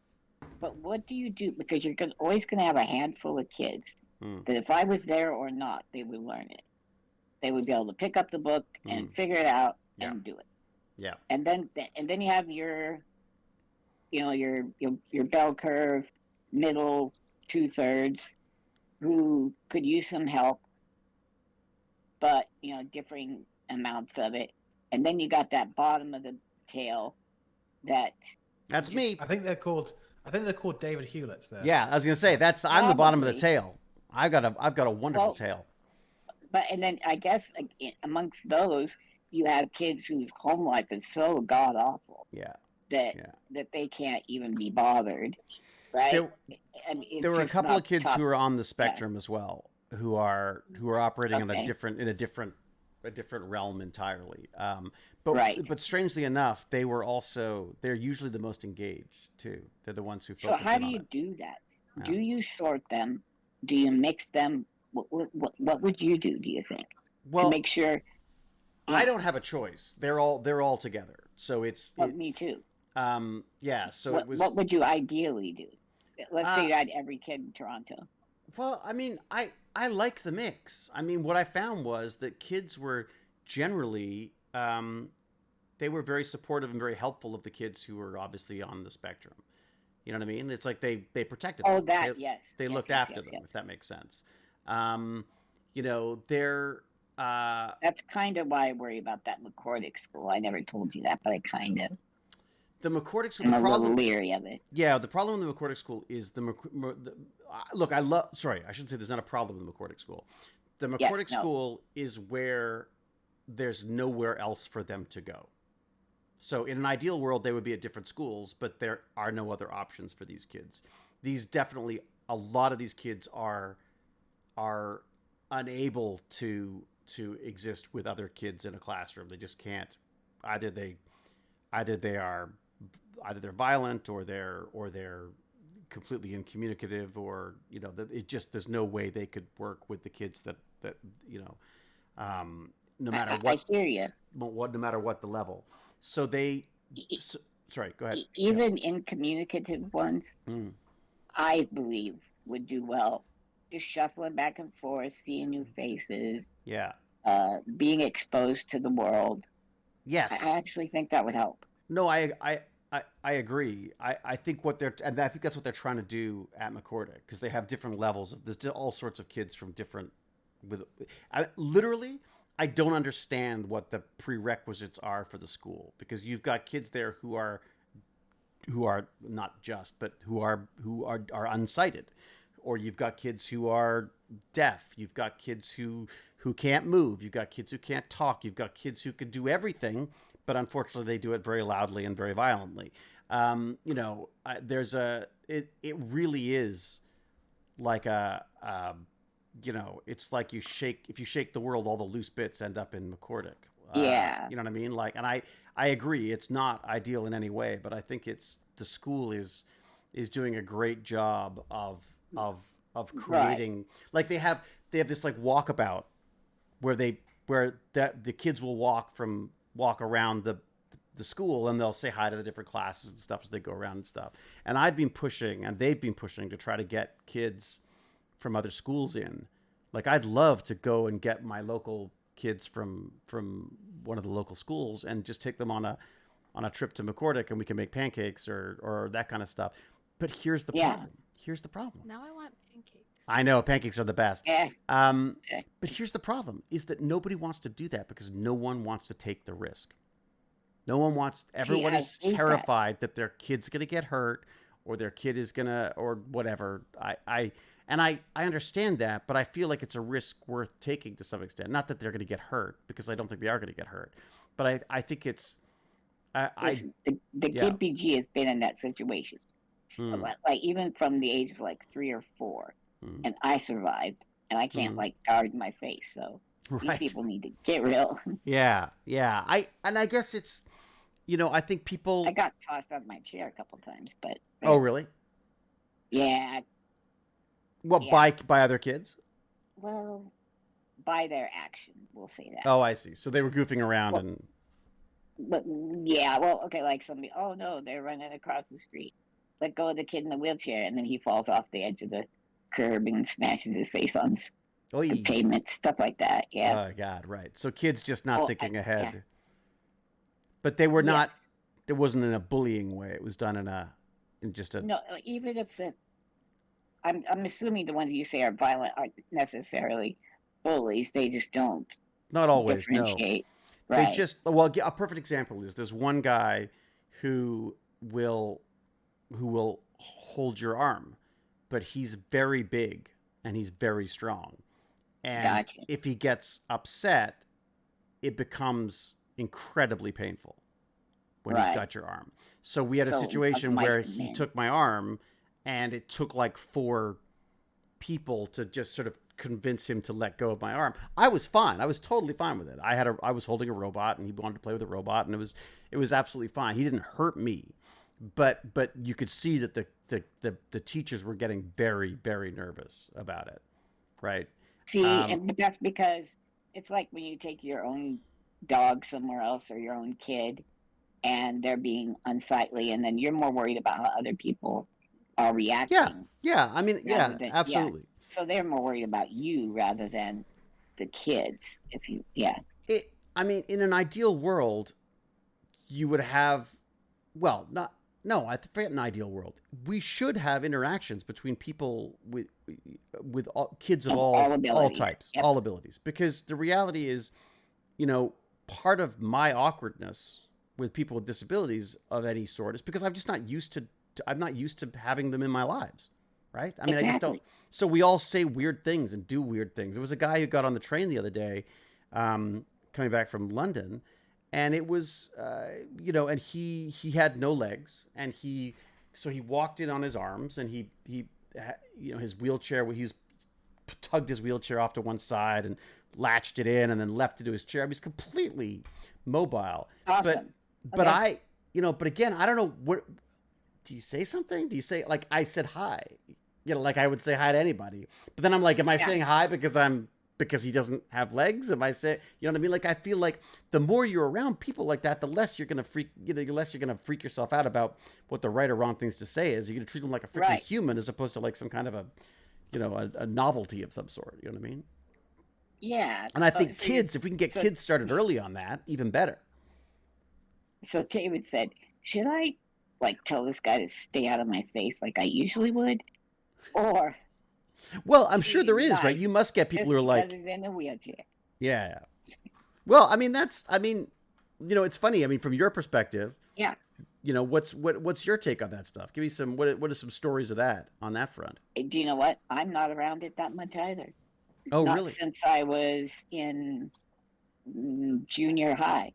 Speaker 2: But what do you do? Because you're always going to have a handful of kids that if I was there or not, they would learn it. They would be able to pick up the book and figure it out and do it.
Speaker 1: Yeah.
Speaker 2: And then you have your bell curve, middle 2/3, who could use some help, but differing amounts of it. And then you got that bottom of the tail
Speaker 1: That's me.
Speaker 5: I think they're called David Hewlett's there.
Speaker 1: Yeah, I was gonna say I'm the bottom of the
Speaker 2: Probably.
Speaker 1: tail. I've got a wonderful tail.
Speaker 2: and then I guess amongst those you have kids whose home life is so god awful.
Speaker 1: Yeah.
Speaker 2: That they can't even be bothered, right?
Speaker 1: There were a couple of kids who are on the spectrum as well, who are operating in a different realm entirely. But strangely enough, they're usually the most engaged too. They're the ones who focus.
Speaker 2: So how
Speaker 1: in
Speaker 2: do
Speaker 1: on
Speaker 2: you
Speaker 1: it.
Speaker 2: do that?
Speaker 1: Yeah.
Speaker 2: Do you sort them? Do you mix them? What would you do you think, to make sure?
Speaker 1: I don't have a choice. They're all together. So
Speaker 2: Me too.
Speaker 1: Yeah. So
Speaker 2: what would you ideally do? Let's say you had every kid in Toronto.
Speaker 1: Well, I mean, I like the mix. I mean, what I found was that kids were generally they were very supportive and very helpful of the kids who were obviously on the spectrum. You know what I mean? It's like they protected them. They looked after them, if that makes sense. They're
Speaker 2: That's kind of why I worry about that McCordick school. I never told you that, but I kind of.
Speaker 1: The McCordick school.
Speaker 2: I'm a little leery of it.
Speaker 1: Yeah, the problem with the McCordick school is look. Sorry, I shouldn't say there's not a problem with the McCordick school. The McCordick school is where there's nowhere else for them to go. So in an ideal world, they would be at different schools, but there are no other options for these kids. A lot of these kids are unable to exist with other kids in a classroom. They just can't. Either they're violent, or they're completely incommunicative, or there's no way they could work with the kids that no matter what.
Speaker 2: I hear you.
Speaker 1: No matter what the level. So sorry, go ahead.
Speaker 2: Even incommunicative ones, I believe would do well. Just shuffling back and forth, seeing new faces.
Speaker 1: Yeah.
Speaker 2: Being exposed to the world.
Speaker 1: Yes.
Speaker 2: I actually think that would help.
Speaker 1: No, I agree. I think I think that's what they're trying to do at McCordick, because they have different levels of. There's all sorts of kids from different. Literally, I don't understand what the prerequisites are for the school, because you've got kids there who are not just, but who are unsighted, or you've got kids who are deaf. You've got kids who can't move. You've got kids who can't talk. You've got kids who can do everything, but unfortunately they do it very loudly and very violently. It really is like it's like if you shake the world, all the loose bits end up in McCordick.
Speaker 2: Yeah.
Speaker 1: You know what I mean? Like, and I agree, it's not ideal in any way, but I think the school is doing a great job of of
Speaker 2: Right.
Speaker 1: creating, like they have this like walkabout where the kids will walk around the school, and they'll say hi to the different classes and stuff as they go around and stuff. And I've been pushing, and they've been pushing to try to get kids from other schools in. Like I'd love to go and get my local kids from one of the local schools and just take them on a trip to McCordick, and we can make pancakes or that kind of stuff. But here's the
Speaker 2: Yeah.
Speaker 1: problem. Here's the problem.
Speaker 3: Now I want pancakes.
Speaker 1: I know pancakes are the best.
Speaker 2: Yeah. Yeah.
Speaker 1: But here's the problem: is that nobody wants to do that because no one wants to take the risk. No one wants. Everyone
Speaker 2: I
Speaker 1: is
Speaker 2: hate that.
Speaker 1: terrified that their kid's going to get hurt, or their kid is gonna, or whatever. I understand that, but I feel like it's a risk worth taking to some extent. Not that they're going to get hurt, because I don't think they are going to get hurt. But I think it's.
Speaker 2: Listen, the
Speaker 1: yeah.
Speaker 2: kid BG has been in that situation. So,
Speaker 1: Mm.
Speaker 2: like even from the age of like 3 or 4,
Speaker 1: Mm.
Speaker 2: and I survived, and I can't like guard my face. So
Speaker 1: Right.
Speaker 2: these people need to get real.
Speaker 1: Yeah. I guess it's, I think people.
Speaker 2: I got tossed out of my chair a couple times, but
Speaker 1: Oh, really?
Speaker 2: yeah,
Speaker 1: What,
Speaker 2: Yeah.
Speaker 1: by other kids?
Speaker 2: well, by their action, we'll say that.
Speaker 1: Oh, I see. So they were goofing around
Speaker 2: Well-
Speaker 1: and.
Speaker 2: But yeah, well, okay, like somebody, oh no, they're running across the street. Let go of the kid in the wheelchair, and then he falls off the edge of the curb and smashes his face on
Speaker 1: Oh,
Speaker 2: the pavement, stuff like that. Yeah.
Speaker 1: Oh God, right. So kids just not
Speaker 2: Oh,
Speaker 1: thinking
Speaker 2: yeah.
Speaker 1: ahead. But they were not.
Speaker 2: Yes.
Speaker 1: It wasn't in a bullying way. It was done in just a.
Speaker 2: No, even if I'm assuming the ones you say are violent aren't necessarily bullies. They just don't
Speaker 1: Not always. No.
Speaker 2: differentiate.
Speaker 1: They
Speaker 2: Right.
Speaker 1: just. Well, a perfect example is there's one guy who will hold your arm, but he's very big and he's very strong. And
Speaker 2: Gotcha.
Speaker 1: if he gets upset, it becomes incredibly painful when he's
Speaker 2: Right.
Speaker 1: got your arm. So we had a
Speaker 2: So,
Speaker 1: situation
Speaker 2: mice
Speaker 1: where
Speaker 2: and
Speaker 1: he
Speaker 2: men.
Speaker 1: took my arm, and it took like 4 people to just sort of convince him to let go of my arm. I was fine. I was totally fine with it. I was holding a robot, and he wanted to play with a robot, and it was absolutely fine. He didn't hurt me, but you could see that the teachers were getting very, very nervous about it, right?
Speaker 2: See, but that's because it's like when you take your own dog somewhere else, or your own kid, and they're being unsightly, and then you're more worried about how other people are reacting.
Speaker 1: Yeah. I mean, yeah,
Speaker 2: Rather than-
Speaker 1: absolutely.
Speaker 2: So they're more worried about you rather than the kids.
Speaker 1: I mean, in an ideal world, you would have, well, not, no, I forget an ideal world. We should have interactions between people with kids of
Speaker 2: Of
Speaker 1: all
Speaker 2: all abilities.
Speaker 1: types,
Speaker 2: Yep.
Speaker 1: all abilities. Because the reality is, part of my awkwardness with people with disabilities of any sort is because I'm just not used to having them in my lives. Right? I mean, I just don't.
Speaker 2: Exactly.
Speaker 1: So we all say weird things and do weird things. There was a guy who got on the train the other day, coming back from London, and it was, and he had no legs, and so he walked in on his arms, and he his wheelchair, he's tugged his wheelchair off to one side and latched it in, and then leapt into his chair. He was completely mobile.
Speaker 2: Awesome.
Speaker 1: But
Speaker 2: Okay.
Speaker 1: but again, I don't know what. Do you say something? Do you say, like, I said hi? Like I would say hi to anybody. But then I'm like, am I saying hi because he doesn't have legs? Am I saying, you know what I mean? Like, I feel like the more you're around people like that, the less you're gonna freak yourself out about what the right or wrong things to say is. You're gonna treat them like a freaking
Speaker 2: Right.
Speaker 1: human as opposed to like some kind of a novelty of some sort. You know what I mean?
Speaker 2: Yeah.
Speaker 1: And I think
Speaker 2: so
Speaker 1: kids, if we can get kids started early on that, even better.
Speaker 2: So David said, should I tell this guy to stay out of my face like I usually would? Or
Speaker 1: Well, I'm sure there is, right?
Speaker 2: Nice.
Speaker 1: You must get people
Speaker 2: just
Speaker 1: who are like,
Speaker 2: because he's in a wheelchair?
Speaker 1: yeah. Well, I mean, it's funny. I mean, from your perspective,
Speaker 2: Yeah.
Speaker 1: What's your take on that stuff? Give me some, what are some stories of that on that front?
Speaker 2: Do you know what? I'm not around it that much either.
Speaker 1: Oh,
Speaker 2: Not
Speaker 1: really?
Speaker 2: since I was in junior high.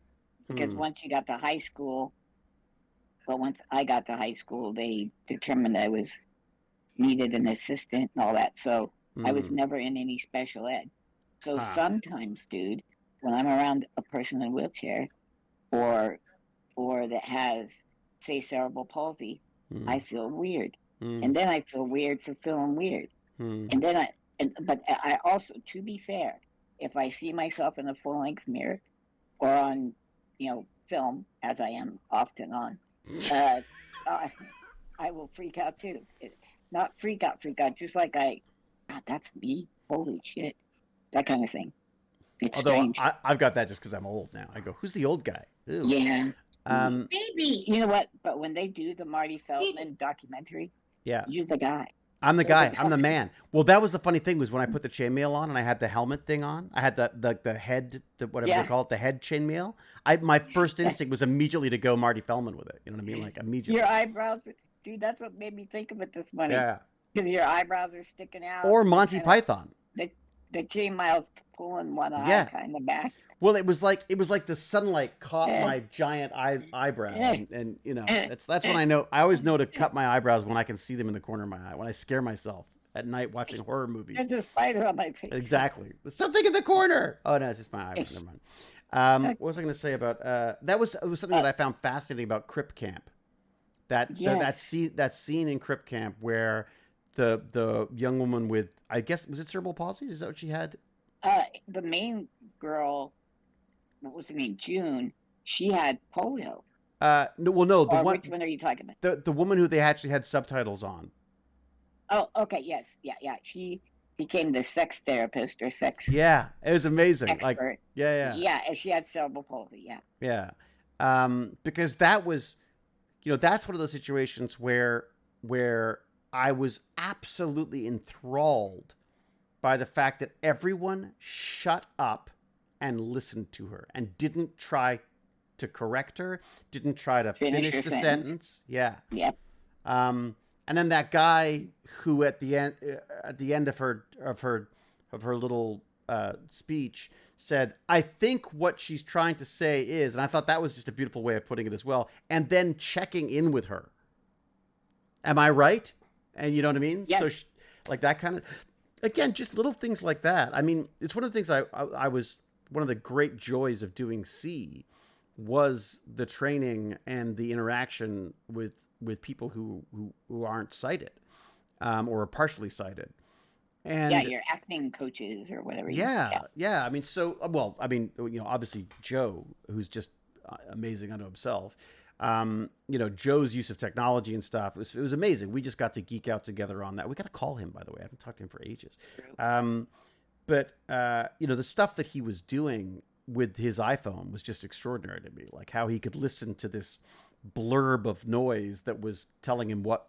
Speaker 2: Because
Speaker 1: Hmm.
Speaker 2: once you got to high school, once I got to high school, they determined I was needed an assistant and all that. So I was
Speaker 1: Hmm.
Speaker 2: never in any special ed. So
Speaker 1: Huh.
Speaker 2: sometimes, dude, when I'm around a person in a wheelchair or that has, say, cerebral palsy,
Speaker 1: Hmm.
Speaker 2: I feel weird.
Speaker 1: Hmm.
Speaker 2: And then I feel weird for feeling weird. And then but I also, to be fair, if I see myself in a full length mirror or on, film, as I am often on, uh, I will freak out too. Not freak out, just like God, that's me. Holy shit, that kind of thing. It's
Speaker 1: Although
Speaker 2: strange.
Speaker 1: I've got that just because I'm old now. I go, who's the old guy? Ew.
Speaker 2: Yeah.
Speaker 4: Baby.
Speaker 2: You know what? But when they do the Marty Feldman documentary,
Speaker 1: Yeah.
Speaker 2: you're the guy.
Speaker 1: I'm the
Speaker 2: There's
Speaker 1: guy.
Speaker 2: like
Speaker 1: I'm the
Speaker 2: something-
Speaker 1: man. Well, that was the funny thing was when I put the chainmail on and I had the helmet thing on. I had the head, whatever
Speaker 2: Yeah.
Speaker 1: they call it, the head chainmail. My first instinct was immediately to go Marty Feldman with it. You know what I mean? Like immediately.
Speaker 2: Your eyebrows, dude. That's what made me think of it this morning.
Speaker 1: Yeah.
Speaker 2: Because your eyebrows are sticking out.
Speaker 1: Or Monty
Speaker 2: and
Speaker 1: Python.
Speaker 2: The chainmail's pulling one eye
Speaker 1: Yeah.
Speaker 2: kind of back.
Speaker 1: Well, it was like the sunlight caught
Speaker 2: Yeah.
Speaker 1: my giant eyebrow,
Speaker 2: Yeah.
Speaker 1: and that's when I know. I always know to cut my eyebrows when I can see them in the corner of my eye. When I scare myself at night watching horror movies.
Speaker 2: There's a spider on my face.
Speaker 1: Exactly. There's something in the corner. Oh no, it's just my eyebrows. Never mind. What was I going to say about it was something that I found fascinating about Crip Camp. That scene in Crip Camp where the young woman with, I guess, was it cerebral palsy? Is that what she had?
Speaker 2: The main girl, what was her name? June. She had polio.
Speaker 1: No, the
Speaker 2: Or
Speaker 1: one,
Speaker 2: which one are you talking about?
Speaker 1: the woman who they actually had subtitles on.
Speaker 2: Oh, okay, yes, yeah. She became the sex therapist or sex
Speaker 1: Yeah, it was amazing.
Speaker 2: expert.
Speaker 1: Like, yeah.
Speaker 2: Yeah, and she had cerebral palsy. Yeah.
Speaker 1: Yeah. Because that was, that's one of those situations where I was absolutely enthralled by the fact that everyone shut up and listened to her and didn't try to correct her, didn't try to finish
Speaker 2: her
Speaker 1: the
Speaker 2: sentence.
Speaker 1: sentence. Yeah.
Speaker 2: Yep.
Speaker 1: And then that guy who at the end of her little speech said, "I think what she's trying to say is," and I thought that was just a beautiful way of putting it as well. And then checking in with her. Am I right? And you know what I mean?
Speaker 2: Yes.
Speaker 1: So like that kind of, again, just little things like that. I mean, it's one of the things I was, one of the great joys of doing C was the training and the interaction with people who aren't sighted, or are partially sighted. And
Speaker 2: Yeah, your acting coaches or whatever.
Speaker 1: yeah. I mean, obviously Joe, who's just amazing unto himself. Joe's use of technology and stuff, it was amazing. We just got to geek out together on that. We got to call him, by the way. I haven't talked to him for ages. But the stuff that he was doing with his iPhone was just extraordinary to me. Like how he could listen to this blurb of noise that was telling him what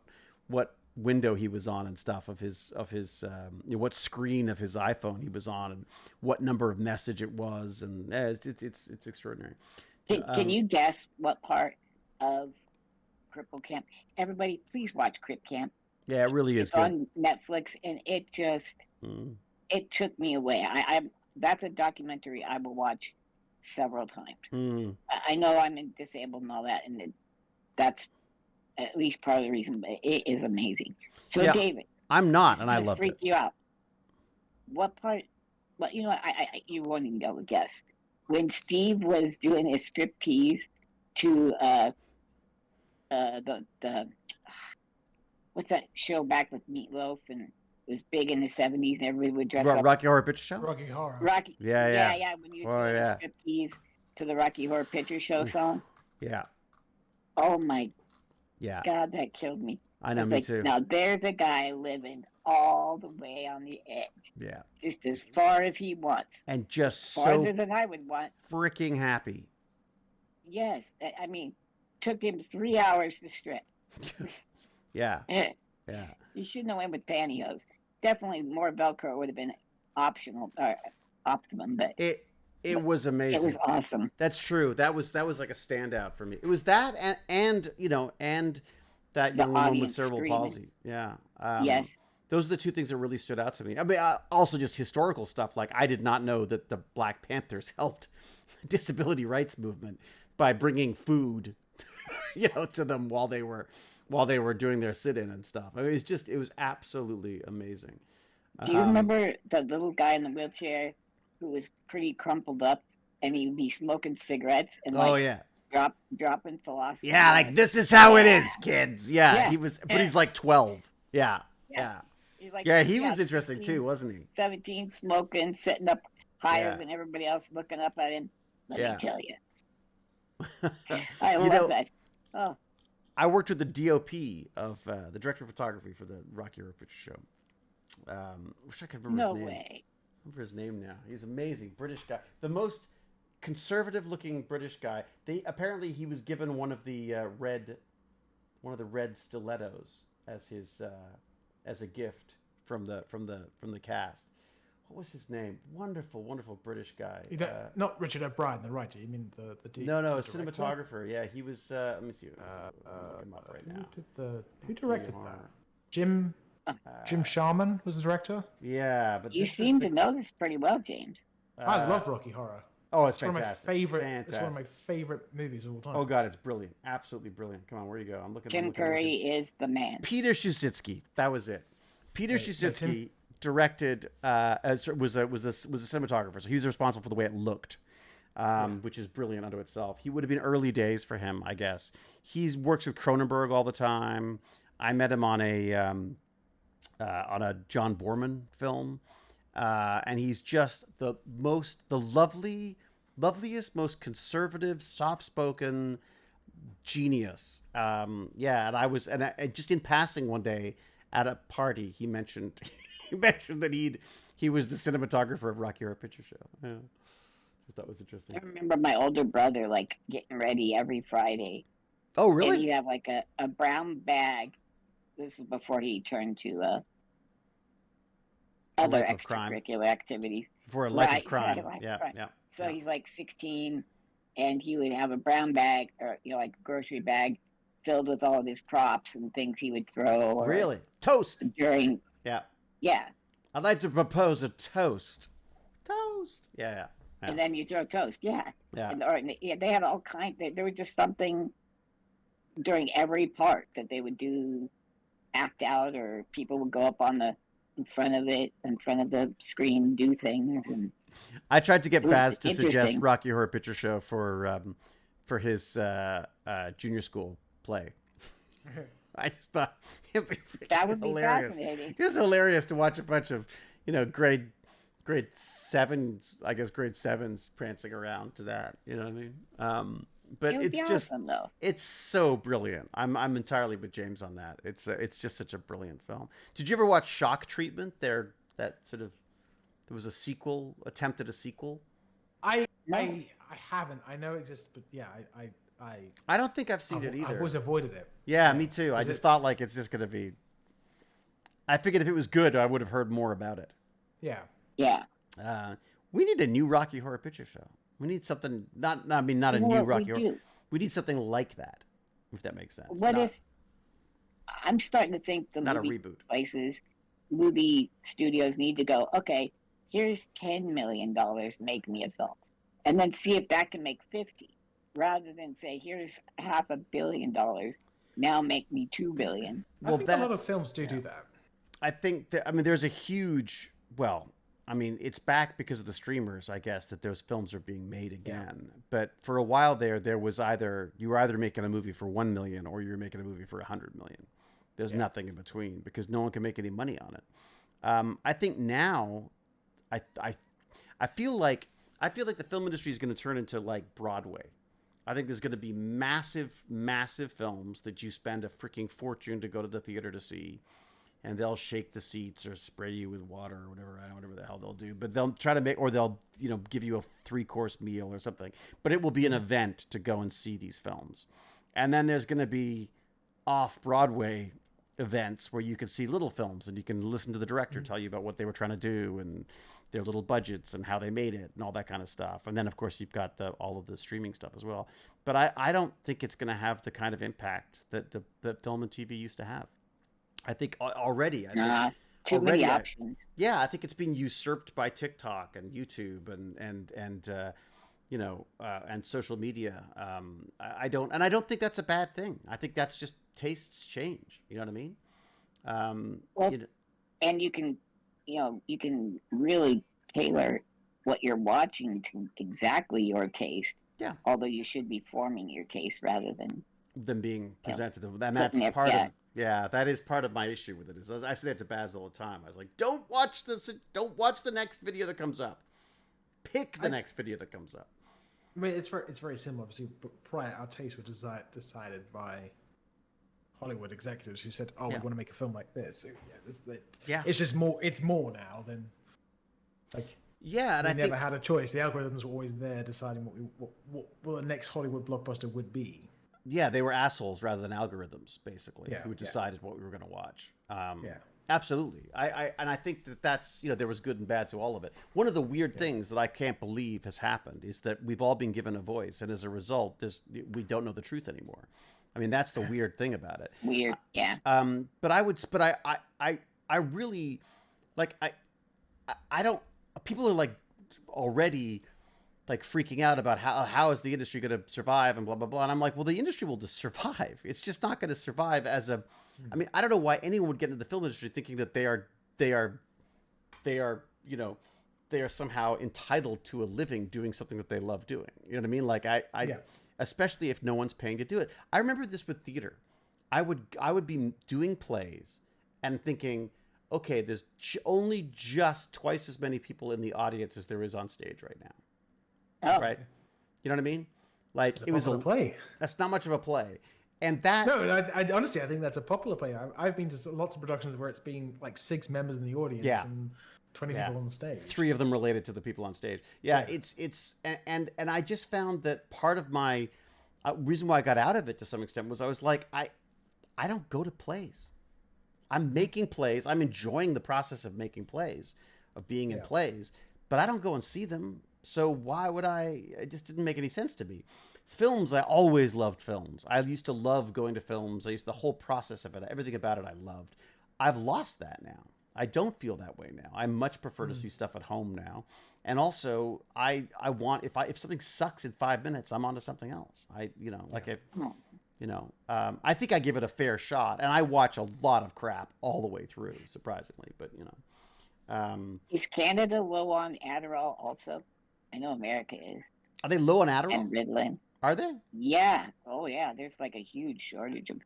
Speaker 1: window he was on and stuff of his what screen of his iPhone he was on and what number of message it was, and it's extraordinary.
Speaker 2: Can you guess what part of Cripple Camp? Everybody, please watch Crip Camp.
Speaker 1: Yeah, it really is
Speaker 2: It's
Speaker 1: good.
Speaker 2: on Netflix, and it just it took me away. That's a documentary I will watch several times. I know I'm disabled and all that, and that's at least part of the reason, but it is amazing. So,
Speaker 1: Yeah,
Speaker 2: David,
Speaker 1: I'm not,
Speaker 2: this
Speaker 1: and
Speaker 2: is
Speaker 1: I
Speaker 2: gonna
Speaker 1: loved
Speaker 2: freak
Speaker 1: it.
Speaker 2: you out. What part? Well, you know what? You won't even be able to guess. When Steve was doing his striptease to the what's that show back with Meatloaf, and it was big in the 70s, and everybody would dress up.
Speaker 1: Rocky Horror Picture Show.
Speaker 5: Rocky Horror.
Speaker 2: Rocky.
Speaker 1: Yeah.
Speaker 2: When you
Speaker 1: Oh,
Speaker 2: were doing
Speaker 1: yeah.
Speaker 2: striptease to the Rocky Horror Picture Show song.
Speaker 1: Yeah,
Speaker 2: Oh my
Speaker 1: yeah.
Speaker 2: God, that killed me.
Speaker 1: I know,
Speaker 2: It's
Speaker 1: me
Speaker 2: like,
Speaker 1: too.
Speaker 2: now there's a guy living all the way on the edge,
Speaker 1: Yeah,
Speaker 2: just as far as he wants,
Speaker 1: and just
Speaker 2: farther
Speaker 1: so
Speaker 2: than I would want.
Speaker 1: freaking happy.
Speaker 2: Yes, I mean, took him 3 hours to strip.
Speaker 1: Yeah,
Speaker 2: Eh,
Speaker 1: yeah.
Speaker 2: You shouldn't have went with pantyhose. Definitely more Velcro would have been optional or optimum, but
Speaker 1: It was amazing.
Speaker 2: it was awesome.
Speaker 1: That's true. That was like a standout for me. It was that and that
Speaker 2: The
Speaker 1: young woman with
Speaker 2: audience
Speaker 1: cerebral
Speaker 2: screaming.
Speaker 1: palsy. Yeah.
Speaker 2: Yes.
Speaker 1: Those are the two things that really stood out to me. I mean, also just historical stuff. Like I did not know that the Black Panthers helped the disability rights movement by bringing food, to them while they were doing their sit-in and stuff. I mean, it was absolutely amazing.
Speaker 2: Do you remember the little guy in the wheelchair who was pretty crumpled up, and he would be smoking cigarettes and
Speaker 1: Oh yeah.
Speaker 2: dropping philosophy?
Speaker 1: Yeah, like this is how it
Speaker 2: Yeah.
Speaker 1: is, kids. Yeah,
Speaker 2: Yeah.
Speaker 1: he was, but he's like 12. Yeah.
Speaker 2: Yeah. He's like,
Speaker 1: Yeah, he
Speaker 2: yeah,
Speaker 1: was interesting
Speaker 2: 16,
Speaker 1: too, wasn't he?
Speaker 2: 17, smoking, sitting up higher
Speaker 1: Yeah.
Speaker 2: than everybody else, looking up at him. Let
Speaker 1: Yeah.
Speaker 2: me tell you, I
Speaker 1: You
Speaker 2: love
Speaker 1: know,
Speaker 2: that. Oh,
Speaker 1: I worked with the DOP of the director of photography for the Rocky Horror Picture Show. Wish I could remember
Speaker 2: no
Speaker 1: his name.
Speaker 2: way.
Speaker 1: Remember his name now. He's amazing, British guy, the most conservative-looking British guy. Apparently he was given one of the red stilettos as his as a gift from the cast. What was his name? Wonderful, wonderful British guy.
Speaker 5: You don't, not Richard O'Brien, the writer. You mean the
Speaker 1: No,
Speaker 5: the
Speaker 1: a
Speaker 5: director?
Speaker 1: cinematographer. Yeah, he was. Let me see. Look him up right now.
Speaker 5: Who directed that?
Speaker 1: Horror.
Speaker 5: Jim Sharman was the director.
Speaker 1: Yeah, but
Speaker 2: You
Speaker 1: this is
Speaker 2: seem
Speaker 1: the-
Speaker 2: to know this pretty well, James.
Speaker 5: I love Rocky Horror.
Speaker 1: Oh, it's
Speaker 5: It's one of my
Speaker 1: fantastic.
Speaker 5: favorite.
Speaker 1: Fantastic.
Speaker 5: It's one of my favorite movies of all time.
Speaker 1: Oh god, it's brilliant. Absolutely brilliant. Come on, where you go? I'm looking.
Speaker 2: Tim Curry is the man.
Speaker 1: Peter Shusitsky. That was it. Peter
Speaker 5: Wait, no,
Speaker 1: Shusitsky directed. Was a cinematographer, so he was responsible for the way it looked, which is brilliant unto itself. He would have been early days for him, I guess. He works with Cronenberg all the time. I met him on a John Borman film, and he's just the loveliest, most conservative, soft-spoken genius. And I just in passing one day at a party, he mentioned that he was the cinematographer of Rocky Horror Picture Show. Yeah, I thought was interesting.
Speaker 2: I remember my older brother like getting ready every Friday.
Speaker 1: Oh,
Speaker 2: And
Speaker 1: really?
Speaker 2: he'd have like a brown bag. This is before he turned to other
Speaker 1: life of crime.
Speaker 2: extracurricular activities.
Speaker 1: For a life
Speaker 2: Right,
Speaker 1: of crime.
Speaker 2: right,
Speaker 1: Yeah,
Speaker 2: right.
Speaker 1: yeah.
Speaker 2: So
Speaker 1: yeah.
Speaker 2: he's like 16, and he would have a brown bag, or like a grocery bag, filled with all of his props and things he would throw. Or
Speaker 1: Really? Toast.
Speaker 2: during,
Speaker 1: Yeah.
Speaker 2: yeah.
Speaker 1: I'd like to propose a toast. Toast. Yeah.
Speaker 2: And then you throw toast, yeah.
Speaker 1: Yeah.
Speaker 2: They had all kinds. There was just something during every part that they would do, act out, or people would go up in front of the screen, do things. And
Speaker 1: I tried to get
Speaker 2: it was
Speaker 1: Baz to suggest
Speaker 2: interesting.
Speaker 1: Rocky Horror Picture Show for his junior school play. I just thought it'd be freaking
Speaker 2: that would be
Speaker 1: hilarious.
Speaker 2: fascinating.
Speaker 1: Just hilarious to watch a bunch of, grade sevens, I guess grade sevens prancing around to that. You know what I mean? But
Speaker 2: It would
Speaker 1: it's
Speaker 2: be
Speaker 1: just,
Speaker 2: awesome, though.
Speaker 1: it's so brilliant. I'm entirely with James on that. It's just such a brilliant film. Did you ever watch Shock Treatment? There was a sequel, attempted a sequel.
Speaker 5: I
Speaker 2: No.
Speaker 5: haven't. I know it exists, but yeah,
Speaker 1: I don't think I've seen it either.
Speaker 5: I've always avoided it.
Speaker 1: Yeah, me too. I
Speaker 5: 'Cause
Speaker 1: just
Speaker 5: it's-
Speaker 1: thought like it's just gonna be. I figured if it was good, I would have heard more about it.
Speaker 5: Yeah.
Speaker 2: Yeah.
Speaker 1: We need a new Rocky Horror Picture Show. We need something not a
Speaker 2: You know
Speaker 1: new
Speaker 2: what we
Speaker 1: Rocky Horror.
Speaker 2: do?
Speaker 1: We need something like that, if that makes sense.
Speaker 2: What if I'm starting to think the
Speaker 1: not a
Speaker 2: movie
Speaker 1: reboot?
Speaker 2: places, movie studios need to go, okay, here's $10 million, make me a film. And then see if that can make 50, rather than say, here's $500 million, now make me $2 billion.
Speaker 5: I think a lot of
Speaker 1: that's-
Speaker 5: films do that.
Speaker 1: I think that there's a huge it's back because of the streamers, I guess, that those films are being made again. But for a while there was you were either making a movie for 1 million or you were making a movie for 100 million. There's nothing in between because no one can make any money on it. I think now, I feel like the film industry is going to turn into like Broadway. I think there's going to be massive, massive films that you spend a freaking fortune to go to the theater to see. And they'll shake the seats or spray you with water or whatever. I don't know, whatever the hell they'll do. But they'll try to they'll give you a 3-course meal or something. But it will be an event to go and see these films. And then there's going to be off-Broadway events where you can see little films and you can listen to the director tell you about what they were trying to do and their little budgets and how they made it and all that kind of stuff. And then, of course, you've got all of the streaming stuff as well. But I don't think it's going to have the kind of impact that the film and TV used to have. I think already.
Speaker 2: Too many options.
Speaker 1: I think it's being usurped by TikTok and YouTube and social media. I don't think that's a bad thing. I think that's just tastes change. You know what I mean?
Speaker 2: And you can really tailor what you're watching to exactly your taste.
Speaker 1: Yeah.
Speaker 2: Although you should be forming your taste rather than
Speaker 1: Them being presented, and
Speaker 2: putting
Speaker 1: that's
Speaker 2: it-
Speaker 1: part
Speaker 2: yeah.
Speaker 1: of Yeah, that is part of my issue with it. Is I say that to Baz all the time. I was like, don't watch this. Don't watch the next video that comes up. Pick the next video that comes up.
Speaker 5: I mean, it's very similar. Obviously, but prior, our tastes were decided by Hollywood executives who said, "Oh, we want to make a film like this." So, it's just more. It's more now than like.
Speaker 1: Yeah, and
Speaker 5: we
Speaker 1: I
Speaker 5: never
Speaker 1: think
Speaker 5: had a choice. The algorithms were always there, deciding what the next Hollywood blockbuster would be.
Speaker 1: yeah, they were assholes rather than algorithms, basically,
Speaker 5: Yeah,
Speaker 1: who decided what we were going to watch.
Speaker 5: Yeah.
Speaker 1: Absolutely. I think that's, there was good and bad to all of it. One of the weird things that I can't believe has happened is that we've all been given a voice, and as a result, we don't know the truth anymore. I mean, that's the weird thing about it.
Speaker 2: Weird, yeah.
Speaker 1: But I really, like, I don't, people are like already like freaking out about how is the industry going to survive and blah, blah, blah. And I'm like, well, the industry will just survive. It's just not going to survive as a, I mean, I don't know why anyone would get into the film industry thinking that they are somehow entitled to a living doing something that they love doing. You know what I mean? Like especially if no one's paying to do it. I remember this with theater. I would be doing plays and thinking, okay, there's only just twice as many people in the audience as there is on stage right now.
Speaker 2: Oh.
Speaker 1: Right. You know what I mean? Like it was a
Speaker 5: play.
Speaker 1: That's not much of a play. And that
Speaker 5: No, I honestly I think that's a popular play. I've been to lots of productions where it's been like 6 members in the audience and 20 people on stage. 3
Speaker 1: of them related to the people on stage. Yeah. It's and I just found that part of my reason why I got out of it to some extent was I was like, I don't go to plays. I'm making plays. I'm enjoying the process of making plays, of being in plays, but I don't go and see them. So why would I? It just didn't make any sense to me. Films, I always loved films. I used to love going to films. The whole process of it, everything about it I loved. I've lost that now. I don't feel that way now. I much prefer to see stuff at home now. And also, I want, if something sucks in 5 minutes, I'm on to something else. I think I give it a fair shot. And I watch a lot of crap all the way through, surprisingly. But,
Speaker 2: Is Canada low on Adderall also? I know America is.
Speaker 1: Are they low on Adderall?
Speaker 2: And Ritalin.
Speaker 1: Are they?
Speaker 2: Yeah. Oh, yeah. There's like a huge shortage of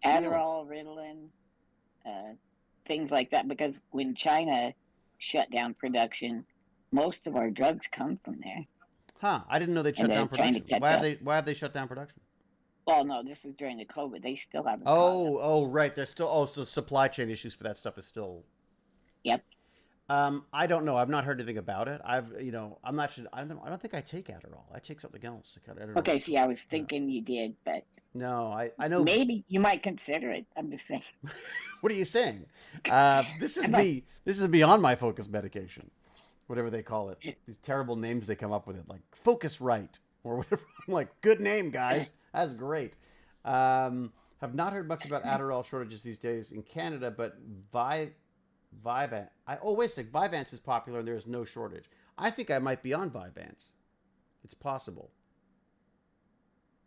Speaker 2: Adderall, Ritalin, things like that. Because when China shut down production, most of our drugs come from there.
Speaker 1: Huh. I didn't know they shut down production. Why have they shut down production?
Speaker 2: Well, no, this is during the COVID. They still haven't.
Speaker 1: Right. There's still so supply chain issues for that stuff is still.
Speaker 2: Yep.
Speaker 1: I don't know. I've not heard anything about it. I'm not sure. I don't think I take Adderall. I take something else.
Speaker 2: Okay. See, I was thinking you did, but
Speaker 1: no, I know.
Speaker 2: Maybe you might consider it. I'm just saying.
Speaker 1: What are you saying? This is me. This is beyond my focus medication, whatever they call it. These terrible names they come up with it, like Focusrite or whatever. I'm like, good name, guys. That's great. Have not heard much about Adderall shortages these days in Canada, but Vyvanse. Wait a second. Vyvanse is popular and there is no shortage. I think I might be on Vyvanse. It's possible.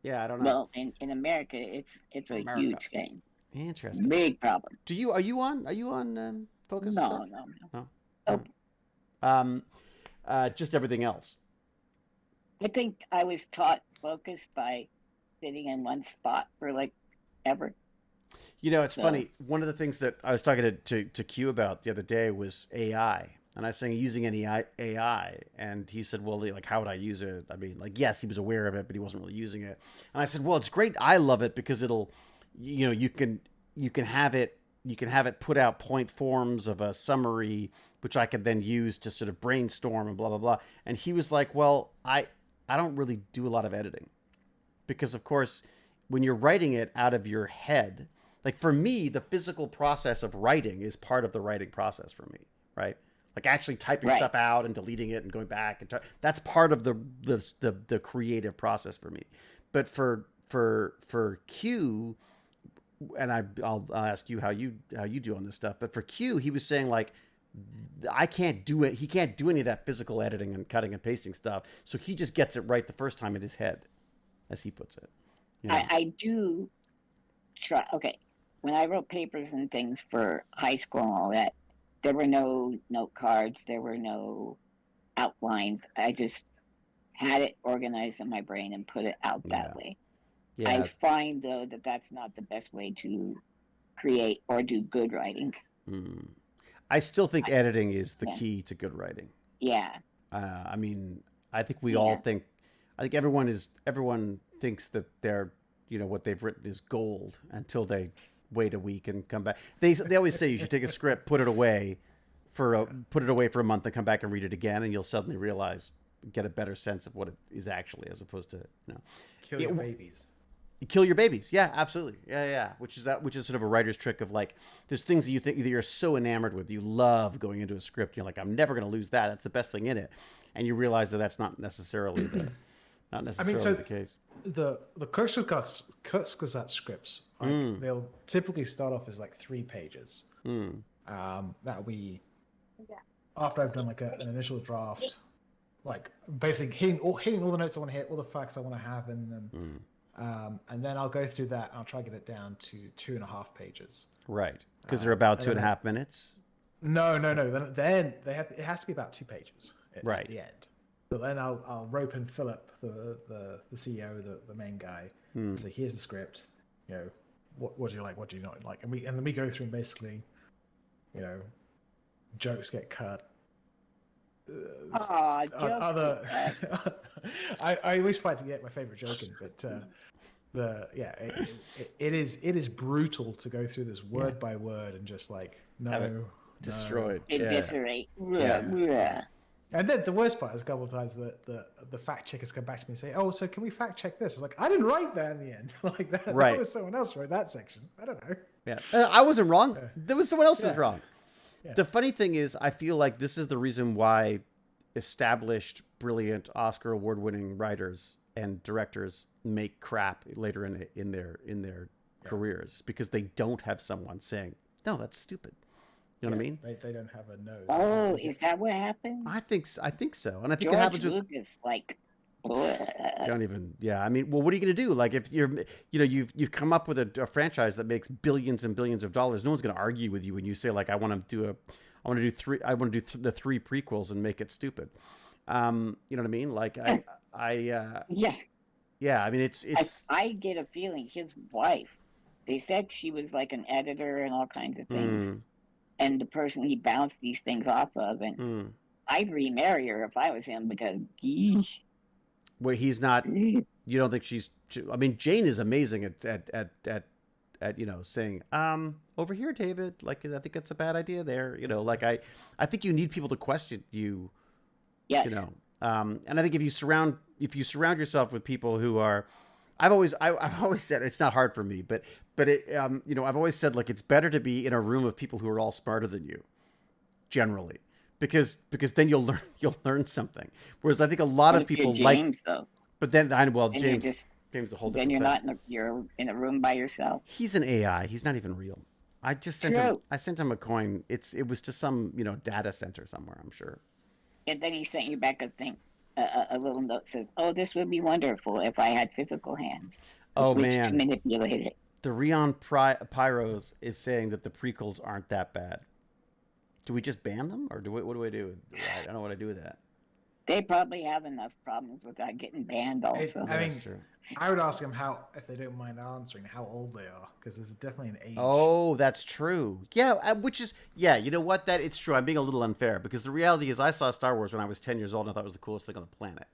Speaker 1: Yeah, I don't know.
Speaker 2: Well, in America, it's a huge thing.
Speaker 1: Interesting.
Speaker 2: Big problem.
Speaker 1: Are you on Focus?
Speaker 2: No.
Speaker 1: Just everything else.
Speaker 2: I think I was taught Focus by sitting in one spot for like ever.
Speaker 1: It's funny. One of the things that I was talking to Q about the other day was AI. And I was saying, using any AI. And he said, well, like, how would I use it? I mean, like, yes, he was aware of it, but he wasn't really using it. And I said, well, it's great. I love it because it'll, you can have it put out point forms of a summary, which I could then use to sort of brainstorm and blah, blah, blah. And he was like, well, I don't really do a lot of editing because, of course, when you're writing it out of your head, like for me, the physical process of writing is part of the writing process for me, right? Like actually typing stuff out and deleting it and going back and that's part of the creative process for me. But for Q, and I'll ask you how you do on this stuff. But for Q, he was saying like, I can't do it. He can't do any of that physical editing and cutting and pasting stuff. So he just gets it right the first time in his head, as he puts it.
Speaker 2: I do try. Okay. When I wrote papers and things for high school and all that, there were no note cards. There were no outlines. I just had it organized in my brain and put it out that way. Yeah. I find, though, that that's not the best way to create or do good writing.
Speaker 1: I still think editing is the
Speaker 2: yeah.
Speaker 1: key to good writing.
Speaker 2: Yeah.
Speaker 1: I mean, I think we all think. I think everyone thinks that they're, what they've written is gold until they wait a week and come back. They always say you should take a script, put it away for a month, and come back and read it again, and you'll suddenly realize, get a better sense of what it is actually, as opposed to
Speaker 5: Kill your babies.
Speaker 1: Kill your babies. Yeah, absolutely. Yeah. Which is sort of a writer's trick of like, there's things that you think that you're so enamored with, you love going into a script. You're like, I'm never going to lose that. That's the best thing in it, and you realize that that's not necessarily the case.
Speaker 5: The Kurzgesagt scripts, they'll typically start off as like 3 pages. That'll be after I've done like an initial draft, like basically hitting all the notes I want to hit, all the facts I want to have in them. And then I'll go through that and I'll try to get it down to 2.5 pages.
Speaker 1: Right. Because they're about 2.5 minutes.
Speaker 5: No. Then it has to be about 2 pages at the end. So then I'll rope in Philip, the CEO, the main guy, and say, here's the script. What do you like? What do you not like? And then we go through and basically, jokes get cut. Other, I always fight to get my favorite joke in, but it is brutal to go through this word by word and just like
Speaker 1: destroyed,
Speaker 2: eviscerate.
Speaker 5: Yeah. And then the worst part is a couple of times the fact checkers come back to me and say, "Oh, so can we fact check this?" It's like, I didn't write that in the end. Like that was someone else wrote that section. I don't know.
Speaker 1: Yeah, I wasn't wrong. There was someone else was wrong. Yeah. The funny thing is, I feel like this is the reason why established, brilliant, Oscar award-winning writers and directors make crap later in their careers, because they don't have someone saying, "No, that's stupid." You know what I mean?
Speaker 5: They don't have a nose.
Speaker 2: Oh, is that what happened?
Speaker 1: I think so, and I think
Speaker 2: George
Speaker 1: it happens with
Speaker 2: Lucas, like.
Speaker 1: Don't even. Yeah, I mean, well, what are you going to do? Like, if you've come up with a franchise that makes billions and billions of dollars, no one's going to argue with you when you say, like, I want to do the 3 prequels and make it stupid. You know what I mean? Like, yeah. I mean, it's.
Speaker 2: I get a feeling his wife. They said she was like an editor and all kinds of things, and the person he bounced these things off of, and I'd remarry her if I was him, because geesh.
Speaker 1: Well, he's not. You don't think she's? I mean, Jane is amazing at saying, over here, David. Like, I think that's a bad idea there. Like I think you need people to question you.
Speaker 2: Yes.
Speaker 1: And I think if you surround yourself with people who are, I've always said, it's not hard for me, but I've always said, like, it's better to be in a room of people who are all smarter than you, generally. Because then you'll learn something. Whereas I think a lot of people
Speaker 2: James, though.
Speaker 1: But then James is a whole different
Speaker 2: then you're
Speaker 1: thing.
Speaker 2: not you're in a room by yourself.
Speaker 1: He's an AI. He's not even real. I just sent him. I sent him a coin. It was to some data center somewhere, I'm sure.
Speaker 2: And then he sent you back a thing, a little note says, "Oh, this would be wonderful if I had physical hands."
Speaker 1: Oh
Speaker 2: which
Speaker 1: man,
Speaker 2: to manipulate it.
Speaker 1: The Rion Pyros is saying that the prequels aren't that bad. Do we just ban them, or what do I do? I don't know what I do with that.
Speaker 2: They probably have enough problems without getting banned. Also,
Speaker 5: That's true. I would ask them if they don't mind answering, how old they are, because there's definitely an age.
Speaker 1: Oh, that's true. Yeah, you know what? It's true. I'm being a little unfair, because the reality is, I saw Star Wars when I was 10 years old, and I thought it was the coolest thing on the planet.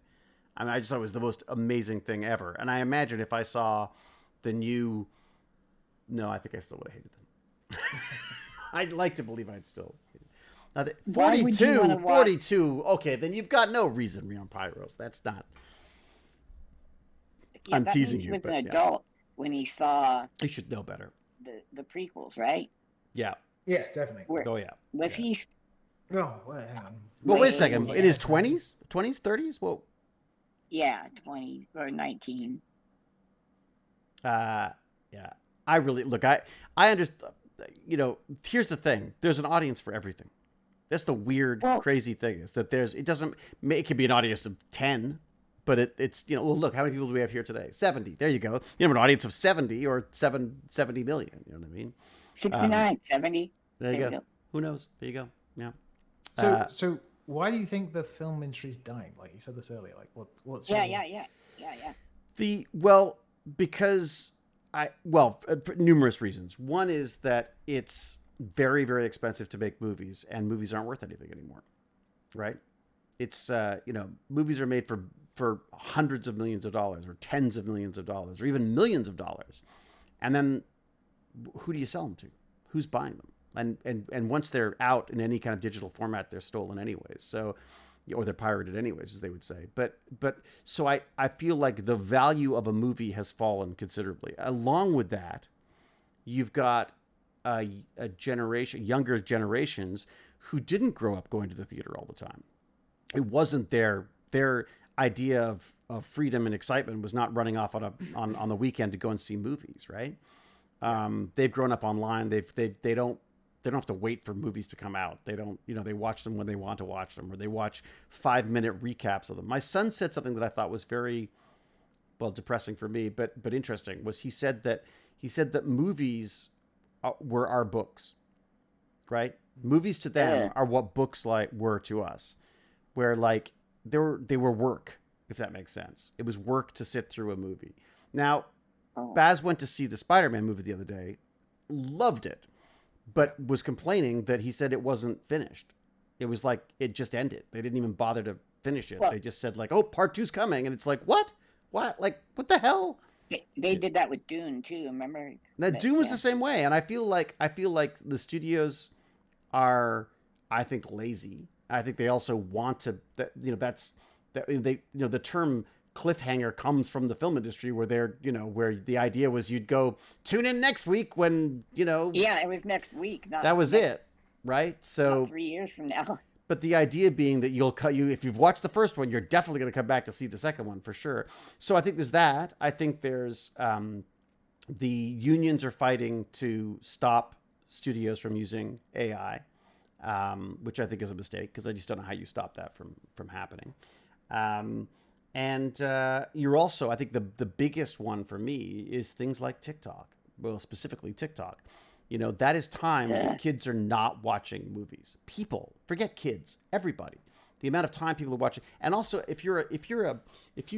Speaker 1: I mean, I just thought it was the most amazing thing ever. And I imagine if I saw the new, I think I still would have hated them. I'd like to believe I'd still. Now, 42. Okay, then you've got no reason, Rion Pyros. That's not.
Speaker 2: Yeah,
Speaker 1: I'm teasing you.
Speaker 2: He was an adult when he saw.
Speaker 1: He should know better.
Speaker 2: The prequels, right?
Speaker 5: Yeah. Yes, definitely.
Speaker 2: Was he?
Speaker 5: No.
Speaker 1: Well, wait a second. In his 20s, 30s. Well.
Speaker 2: Yeah, 20 or 19.
Speaker 1: Yeah. I really look. I understand. Here's the thing. There's an audience for everything. That's the weird, crazy thing, is that it could be an audience of 10, but it's look, how many people do we have here today? 70. There you go. You have an audience of 70 or 70 million. You know what I mean?
Speaker 2: 69, 70.
Speaker 1: There you go. Who knows? There you go. Yeah.
Speaker 5: So why do you think the film industry's dying? Like you said this earlier. Like what's
Speaker 2: Yeah.
Speaker 1: Because well, for numerous reasons. One is that it's very, very expensive to make movies, and movies aren't worth anything anymore, right? It's movies are made for hundreds of millions of dollars, or tens of millions of dollars, or even millions of dollars, and then who do you sell them to? Who's buying them? And once they're out in any kind of digital format, they're stolen anyways. So, or they're pirated anyways, as they would say. But so I feel like the value of a movie has fallen considerably. Along with that, you've got a generation, younger generations, who didn't grow up going to the theater all the time. It wasn't their idea of freedom and excitement was not running off on the weekend to go and see movies, right? They've grown up online. They don't have to wait for movies to come out. They don't, they watch them when they want to watch them, or they watch 5-minute recaps of them. My son said something that I thought was very, well, depressing for me, but interesting. Was he said that movies were our books, right? Movies to them are what books were to us, where like they were work, if that makes sense. It was work to sit through a movie. Now, Baz went to see the Spider-Man movie the other day, loved it, but was complaining that he said it wasn't finished. It was like it just ended. They didn't even bother to finish it. They just said like, "Oh, part 2's coming," and it's like, what? Like, what the hell?
Speaker 2: They did that with Dune too. Remember?
Speaker 1: That Dune was the same way, and I feel like the studios are, I think, lazy. I think they also want to. The term cliffhanger comes from the film industry, where where the idea was you'd go tune in next week when
Speaker 2: Yeah, it was next week.
Speaker 1: That was it, right? So
Speaker 2: not 3 years from now.
Speaker 1: But the idea being that if you've watched the first one, you're definitely going to come back to see the second one for sure. So I think there's that. I think there's the unions are fighting to stop studios from using AI, which I think is a mistake, because I just don't know how you stop that from happening. And you're also, I think the biggest one for me is things like TikTok. Well, specifically TikTok. That is time when kids are not watching movies. People, forget kids, everybody. The amount of time people are watching, and also if you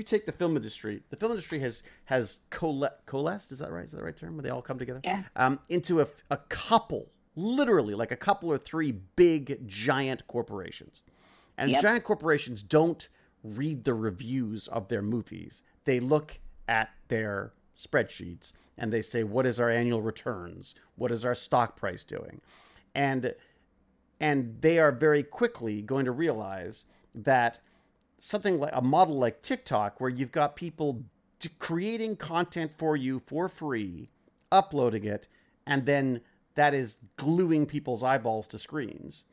Speaker 1: take the film industry has coalesced. Is that right? Is that the right term? Where they all come together?
Speaker 2: Yeah.
Speaker 1: Into a couple, literally like a couple or three big giant corporations, and giant corporations don't read the reviews of their movies. They look at their spreadsheets and they say, what is our annual returns? What is our stock price doing? And they are very quickly going to realize that something like a model like TikTok, where you've got people creating content for you for free, uploading it, and then that is gluing people's eyeballs to screens,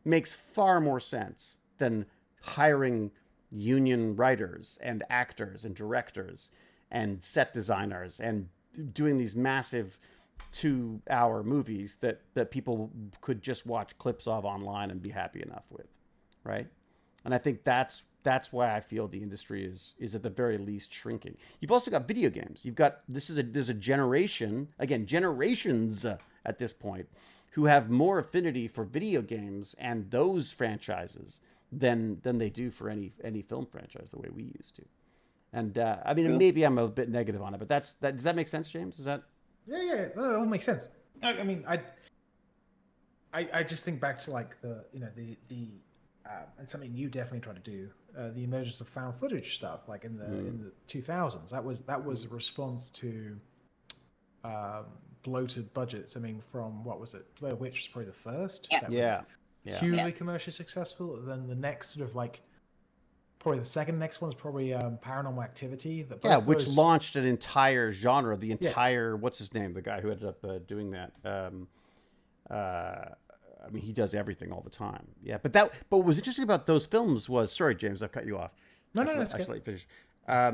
Speaker 1: makes far more sense than hiring union writers and actors and directors and set designers and doing these massive 2-hour movies that people could just watch clips of online and be happy enough with, right? And I think that's why I feel the industry is at the very least shrinking. You've also got video games. There's a generation, again, generations at this point, who have more affinity for video games and those franchises than they do for any film franchise the way we used to. And I mean, maybe I'm a bit negative on it, but that does that make sense, James? Is that?
Speaker 5: Yeah, that all makes sense. I mean, I just think back to like the and something you definitely try to do, the emergence of found footage stuff, like in the 2000s. That was a response to bloated budgets. I mean, from what was it? Blair Witch was probably the first.
Speaker 2: Yeah.
Speaker 5: Was hugely commercially successful. Then the next sort of like. Probably the second next one is probably Paranormal Activity.
Speaker 1: Which launched an entire genre. The entire what's his name? The guy who ended up doing that. I mean, he does everything all the time. Yeah, but what was interesting about those films was, sorry, James, I've cut you off.
Speaker 5: No,
Speaker 1: I should let you finish. I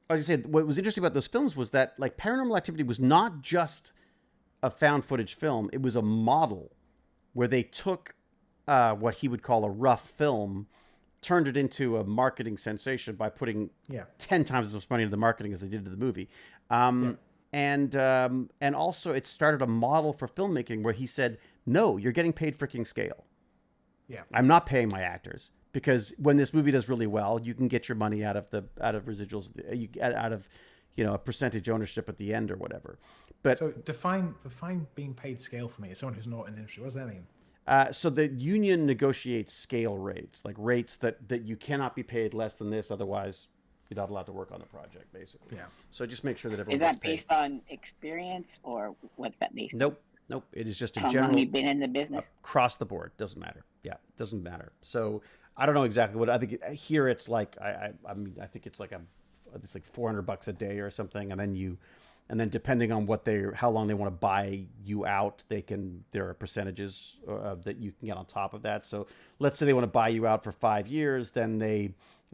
Speaker 1: was gonna say, what was interesting about those films was that like Paranormal Activity was not just a found footage film. It was a model where they took what he would call a rough film, turned it into a marketing sensation by putting 10 times as much money into the marketing as they did to the movie. And also it started a model for filmmaking where he said, no, you're getting paid freaking scale. Yeah. I'm not paying my actors, because when this movie does really well, you can get your money out of residuals, out of a percentage ownership at the end or whatever. But
Speaker 5: So define being paid scale for me as someone who's not in the industry. What does that mean?
Speaker 1: so the union negotiates scale rates, like rates that you cannot be paid less than this, otherwise you're not allowed to work on the project, basically.
Speaker 5: Yeah.
Speaker 1: So just make sure that everyone
Speaker 2: Is that
Speaker 1: gets paid.
Speaker 2: based on experience or what's that based on?
Speaker 1: Nope. It is just a
Speaker 2: How
Speaker 1: general
Speaker 2: long you've been in the business?
Speaker 1: across the board. Doesn't matter. Yeah, doesn't matter. So I don't know exactly what I think. Here it's like I mean I think it's like $400 a day or something, and then depending on how long they want to buy you out, there are percentages that you can get on top of that. So let's say they want to buy you out for 5 years, then they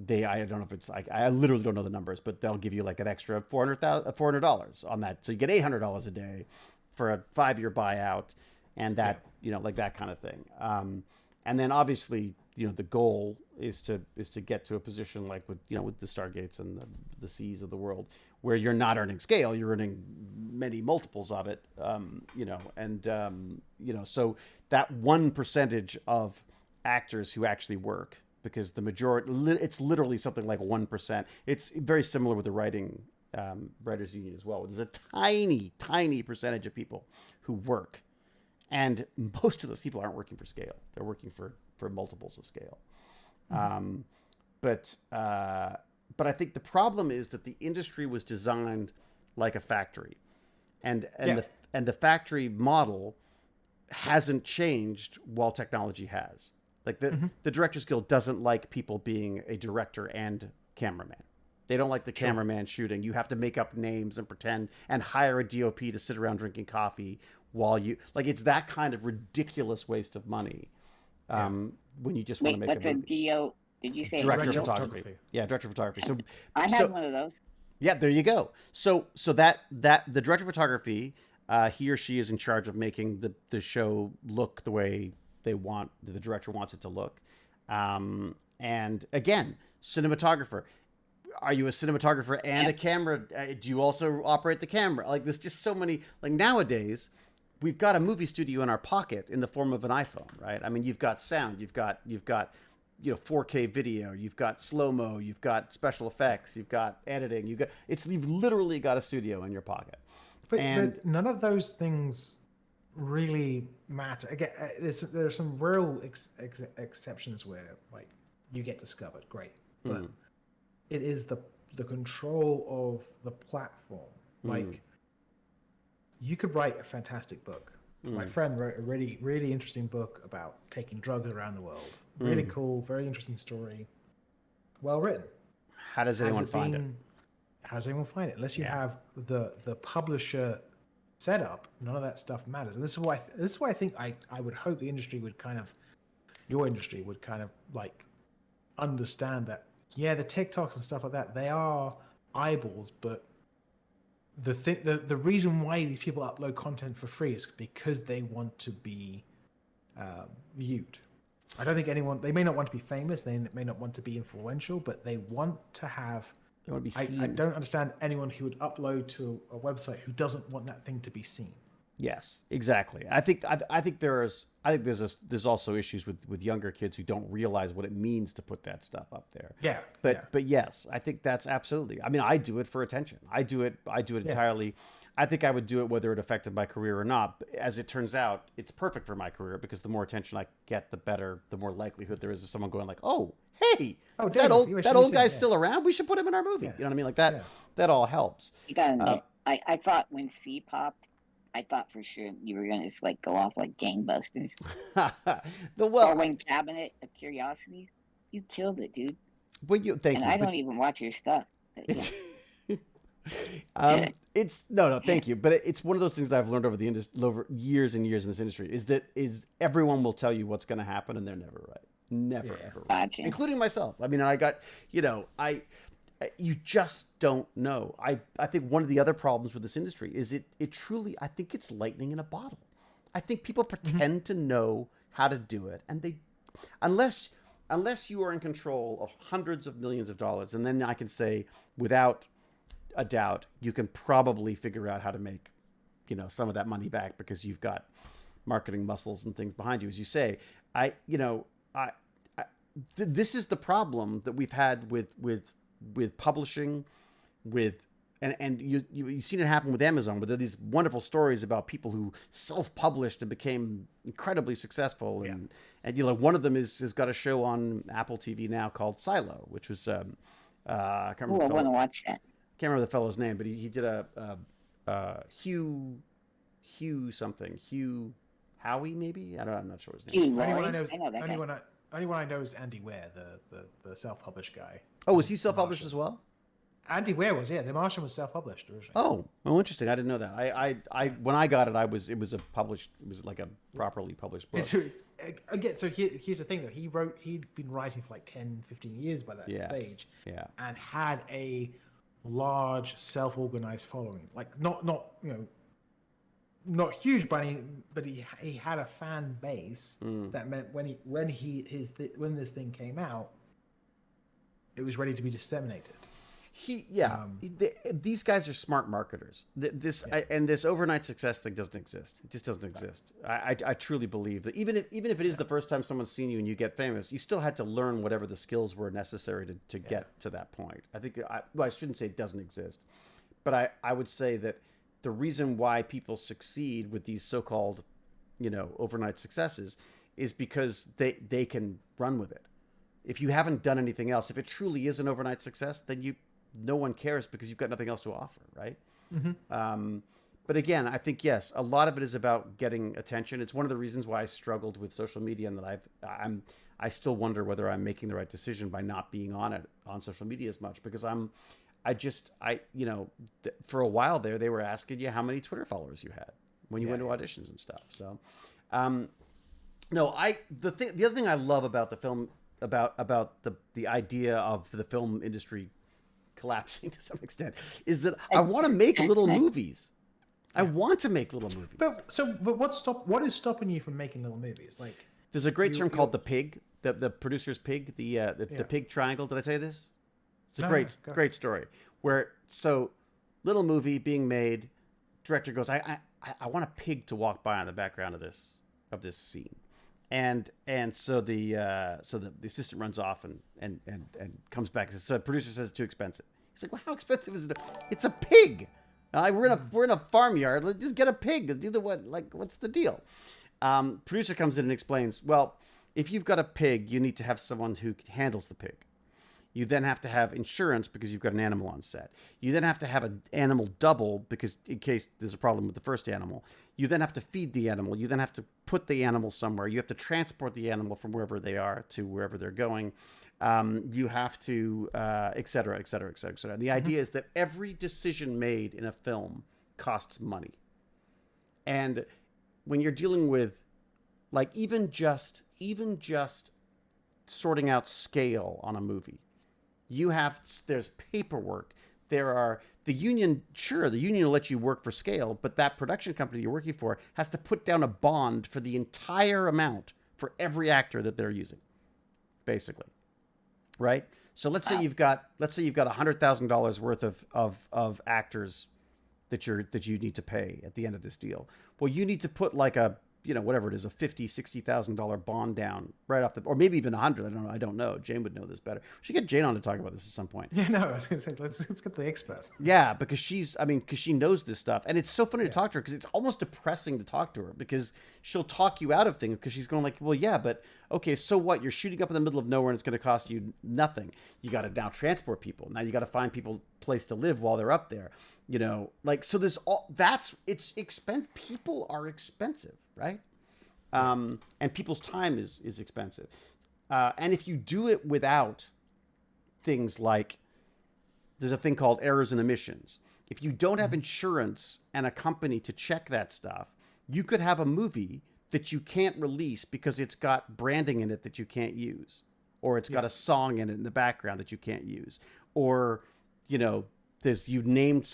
Speaker 1: I don't know if it's like, I literally don't know the numbers, but they'll give you like an extra $400 on that. So you get $800 a day for a 5-year buyout, and that, like that kind of thing. And then obviously, the goal is to get to a position like with the Stargates and the Seas of the world, where you're not earning scale, you're earning many multiples of it, so that 1% of actors who actually work, because the majority, it's literally something like 1%. It's very similar with the writers union as well. There's a tiny percentage of people who work, and most of those people aren't working for scale. They're working for multiples of scale. But I think the problem is that the industry was designed like a factory, and the factory model hasn't changed while technology has. Like the Directors Guild doesn't like people being a director and cameraman. They don't like the cameraman shooting. You have to make up names and pretend and hire a DOP to sit around drinking coffee while it's that kind of ridiculous waste of money. When you just want to make
Speaker 2: what's
Speaker 1: a movie.
Speaker 2: DO? Did you say
Speaker 1: Director of
Speaker 5: Director of
Speaker 1: photography?
Speaker 5: photography.
Speaker 1: Yeah, director of photography. So
Speaker 2: I had one of those.
Speaker 1: yeah, there you go. So that the director of photography, he or she is in charge of making the show look the way the director wants it to look. And again, cinematographer. Are you a cinematographer and a camera? Do you also operate the camera? Like, there's just so many. Like, nowadays, we've got a movie studio in our pocket in the form of an iPhone, right? I mean, you've got sound, you've got 4K video, you've got slow-mo, you've got special effects, you've got editing, you've literally got a studio in your pocket.
Speaker 5: But none of those things really matter. Again, there are some real exceptions where, like, you get discovered, great, but it is the control of the platform. Like, you could write a fantastic book. My friend wrote a really, really interesting book about taking drugs around the world. Really cool, very interesting story. Well written.
Speaker 1: How does anyone find it?
Speaker 5: How does anyone find it? Unless you have the publisher set up, none of that stuff matters. And this is why I think I would hope the industry would your industry would kind of like understand that, yeah, the TikToks and stuff like that, they are eyeballs, but the reason why these people upload content for free is because they want to be viewed. I don't think they may not want to be famous, they may not want to be influential, but they want to have.
Speaker 1: They want to be seen.
Speaker 5: I don't understand anyone who would upload to a website who doesn't want that thing to be seen.
Speaker 1: Yes, exactly. I think there's also issues with younger kids who don't realize what it means to put that stuff up there.
Speaker 5: Yeah.
Speaker 1: But yes, I think that's absolutely. I mean, I do it for attention. I do it entirely. I think I would do it whether it affected my career or not. But as it turns out, it's perfect for my career because the more attention I get, the more likelihood there is of someone going like, "Oh, hey, that old guy's still around. We should put him in our movie."
Speaker 5: Yeah.
Speaker 1: You know what I mean? Like that. Yeah. That all helps.
Speaker 2: You gotta admit, I thought when C popped, I thought for sure you were gonna just like go off like gangbusters. Or when Cabinet of Curiosities, you killed it, dude.
Speaker 1: Well, thank you.
Speaker 2: I don't even watch your stuff.
Speaker 1: It's no, thank you. But it's one of those things that I've learned over years and years in this industry is everyone will tell you what's going to happen and they're never right. Never, ever right.
Speaker 2: Gotcha.
Speaker 1: Including myself. I mean, I got, you just don't know. I think one of the other problems with this industry is it truly, I think it's lightning in a bottle. I think people pretend to know how to do it, and they, unless you are in control of hundreds of millions of dollars, and then I can say without a doubt, you can probably figure out how to make, some of that money back because you've got marketing muscles and things behind you, as you say. This is the problem that we've had with publishing, with and you've seen it happen with Amazon, where there are these wonderful stories about people who self-published and became incredibly successful. And you know, one of them has got a show on Apple TV now called Silo, which was I can't remember.
Speaker 2: I want to watch that.
Speaker 1: Can't remember the fellow's name, but he did a Hugh Howie, maybe. I'm not sure his name.
Speaker 2: Hugh
Speaker 5: Anyone I
Speaker 2: Lloyd?
Speaker 5: know,
Speaker 2: I know that guy.
Speaker 5: anyone I know is Andy Weir, the self-published guy.
Speaker 1: Oh, was he self-published as well?
Speaker 5: Andy Weir was, yeah. The Martian was self-published originally.
Speaker 1: Oh, interesting. I didn't know that. I when I got it, it was like a properly published book.
Speaker 5: Again, so here's the thing though. He'd been writing for like 10, 15 years by that stage.
Speaker 1: Yeah.
Speaker 5: And had a large self-organized following. Like not huge, but he had a fan base that meant when this thing came out, it was ready to be disseminated.
Speaker 1: These guys are smart marketers. And this overnight success thing doesn't exist. It just doesn't exist. I truly believe that even if it is the first time someone's seen you and you get famous, you still had to learn whatever the skills were necessary to get to that point. I think I shouldn't say it doesn't exist, but I would say that the reason why people succeed with these so-called, overnight successes is because they can run with it. If you haven't done anything else, if it truly is an overnight success, then no one cares because you've got nothing else to offer, right? Mm-hmm. But again, I think, yes, a lot of it is about getting attention. It's one of the reasons why I struggled with social media, and that I still wonder whether I'm making the right decision by not being on social media as much, because for a while there, they were asking you how many Twitter followers you had when you went to auditions and stuff. So, the other thing I love about the film, about the idea of the film industry collapsing to some extent, is that I want to make little movies. I want to make little movies.
Speaker 5: But what is stopping you from making little movies? Like,
Speaker 1: there's a great term called the pig, the producer's pig, the pig triangle. Did I say this? It's a great story where, little movie being made, director goes, I want a pig to walk by on the background of this scene. And so the assistant runs off and comes back and says, so the producer says it's too expensive. He's like, well, how expensive is it? It's a pig. We're in a farmyard. Let's just get a pig. What's the deal? Producer comes in and explains, well, if you've got a pig, you need to have someone who handles the pig. You then have to have insurance because you've got an animal on set. You then have to have an animal double because in case there's a problem with the first animal. You then have to feed the animal. You then have to put the animal somewhere. You have to transport the animal from wherever they are to wherever they're going. You have to, et cetera, et cetera, et cetera, et cetera. And the idea is that every decision made in a film costs money. And when you're dealing with, like, even just sorting out scale on a movie, there's paperwork. The union will let you work for scale, but that production company you're working for has to put down a bond for the entire amount for every actor that they're using, basically. Right? So let's say you've got $100,000 worth of actors that you need to pay at the end of this deal. Well, you need to put like a, whatever it is, a $50,000-$60,000 bond down right off or maybe even 100. I don't know. Jane would know this better. We should get Jane on to talk about this at some point.
Speaker 5: Yeah, no, I was going to say, let's get the expert.
Speaker 1: Yeah, because she knows this stuff. And it's so funny to talk to her because it's almost depressing to talk to her because she'll talk you out of things because she's going like, well, yeah, but okay, so what? You're shooting up in the middle of nowhere and it's going to cost you nothing. You got to now transport people. Now you got to find people place to live while they're up there. So there's it's expensive. People are expensive, right? And people's time is expensive. And if you do it without things like, there's a thing called errors and omissions. If you don't have insurance and a company to check that stuff, you could have a movie that you can't release because it's got branding in it that you can't use, or it's got a song in it in the background that you can't use, or, you named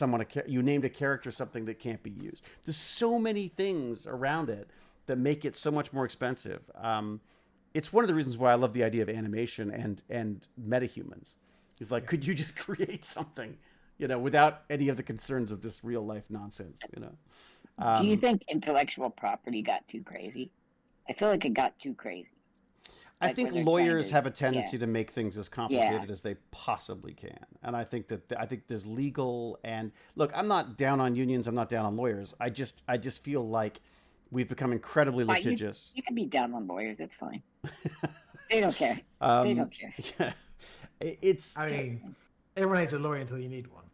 Speaker 1: a character something that can't be used. There's so many things around it that make it so much more expensive. It's one of the reasons why I love the idea of animation and metahumans. It's like, could you just create something, without any of the concerns of this real life nonsense,
Speaker 2: Do you think intellectual property got too crazy? I feel like it got too crazy.
Speaker 1: I
Speaker 2: Like, where
Speaker 1: think
Speaker 2: they're
Speaker 1: lawyers
Speaker 2: trying to-
Speaker 1: have a tendency to make things as complicated
Speaker 2: Yeah.
Speaker 1: as they possibly can, and I think there's legal and look. I'm not down on unions. I'm not down on lawyers. I just feel like we've become incredibly
Speaker 2: Fine,
Speaker 1: litigious.
Speaker 2: You can be down on lawyers. It's fine. They don't care. They
Speaker 1: Um,
Speaker 2: don't care.
Speaker 1: yeah, it's
Speaker 5: I mean, everyone needs a lawyer until you need one.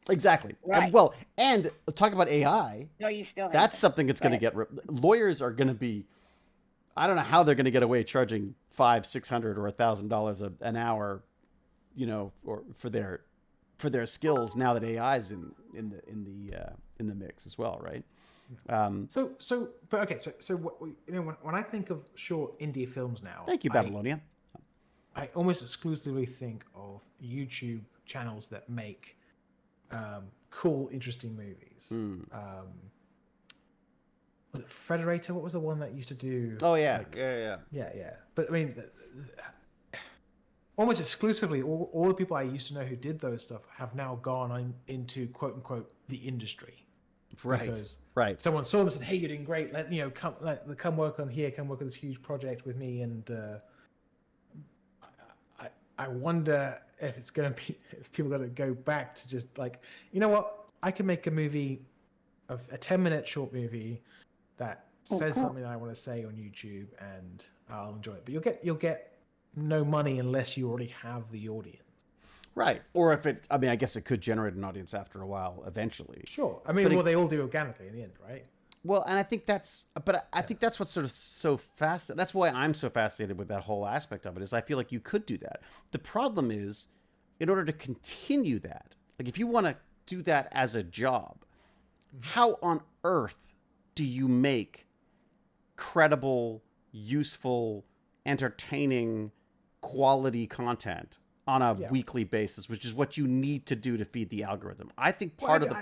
Speaker 1: exactly
Speaker 2: Right.
Speaker 1: and talk about AI.
Speaker 2: No, you still have
Speaker 1: That's
Speaker 2: them.
Speaker 1: something that's going to get lawyers are going to be. I don't know how they're going to get away charging $500, $600, or $1,000 an hour, or for their skills now that AI is in the mix as well, right?
Speaker 5: So when I think of short indie films now,
Speaker 1: Thank you, Babylonia.
Speaker 5: I almost exclusively think of YouTube channels that make cool, interesting movies. Was it Federator? What was the one that used to do?
Speaker 1: Oh yeah,
Speaker 5: like-
Speaker 1: yeah.
Speaker 5: But I mean, almost exclusively, all the people I used to know who did those stuff have now gone into quote unquote the industry.
Speaker 1: Right,
Speaker 5: Because
Speaker 1: right.
Speaker 5: someone saw them and said, "Hey, you're doing great. Come work on here. Come work on this huge project with me." And I wonder if people are going to go back to just like, you know what? I can make a movie, a 10-minute short movie that says something that I want to say on YouTube, and I'll enjoy it. But you'll get no money unless you already have the audience.
Speaker 1: Right. Or if I guess it could generate an audience after a while, eventually.
Speaker 5: Sure. I mean, they all do organically in the end, right?
Speaker 1: Well, and I think that's what's sort of so fascinating. That's why I'm so fascinated with that whole aspect of it, is I feel like you could do that. The problem is, in order to continue that, like if you want to do that as a job, how on earth do you make credible, useful, entertaining, quality content on a weekly basis, which is what you need to do to feed the algorithm? I think part of the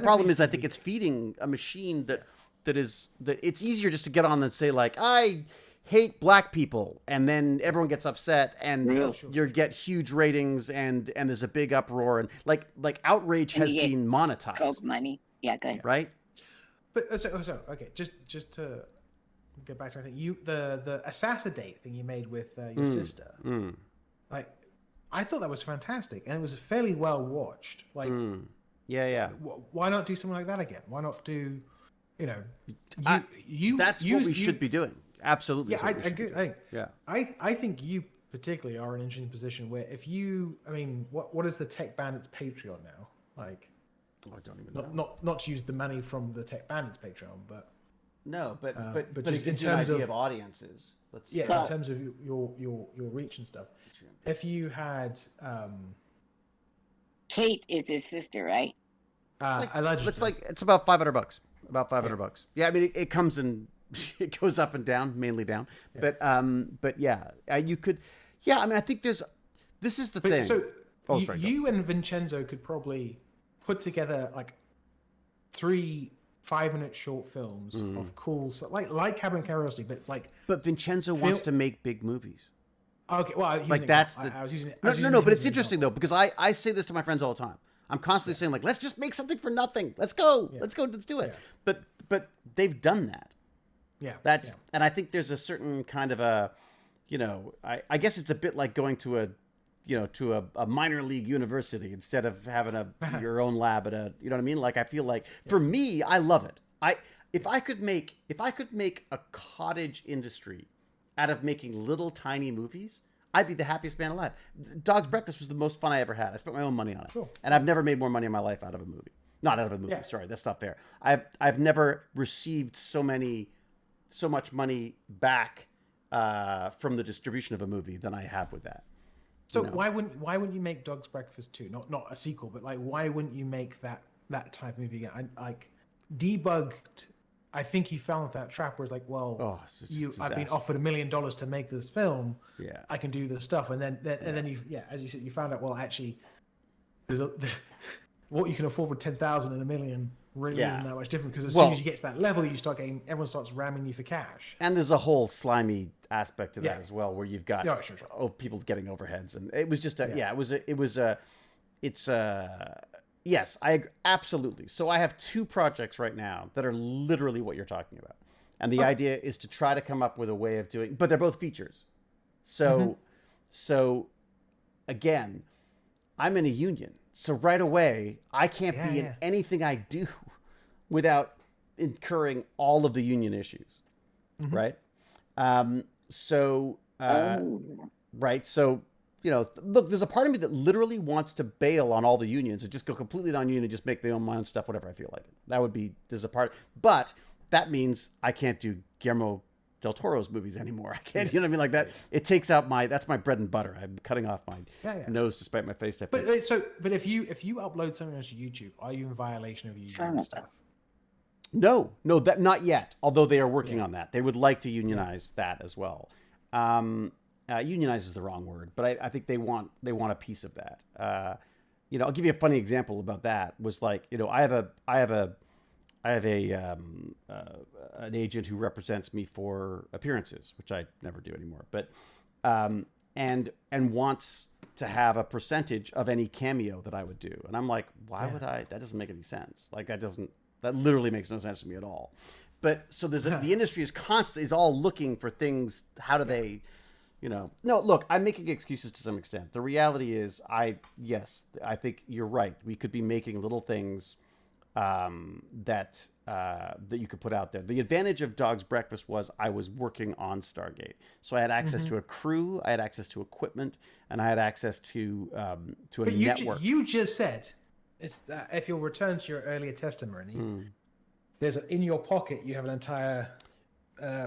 Speaker 1: problem is I think it's feeding a machine that it's easier just to get on and say like, I hate black people, and then everyone gets upset and you get huge ratings and there's a big uproar, and like outrage has been monetized.
Speaker 2: Coke money. Yeah, go ahead.
Speaker 1: Right?
Speaker 5: But so okay, just to get back to, I think the Assassinate thing you made with your sister, like I thought that was fantastic, and it was fairly well watched. Like,
Speaker 1: yeah.
Speaker 5: Why not do something like that again? Why not do,
Speaker 1: that's what we should be doing. Absolutely.
Speaker 5: Yeah, I agree.
Speaker 1: Yeah.
Speaker 5: I think you particularly are in an interesting position where what is the Tech Bandits Patreon now? Like,
Speaker 1: I don't even know.
Speaker 5: Not to use the money from the Tech Bandits Patreon, but
Speaker 1: no, but
Speaker 5: just
Speaker 1: it gives you an idea of audiences.
Speaker 5: In terms of your reach and stuff. If you had
Speaker 2: Kate is his sister, right?
Speaker 5: allegedly,
Speaker 1: it's about $500. About $500. Yeah, I mean it comes in, it goes up and down, mainly down. Yeah. But you could. Yeah, I mean I think this is the thing.
Speaker 5: So
Speaker 1: sorry,
Speaker 5: you and Vincenzo could probably put together like 3 5-minute short films of cool stuff, like Cabin Curiosity, but like.
Speaker 1: But Vincenzo wants to make big movies.
Speaker 5: Okay, well, I was using it.
Speaker 1: No, but it's interesting though, because I say this to my friends all the time. I'm constantly saying like, let's just make something for nothing. Let's go, let's do it. Yeah. But they've done that.
Speaker 5: Yeah.
Speaker 1: And I think there's a certain kind of a, I guess it's a bit like going to a minor league university instead of having your own lab at a, you know what I mean? Like, I feel like for me, I love it. If I could make a cottage industry out of making little tiny movies, I'd be the happiest man alive. Dog's Breakfast was the most fun I ever had. I spent my own money on it. Sure. And I've never made more money in my life out of a movie. Not out of a movie. Yeah. Sorry, that's not fair. I've never received so much money back from the distribution of a movie than I have with that.
Speaker 5: So why wouldn't you make Dog's Breakfast 2? Not a sequel, but like why wouldn't you make that type of movie again? Debugged. I think you fell into that trap where it's like, well, I've been offered $1 million to make this film. Yeah, I can do this stuff, and then you, as you said, you found out, well, actually, what you can afford with 10,000 and $1 million really isn't that much different, because as soon as you get to that level, you start getting, everyone starts ramming you for cash.
Speaker 1: And there's a whole slimy aspect to that as well, where you've got people getting overheads, and it was just yes, I absolutely. So I have 2 projects right now that are literally what you're talking about. And the idea is to try to come up with a way of doing, but they're both features. So, so again, I'm in a union. So right away, I can't be in anything I do without incurring all of the union issues. Right. Right. So, you know, look, there's a part of me that literally wants to bail on all the unions and just go completely non-union and just make my own stuff, whatever I feel like. That would be, there's a part, but that means I can't do Guillermo del Toro's movies anymore. I can't, you know what I mean? Like that, it takes out that's my bread and butter. I'm cutting off my nose to spite my face.
Speaker 5: But if you upload something onto YouTube, are you in violation of union stuff?
Speaker 1: No, that not yet. Although they are working on that. They would like to unionize that as well. Unionize is the wrong word, but I think they want a piece of that. You know, I'll give you a funny example about that. Was like, you know, I have an agent who represents me for appearances, which I never do anymore. But and wants to have a percentage of any cameo that I would do, and I'm like, why would I? That doesn't make any sense. Like that literally makes no sense to me at all. But so the industry is all looking for things. How do they? You know, no, look, I'm making excuses to some extent. The reality is I think you're right. We could be making little things that you could put out there. The advantage of Dog's Breakfast was I was working on Stargate. So I had access to a crew, I had access to equipment, and I had access to a network.
Speaker 5: You just said, if you'll return to your earlier testimony, in your pocket you have an entire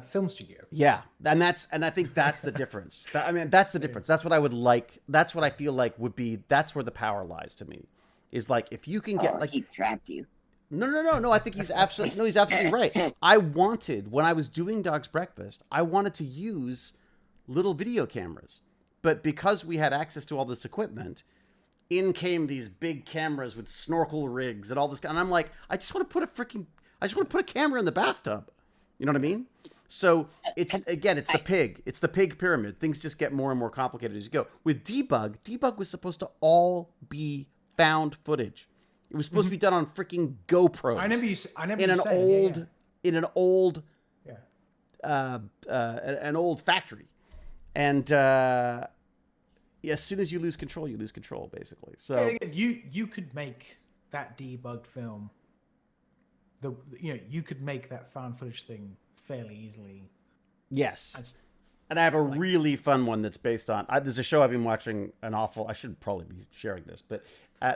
Speaker 5: film studio.
Speaker 1: Yeah, and I think that's the difference. I mean, that's the difference. That's what I would like. That's what I feel like would be. That's where the power lies to me. Is like if you can get
Speaker 2: he trapped you.
Speaker 1: No. I think he's absolutely right. I wanted, when I was doing Dog's Breakfast, I wanted to use little video cameras, but because we had access to all this equipment, in came these big cameras with snorkel rigs and all this. And I'm like, I just want to put a camera in the bathtub. You know what I mean? So it's the pig. It's the pig pyramid. Things just get more and more complicated as you go. With debug was supposed to all be found footage. It was supposed to be done on freaking GoPros. In an old factory. And as soon as you lose control, basically. So
Speaker 5: you could make that debugged film. You could make that found footage thing fairly easily.
Speaker 1: Yes. And I have a really fun one that's based on. There's a show I've been watching I should probably be sharing this, but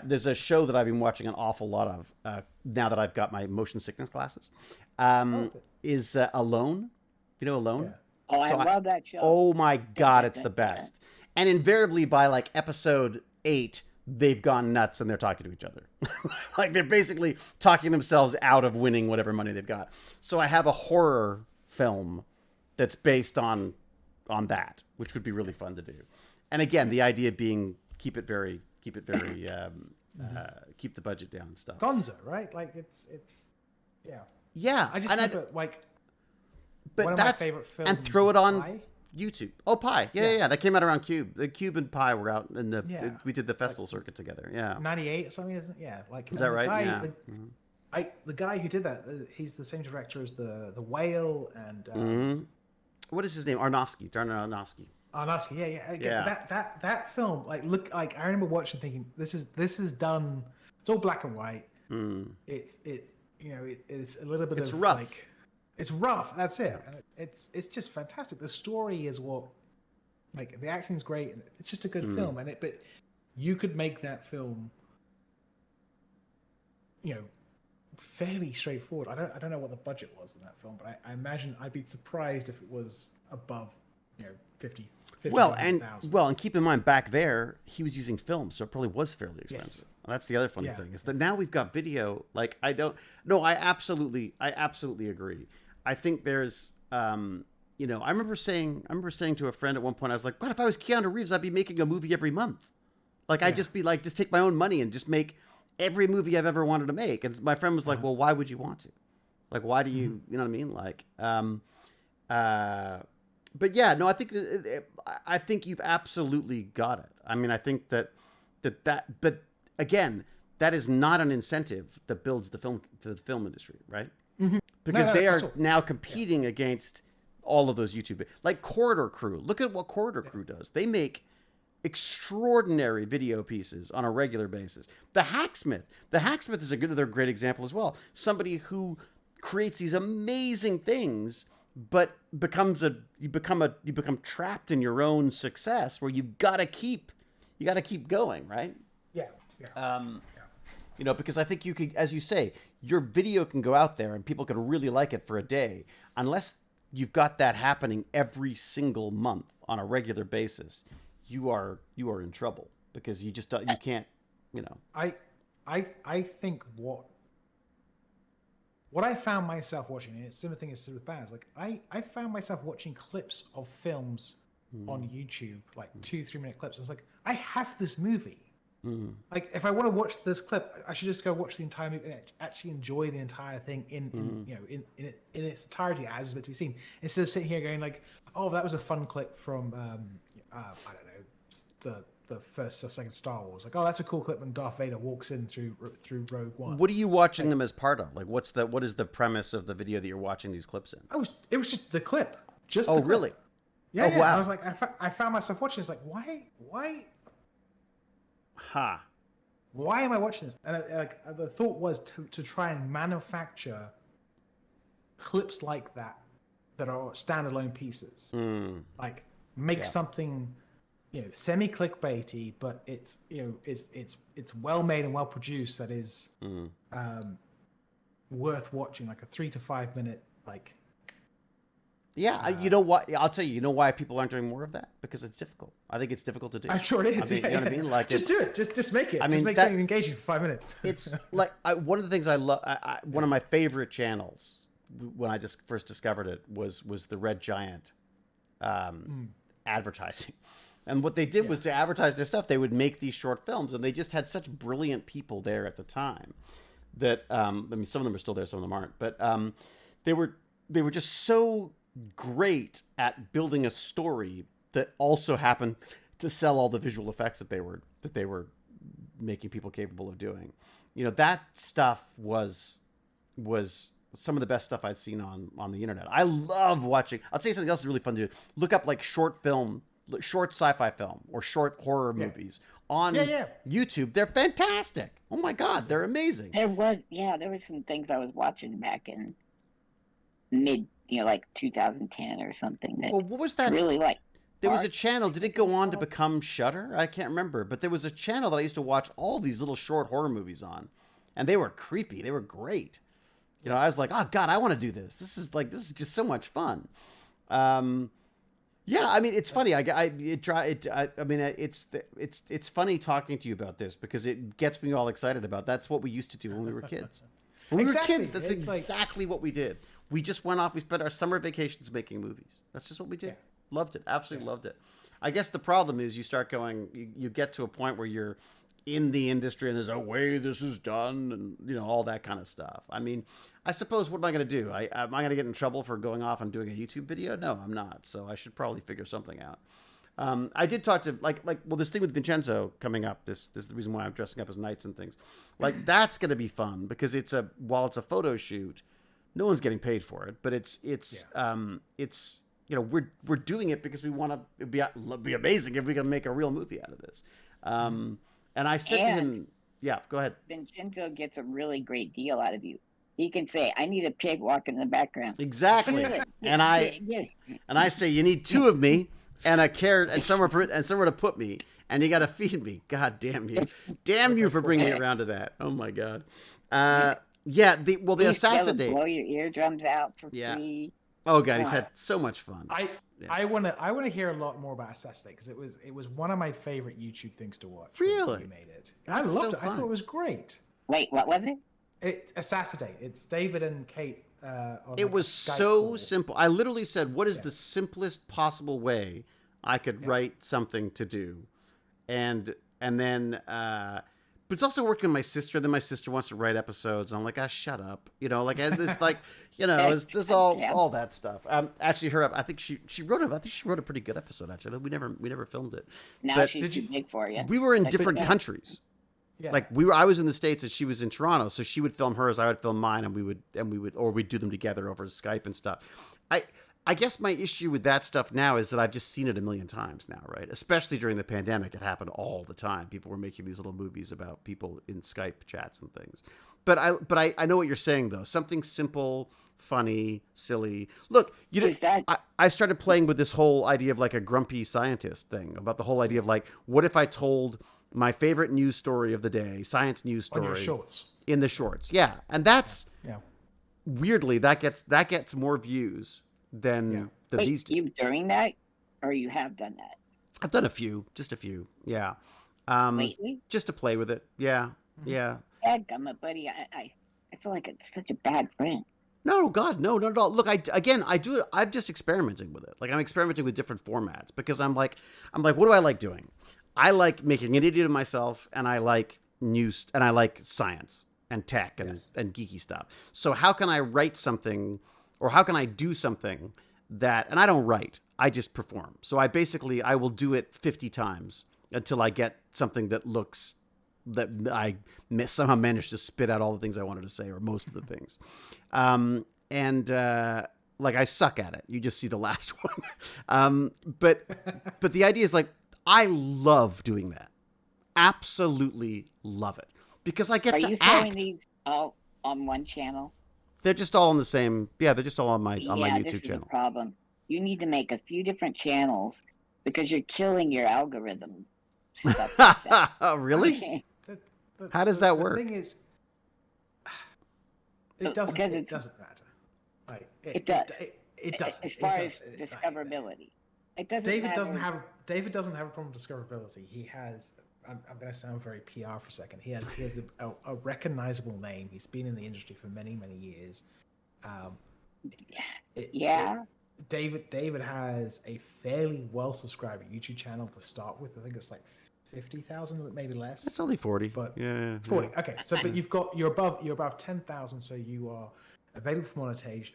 Speaker 1: there's a show that I've been watching an awful lot of now that I've got my motion sickness glasses. Is Alone. You know Alone?
Speaker 2: Yeah. Oh, I love that show.
Speaker 1: Oh my God, it's the best. And invariably by like episode 8, they've gone nuts and they're talking to each other. Like they're basically talking themselves out of winning whatever money they've got. So I have a horror film that's based on that, which would be really fun to do. And again, the idea being keep the budget down and stuff.
Speaker 5: Gonzo, right? Like it's
Speaker 1: yeah.
Speaker 5: I just remember like
Speaker 1: but
Speaker 5: one of my favorite films
Speaker 1: and throw it on
Speaker 5: Pi.
Speaker 1: YouTube. Oh, Pi. Yeah. That came out around Cube. The Cube and Pi were out in we did the festival circuit together. Yeah.
Speaker 5: 98 or something, isn't it? Yeah. Like
Speaker 1: is that right?
Speaker 5: Yeah. The guy who did that, he's the same director as the Whale and
Speaker 1: what is his name? Aronofsky. Darren Aronofsky.
Speaker 5: Aronofsky. Yeah. That film, like I remember watching thinking this is done. It's all black and white. It's it's a little bit.
Speaker 1: It's rough.
Speaker 5: Like, it's rough. That's it. And it's just fantastic. The story is what, like, the acting's great, and it's just a good film. But you could make that film, fairly straightforward. I don't know what the budget was in that film, but I imagine I'd be surprised if it was above, 50.
Speaker 1: And keep in mind back there he was using film, so it probably was fairly expensive.
Speaker 5: Yes.
Speaker 1: That's the other funny thing is that now we've got video. Like I absolutely agree. I think there's, I remember saying to a friend at one point, I was like, God, if I was Keanu Reeves, I'd be making a movie every month. Like, I'd just be like, just take my own money and just make every movie I've ever wanted to make. And my friend was like, well, why would you want to? Like, why do you, you know what I mean? Like, but yeah, no, I think you've absolutely got it. I mean, I think that, but again, that is not an incentive that builds the film industry, right? because
Speaker 5: No,
Speaker 1: they are
Speaker 5: that's all.
Speaker 1: now competing against all of those YouTube, like Corridor Crew. Look at what Corridor Crew does. They make extraordinary video pieces on a regular basis. The Hacksmith is another great example as well. Somebody who creates these amazing things, but you become trapped in your own success, where you gotta keep going, right?
Speaker 5: Yeah.
Speaker 1: You know, because I think you could, as you say, your video can go out there and people could really like it for a day, unless you've got that happening every single month on a regular basis. You are in trouble, because you can't, you know.
Speaker 5: I think what I found myself watching, and it's similar thing as with bands, like I found myself watching clips of films on YouTube, like 2-3 minute clips. I was like, I have this movie. Like, if I want to watch this clip, I should just go watch the entire movie and actually enjoy the entire thing in its entirety as it's meant to be seen, instead of sitting here going like, oh, that was a fun clip from I don't know, the first or second Star Wars. Like, oh, that's a cool clip when Darth Vader walks in through Rogue One.
Speaker 1: What are you watching them as part of? Like, what is the premise of the video that you're watching these clips in?
Speaker 5: It was just the clip. Just
Speaker 1: oh,
Speaker 5: the clip.
Speaker 1: Really?
Speaker 5: Yeah,
Speaker 1: Oh,
Speaker 5: yeah.
Speaker 1: wow.
Speaker 5: I was like, I found myself watching. It's like, why am I watching this? And the thought was to try and manufacture clips like that are standalone pieces. Like, make something, you know, semi clickbaity, but it's, you know, it's well made and well produced. That is worth watching. Like a 3 to 5 minute, like.
Speaker 1: Yeah, you know what? I'll tell you. You know why people aren't doing more of that? Because it's difficult. I think it's difficult to do.
Speaker 5: I'm sure it is.
Speaker 1: I mean, you know what I mean? Like,
Speaker 5: just do it. Just make it.
Speaker 1: I mean,
Speaker 5: just make something engaging for 5 minutes.
Speaker 1: It's like one of the things I love. One of my favorite channels when I just first discovered it was the Red Giant advertising. And what they did was, to advertise their stuff, they would make these short films, and they just had such brilliant people there at the time that I mean, some of them are still there, some of them aren't, but they were just so great at building a story that also happened to sell all the visual effects that they were making people capable of doing. You know, that stuff was some of the best stuff I'd seen on the internet. I love watching. I'll tell you something else is really fun to do. Look up like short sci-fi film or short horror movies on YouTube. They're fantastic. Oh my God, they're amazing.
Speaker 2: There were some things I was watching back in mid, like 2010 or something. That
Speaker 1: well, what was that?
Speaker 2: Really like.
Speaker 1: There was a channel. Did it go on to become Shudder? I can't remember. But there was a channel that I used to watch all these little short horror movies on, and they were creepy. They were great. You know, I was like, oh God, I want to do this. This is just so much fun. Yeah, I mean, it's funny. It's funny talking to you about this, because it gets me all excited about. That's what we used to do when we were kids. When we were kids, that's exactly what we did. We just went off. We spent our summer vacations making movies. That's just what we did. Yeah. Loved it. Absolutely loved it. I guess the problem is you start going. You get to a point where you're in the industry and there's a way this is done, and all that kind of stuff. I mean, I suppose, what am I going to do? Am I going to get in trouble for going off and doing a YouTube video? No, I'm not. So I should probably figure something out. I did talk to this thing with Vincenzo coming up. This is the reason why I'm dressing up as knights and things. Like, that's going to be fun, because while it's a photo shoot, no one's getting paid for it, but it's we're doing it because we want to. It'd be amazing if we can make a real movie out of this. And I said to him, yeah, go ahead.
Speaker 2: Vincenzo gets a really great deal out of you. He can say, I need a pig walking in the background.
Speaker 1: Exactly. And I say, you need two of me and a carrot and somewhere to put me, and you got to feed me. God damn you. Damn you for bringing me around to that. Oh my God. The assassinate.
Speaker 2: Blow your eardrums out for free.
Speaker 1: Oh God, he's had so much fun.
Speaker 5: I want to hear a lot more about Assassinate, because it was one of my favorite YouTube things to watch.
Speaker 1: Really?
Speaker 5: You made it. I loved it. I thought it was great.
Speaker 2: Wait, what was it?
Speaker 5: Assassinate. It's David and Kate.
Speaker 1: It was so simple. I literally said, what is the simplest possible way I could write something to do? And then, but it's also working with my sister. Then my sister wants to write episodes. And I'm like, shut up. It's all that stuff. Actually, I think she wrote a pretty good episode. Actually, we never filmed it.
Speaker 2: Now she's too big for you.
Speaker 1: We were in different countries.
Speaker 5: Yeah.
Speaker 1: Like I was in the States and she was in Toronto, so she would film hers, I would film mine, and we'd do them together over Skype and stuff. I guess my issue with that stuff now is that I've just seen it a million times now, right? Especially during the pandemic, it happened all the time. People were making these little movies about people in Skype chats and things. But I know what you're saying though. Something simple, funny, silly. Look, I started playing with this whole idea of like a grumpy scientist thing, about the whole idea of like, what if I told my favorite news story of the day, science news story,
Speaker 5: on your shorts,
Speaker 1: in the shorts. Yeah. And that's weirdly, that gets more views than
Speaker 2: Wait,
Speaker 1: these do.
Speaker 2: you doing that, or you have done that?
Speaker 1: I've done just a few. Yeah.
Speaker 2: Lately?
Speaker 1: Just to play with it. Yeah. Yeah.
Speaker 2: Dadgummit, buddy, I feel like it's such a bad friend.
Speaker 1: No, God, no, not at all. Look, I do it. I'm just experimenting with it. Like I'm experimenting with different formats because I'm like, what do I like doing? I like making an idiot of myself, and I like news, and I like science and tech and geeky stuff. So how can I write something, or how can I do something that, and I don't write, I just perform. So I will do it 50 times until I get something that looks, that I somehow managed to spit out all the things I wanted to say, or most of the things. Like I suck at it. You just see the last one. But the idea is like, I love doing that. Absolutely love it. Because I get to act. Are you
Speaker 2: throwing these all on one channel?
Speaker 1: They're just all on the same. Yeah, they're just all on my YouTube channel.
Speaker 2: Yeah, this is a problem. You need to make a few different channels because you're killing your algorithm stuff like that.
Speaker 1: Really? How does that work?
Speaker 5: The thing is, it doesn't matter. Like,
Speaker 2: it does.
Speaker 5: It does.
Speaker 2: As far as discoverability. It doesn't matter.
Speaker 5: David doesn't have a problem with discoverability. He has. I'm going to sound very PR for a second. He has a recognizable name. He's been in the industry for many years. David has a fairly well subscribed YouTube channel to start with. I think it's like 50,000, maybe less.
Speaker 1: It's only 40.
Speaker 5: But
Speaker 1: yeah,
Speaker 5: 40. Yeah. Okay, so but you're above 10,000, so you are available for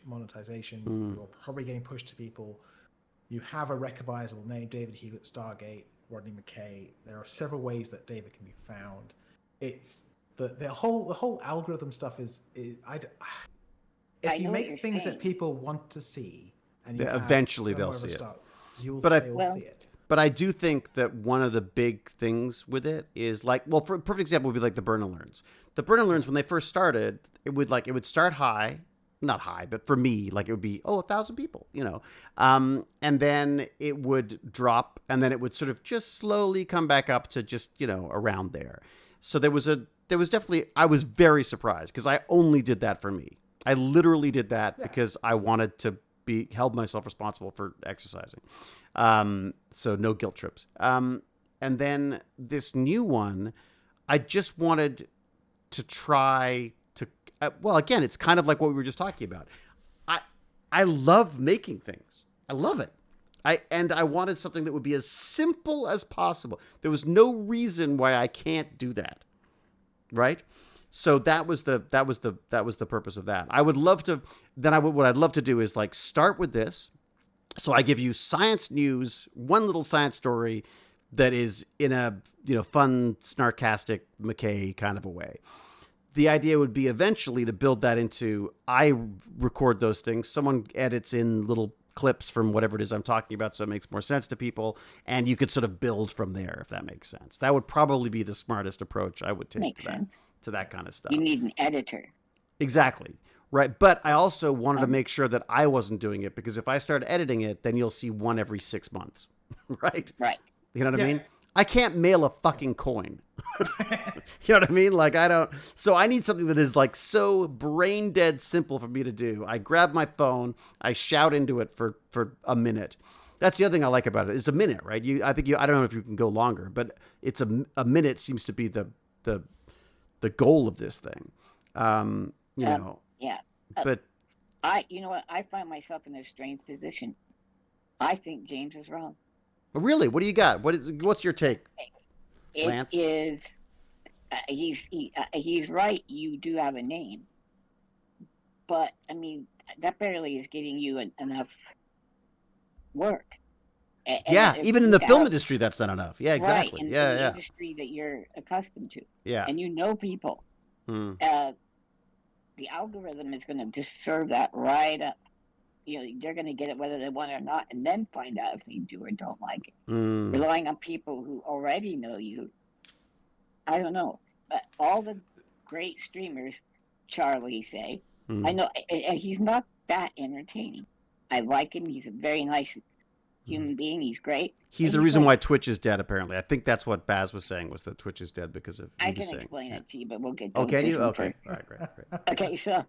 Speaker 5: monetization. You're probably getting pushed to people. You have a recognizable name, David Hewlett, Stargate, Rodney McKay. There are several ways that David can be found. It's the whole algorithm stuff is if you make things that people want to see, and
Speaker 1: eventually they'll see it.
Speaker 5: You'll see it.
Speaker 1: But I do think that one of the big things with it is like, well, for a perfect example would be like the Burn Alerts. The Burn Alerts, when they first started, it would start high. Not high, but for me, like it would be, 1,000 people, and then it would drop, and then it would sort of just slowly come back up to just, around there. So there was definitely, I was very surprised because I only did that for me. I literally did that because I wanted to be held myself responsible for exercising. So no guilt trips. And then this new one, I just wanted to try to, well, again, it's kind of like what we were just talking about. I love making things. I love it. I wanted something that would be as simple as possible. There was no reason why I can't do that. Right? So that was the purpose of that. I would love to, what I'd love to do is like start with this. So I give you science news, one little science story that is in a, fun, snarkastic McKay kind of a way. The idea would be eventually to build that into, I record those things. Someone edits in little clips from whatever it is I'm talking about, so it makes more sense to people. And you could sort of build from there, if that makes sense. That would probably be the smartest approach I would take to that kind of stuff.
Speaker 2: You need an editor.
Speaker 1: Exactly. Right. But I also wanted to make sure that I wasn't doing it, because if I start editing it, then you'll see one every 6 months. Right.
Speaker 2: Right.
Speaker 1: You know what I mean? I can't mail a fucking coin. You know what I mean? Like so I need something that is like so brain dead simple for me to do. I grab my phone, I shout into it for a minute. That's the other thing I like about it, is a minute, right? I don't know if you can go longer, but it's a minute seems to be the goal of this thing.
Speaker 2: Yeah.
Speaker 1: But
Speaker 2: you know what? I find myself in a strange position. I think James is wrong.
Speaker 1: Really? What do you got? What's your take, Lance?
Speaker 2: It is, he's right. You do have a name, but I mean that barely is getting you enough work.
Speaker 1: Yeah,
Speaker 2: if
Speaker 1: even in
Speaker 2: you
Speaker 1: the film
Speaker 2: have-
Speaker 1: industry, that's not enough. Yeah,
Speaker 2: right,
Speaker 1: exactly.
Speaker 2: in
Speaker 1: Yeah,
Speaker 2: the
Speaker 1: yeah,
Speaker 2: industry that you're accustomed to,
Speaker 1: yeah.
Speaker 2: and you know people,
Speaker 1: Mm,
Speaker 2: the algorithm is going to just serve that right up. They're going to get it whether they want it or not, and then find out if they do or don't like it.
Speaker 1: mm.
Speaker 2: Relying on people who already know you, I don't know. But all the great streamers, Charlie say, I know, and he's not that entertaining. I like him. He's a very nice human being. He's great.
Speaker 1: He's
Speaker 2: And
Speaker 1: the reason
Speaker 2: like,
Speaker 1: why Twitch is dead. Apparently, I think that's what Baz was saying, was that Twitch is dead because of.
Speaker 2: I can explain it to you, but we'll get to
Speaker 1: Oh, can
Speaker 2: this
Speaker 1: you?
Speaker 2: one
Speaker 1: Okay.
Speaker 2: first.
Speaker 1: All right, great.
Speaker 2: Okay, so,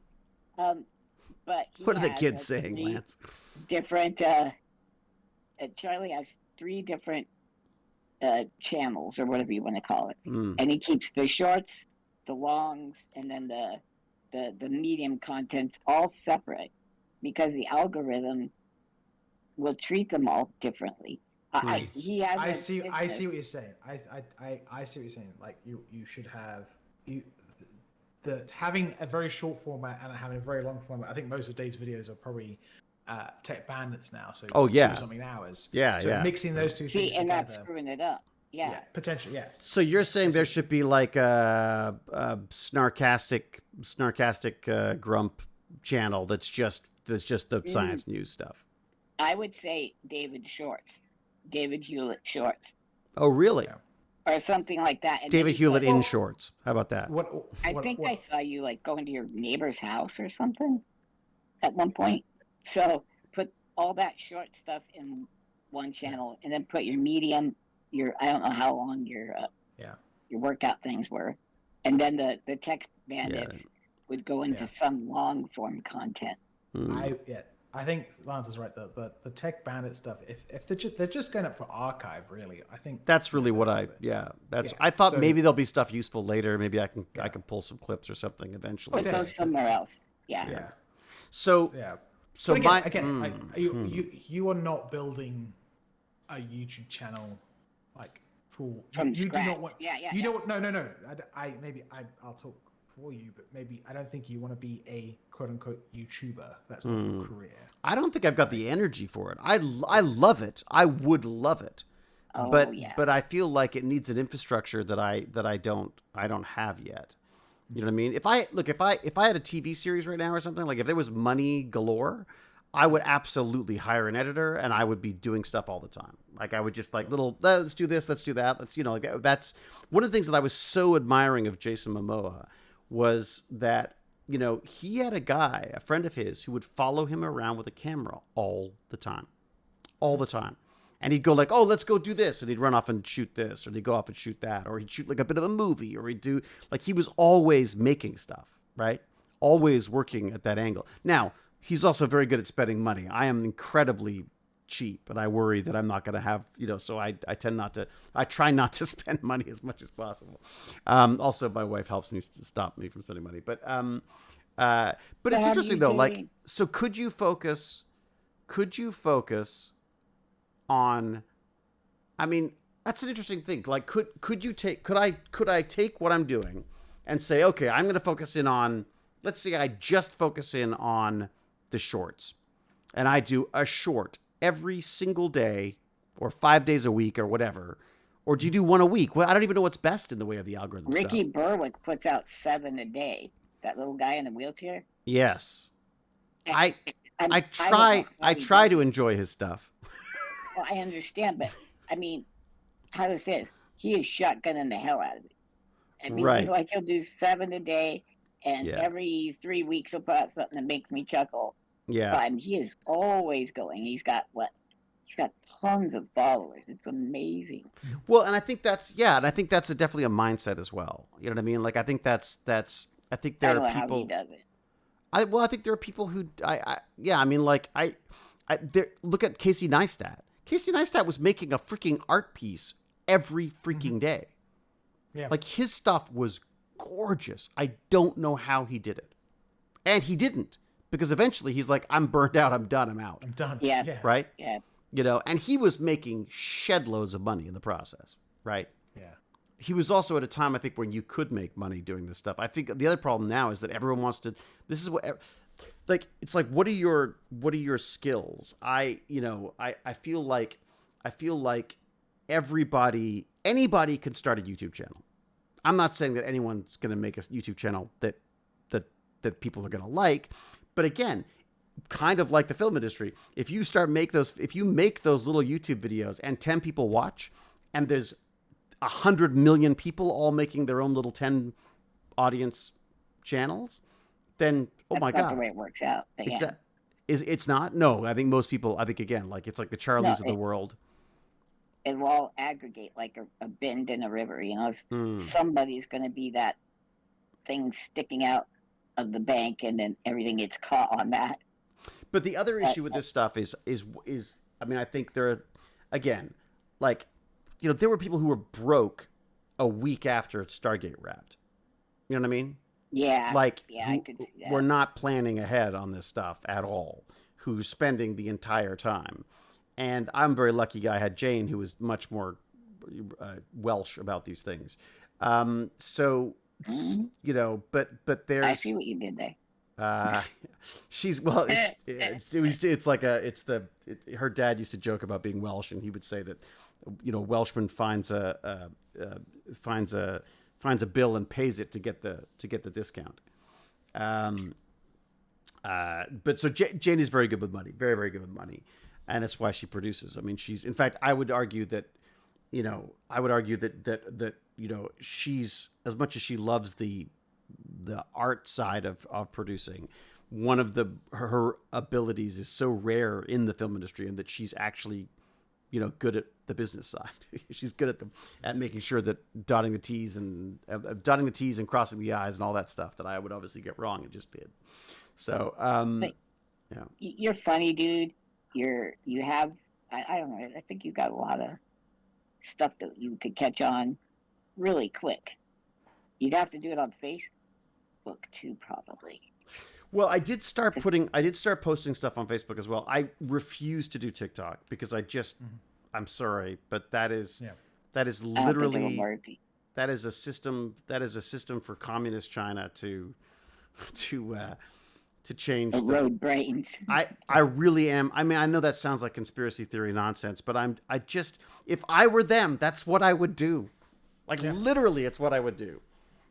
Speaker 2: but he
Speaker 1: What are the
Speaker 2: has,
Speaker 1: kids
Speaker 2: like,
Speaker 1: saying,
Speaker 2: 3
Speaker 1: Lance?
Speaker 2: different. Charlie has 3 different channels, or whatever you want to call it, and he keeps the shorts, the longs, and then the medium contents all separate because the algorithm will treat them all differently. He has.
Speaker 5: I see what you're saying. I see what you're saying. Like you should have having a very short format and having a very long format. I think most of Dave's videos are probably tech bandits now. So 2 something hours.
Speaker 1: Yeah,
Speaker 5: so
Speaker 1: yeah.
Speaker 5: mixing those two things
Speaker 2: and
Speaker 5: together.
Speaker 2: that's screwing it up. Yeah.
Speaker 5: Potentially, yes.
Speaker 1: So you're saying there should be like a snarkastic grump channel that's just the science news stuff.
Speaker 2: I would say David Hewlett Shorts,
Speaker 1: Oh, really?
Speaker 5: Yeah.
Speaker 2: or something like that. And
Speaker 1: David
Speaker 2: then
Speaker 1: Hewlett in shorts. How about that?
Speaker 2: I think I saw you like going to your neighbor's house or something at one point. So put all that short stuff in one channel, and then put your medium, I don't know how long your workout things were, and then the text bandits would go into some long form content.
Speaker 5: I think Lance is right. The tech bandit stuff. If they're just going up for archive, really, I think
Speaker 1: that's really what I thought maybe there'll be stuff useful later. Maybe I can pull some clips or something eventually.
Speaker 2: Put those somewhere else.
Speaker 5: Yeah.
Speaker 1: So
Speaker 5: So you are not building a YouTube channel like
Speaker 2: from
Speaker 5: you
Speaker 2: scratch.
Speaker 5: do not want.
Speaker 2: You
Speaker 5: don't. No. I'll talk for you, but maybe I don't think you want to be a quote unquote YouTuber. That's not your career.
Speaker 1: I don't think I've got the energy for it. I love it. I would love it.
Speaker 2: Oh,
Speaker 1: but I feel like it needs an infrastructure that I don't have yet. You know what I mean? If I had a TV series right now or something, like if there was money galore, I would absolutely hire an editor and I would be doing stuff all the time. Like I would just like let's do this, let's do that. That's one of the things that I was so admiring of Jason Momoa was that, he had a friend of his who would follow him around with a camera all the time. And he'd go like, oh, let's go do this. And he'd run off and shoot this, or he'd go off and shoot that, or he'd shoot like a bit of a movie, or he'd do like, he was always making stuff, right? Always working at that angle. Now, he's also very good at spending money. I am incredibly cheap, and I worry that I'm not going to have, so I try not to spend money as much as possible. Also, my wife helps me to stop me from spending money. But it's interesting though, like, so could you focus on, I mean, that's an interesting thing. Like, could I take what I'm doing and say, okay, I'm going to focus in on, let's say I just focus in on the shorts, and I do a short every single day or 5 days a week or whatever, or do you do one a week? Well, I don't even know what's best in the way of the algorithm
Speaker 2: Ricky
Speaker 1: stuff.
Speaker 2: Berwick puts out 7 a day. That little guy in the wheelchair.
Speaker 1: Yes.
Speaker 2: I
Speaker 1: try to enjoy his stuff.
Speaker 2: Well, I understand, but I mean, how does this? He is shotgunning the hell out of it. I mean,
Speaker 1: Right.
Speaker 2: like he'll do 7 a day, and every 3 weeks he'll put out something that makes me chuckle.
Speaker 1: Yeah.
Speaker 2: But I mean, he is always going. He's got tons of followers. It's amazing.
Speaker 1: Well, and I think that's definitely a mindset as well. You know what I mean? Like, I think I think there
Speaker 2: I don't
Speaker 1: are
Speaker 2: know
Speaker 1: people.
Speaker 2: how he does it.
Speaker 1: I think there are people who look at Casey Neistat. Casey Neistat was making a freaking art piece every freaking day.
Speaker 5: Yeah.
Speaker 1: Like, his stuff was gorgeous. I don't know how he did it. And he didn't, because eventually he's like, I'm burned out, I'm done, I'm out.
Speaker 5: I'm done.
Speaker 2: Yeah.
Speaker 1: Right?
Speaker 2: Yeah.
Speaker 1: And he was making shed loads of money in the process, right?
Speaker 5: Yeah.
Speaker 1: He was also at a time, I think, when you could make money doing this stuff. I think the other problem now is that everyone wants to. This is what, like, it's like, what are your skills? I feel like I feel like anybody can start a YouTube channel. I'm not saying that anyone's going to make a YouTube channel that people are going to like, but again, kind of like the film industry, if you make those little YouTube videos and 10 people watch, and there's 100 million people all making their own little 10 audience channels, then
Speaker 2: That's
Speaker 1: my
Speaker 2: not
Speaker 1: God,
Speaker 2: the way it works out. But yeah.
Speaker 1: it's not. No, I think most people. I think again, like it's like the Charlies of the world.
Speaker 2: It will all aggregate like a bend in a river. Somebody's going to be that thing sticking out of the bank, and then everything gets caught on that.
Speaker 1: But the other issue with this stuff is I mean, I think there are, again, like, there were people who were broke a week after Stargate wrapped. You know what I mean?
Speaker 2: Yeah.
Speaker 1: Like,
Speaker 2: I could see that.
Speaker 1: We're not planning ahead on this stuff at all, who's spending the entire time. And I'm a very lucky guy. I had Jane, who was much more Welsh about these things. So, but there's...
Speaker 2: I see what you did there.
Speaker 1: She's her dad used to joke about being Welsh, and he would say that Welshman finds a bill and pays it to get the discount. But so Jane is very good with money, very, very good with money, and that's why she produces. I mean, in fact, I would argue that she's, as much as she loves the art side of producing, one of her abilities is so rare in the film industry, and that she's actually, good at the business side. She's good at making sure that dotting the T's and crossing the I's and all that stuff that I would obviously get wrong and just did. So,
Speaker 2: you're funny, dude. You have, I don't know, I think you got a lot of stuff that you could catch on really quick. You'd have to do it on Facebook too, probably.
Speaker 1: Well, I did start posting stuff on Facebook as well. I refuse to do TikTok because I'm sorry, but that is literally, that is a system for communist China to change
Speaker 2: the road brains.
Speaker 1: I really am. I mean, I know that sounds like conspiracy theory nonsense, but if I were them, that's what I would do. Literally, it's what I would do.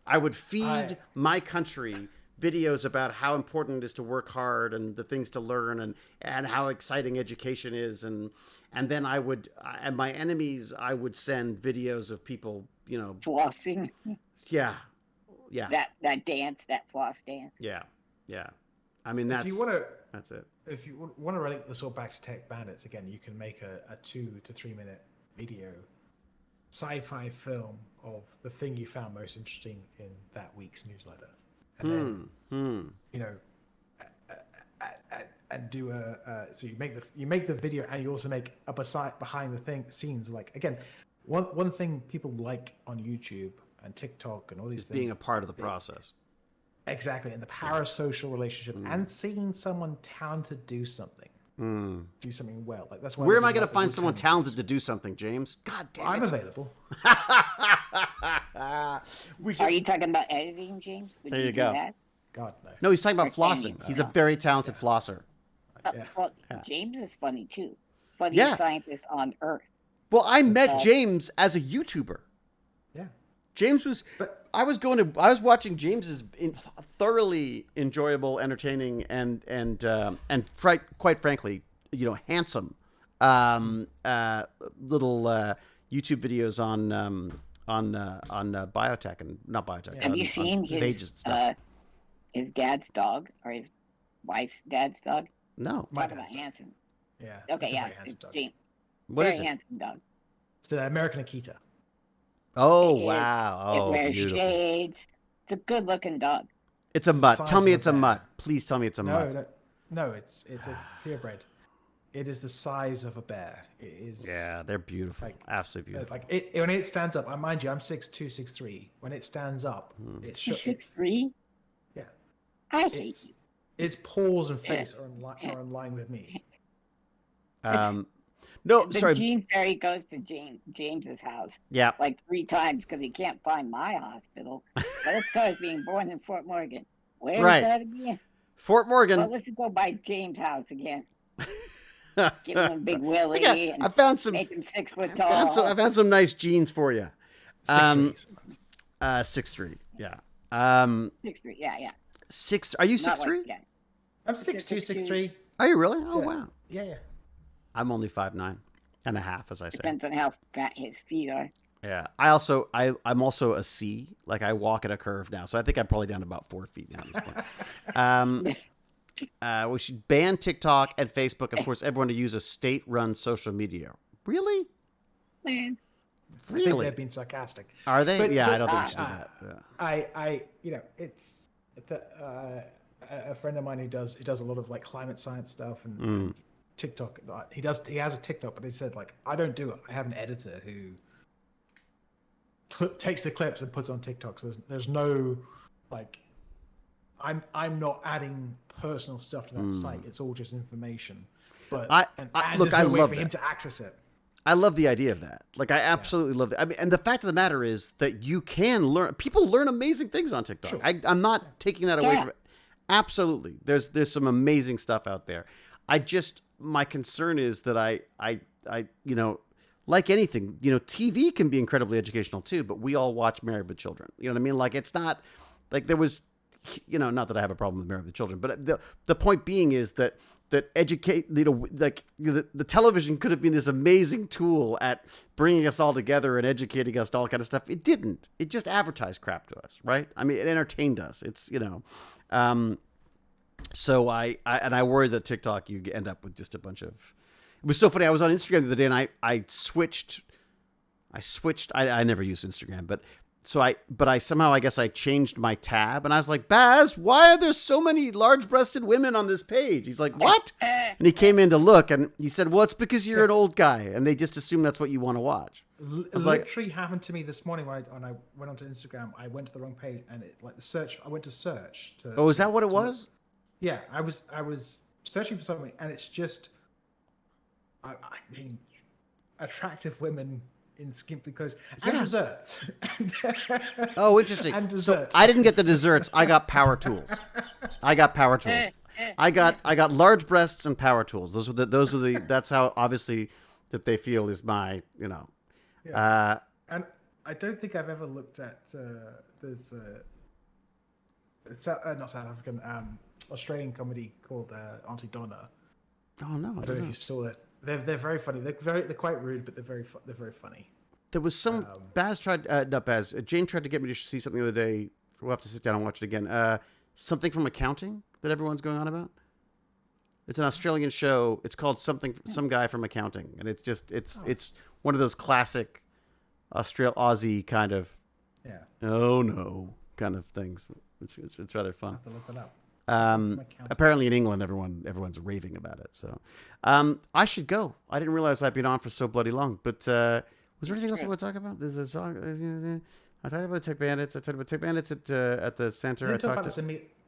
Speaker 1: I would feed my country videos about how important it is to work hard and the things to learn and how exciting education is. And then and my enemies, I would send videos of people,
Speaker 2: flossing.
Speaker 1: Yeah.
Speaker 2: That dance, that floss dance.
Speaker 1: Yeah. I mean, that's it.
Speaker 5: If you want to relate this all back to Tech Bandits, again, you can make a 2 to 3 minute video sci-fi film of the thing you found most interesting in that week's newsletter, and then and do so you make the video, and you also make a behind the scenes. Like, again, one thing people like on YouTube and TikTok and all these things,
Speaker 1: being a part of the process.
Speaker 5: Exactly, and the parasocial relationship, and seeing someone talented do something well. Like, that's why.
Speaker 1: Where am I going to find someone talented to do something, James? God damn it!
Speaker 5: I'm available.
Speaker 2: Are you talking about editing, James?
Speaker 1: There you go.
Speaker 5: God, no.
Speaker 1: No, he's talking about flossing. He's a very talented flosser.
Speaker 2: Well, James is funny too. Funniest scientist on Earth.
Speaker 1: Well, I met James as a YouTuber.
Speaker 5: Yeah.
Speaker 1: James was. I was watching James's thoroughly enjoyable, entertaining, and quite frankly, handsome little YouTube videos on biotech and not biotech.
Speaker 2: Have you seen his dad's dog or his wife's dad's dog?
Speaker 1: No.
Speaker 2: Talk about handsome.
Speaker 5: Yeah.
Speaker 2: Okay, yeah.
Speaker 5: James.
Speaker 1: What is it?
Speaker 2: Very handsome dog.
Speaker 5: It's the American Akita.
Speaker 1: Oh, wow.
Speaker 2: It wears
Speaker 1: beautiful.
Speaker 2: shades. It's a good-looking dog.
Speaker 1: It's a mutt. Tell me it's a mutt. Please tell me it's a mutt.
Speaker 5: No, it's a purebred. It is the size of a bear. It is.
Speaker 1: Yeah, they're beautiful. Absolutely beautiful.
Speaker 5: When it stands up, mind you, I'm 6'2", 6'3". When it stands up, it's
Speaker 2: 6'3".
Speaker 5: Yeah.
Speaker 2: I hate you.
Speaker 5: Its paws and face are in line with me.
Speaker 1: No, sorry.
Speaker 2: Gene Ferry goes to James's house.
Speaker 1: Yeah.
Speaker 2: Like 3 times because he can't find my hospital. But it's because being born in Fort Morgan. Where is that again?
Speaker 1: Fort Morgan.
Speaker 2: Well, let's go by James' house again. give him a big willy, and
Speaker 1: I found some.
Speaker 2: make him 6 foot tall.
Speaker 1: I found some nice jeans for you.
Speaker 5: 6'3".
Speaker 1: 6'3". Yeah.
Speaker 2: 6'3", yeah.
Speaker 1: 6. Are you
Speaker 2: Not
Speaker 1: 6'3"?
Speaker 2: yeah.
Speaker 5: I'm 6'2", 6'3".
Speaker 1: Are you really? Oh
Speaker 5: Yeah.
Speaker 1: wow.
Speaker 5: Yeah.
Speaker 1: I'm only 5'9" and a half, as I say.
Speaker 2: Depends on how fat his feet are.
Speaker 1: Yeah. I'm also a C. Like I walk at a curve now, so I think I'm probably down to about 4 feet now at this point. We should ban TikTok and Facebook, and force everyone to use a state-run social media. Really?
Speaker 2: Man.
Speaker 5: I think
Speaker 1: Really?
Speaker 5: they're being sarcastic.
Speaker 1: Are they?
Speaker 5: But-
Speaker 1: yeah,
Speaker 5: but,
Speaker 1: I don't think we should do that. Yeah.
Speaker 5: It's a friend of mine who does a lot of like climate science stuff and TikTok. He has a TikTok, but he said like I don't do it. I have an editor who takes the clips and puts on TikTok. So there's no like I'm not adding personal stuff to that site. It's all just information. But
Speaker 1: look,
Speaker 5: there's no
Speaker 1: I
Speaker 5: way
Speaker 1: love
Speaker 5: for him
Speaker 1: that.
Speaker 5: to access it.
Speaker 1: I love the idea of that. Like, I absolutely love it. I mean, and the fact of the matter is that you can learn. People learn amazing things on TikTok.
Speaker 5: Sure.
Speaker 1: I'm not taking that away
Speaker 2: Yeah.
Speaker 1: from it. Absolutely, there's some amazing stuff out there. My concern is that I like anything, TV can be incredibly educational too. But we all watch Married with Children. You know what I mean? Like, it's not like there was, not that I have a problem with Married with Children, but the point being is that educate, the television could have been this amazing tool at bringing us all together and educating us to all kind of stuff. It didn't. It just advertised crap to us, right? I mean, it entertained us. It's, so I worry that TikTok, you end up with just a bunch of, it was so funny. I was on Instagram the other day and I switched. I never used Instagram, but I somehow, I guess I changed my tab and I was like, Baz, why are there so many large-breasted women on this page? He's like, what? And he came in to look and he said, well, it's because you're an old guy and they just assume that's what you want to watch.
Speaker 5: It
Speaker 1: like-
Speaker 5: literally happened to me this morning when I went onto Instagram. I went to the wrong page and I went to search.
Speaker 1: Oh, is that what it was?
Speaker 5: Yeah, I was searching for something and it's just, I mean, attractive women in skimpy clothes and
Speaker 1: Yeah.
Speaker 5: desserts.
Speaker 1: Oh, interesting.
Speaker 5: And
Speaker 1: So
Speaker 5: desserts.
Speaker 1: I didn't get the desserts. I got power tools. I got large breasts and power tools. That's how obviously that they feel is my,
Speaker 5: Yeah. And I don't think I've ever looked at there's not South African, Australian comedy called Auntie Donna.
Speaker 1: Oh no,
Speaker 5: I don't know if you saw it. They're very funny. They're quite rude, but they're very funny.
Speaker 1: There was some Jane tried to get me to see something the other day. We'll have to sit down and watch it again. Something from accounting that everyone's going on about. It's an Australian show. It's called some guy from accounting, and it's one of those classic Aussie kind of oh no kind of things. It's rather fun.
Speaker 5: I'll have to look it up.
Speaker 1: Apparently in England, everyone's raving about it. So, I should go. I didn't realize I'd been on for so bloody long. But was there anything else I want to talk about? There's a song. I talked about Tech Bandits. I talked about Tech Bandits at the center.
Speaker 5: You
Speaker 1: I
Speaker 5: talk
Speaker 1: talked
Speaker 5: about this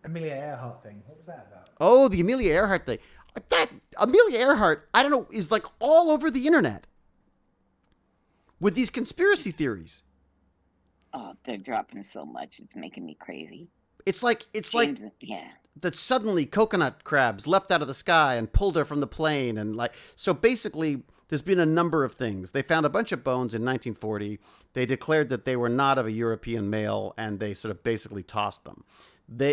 Speaker 5: Amelia Earhart thing. What was that about?
Speaker 1: Oh, the Amelia Earhart thing. That Amelia Earhart, I don't know, is like all over the internet with these conspiracy theories.
Speaker 2: Oh, they're dropping so much. It's making me crazy.
Speaker 1: It's like
Speaker 2: Yeah.
Speaker 1: that suddenly coconut crabs leapt out of the sky and pulled her from the plane. And so basically there's been a number of things. They found a bunch of bones in 1940. They declared that they were not of a European male and they sort of basically tossed them.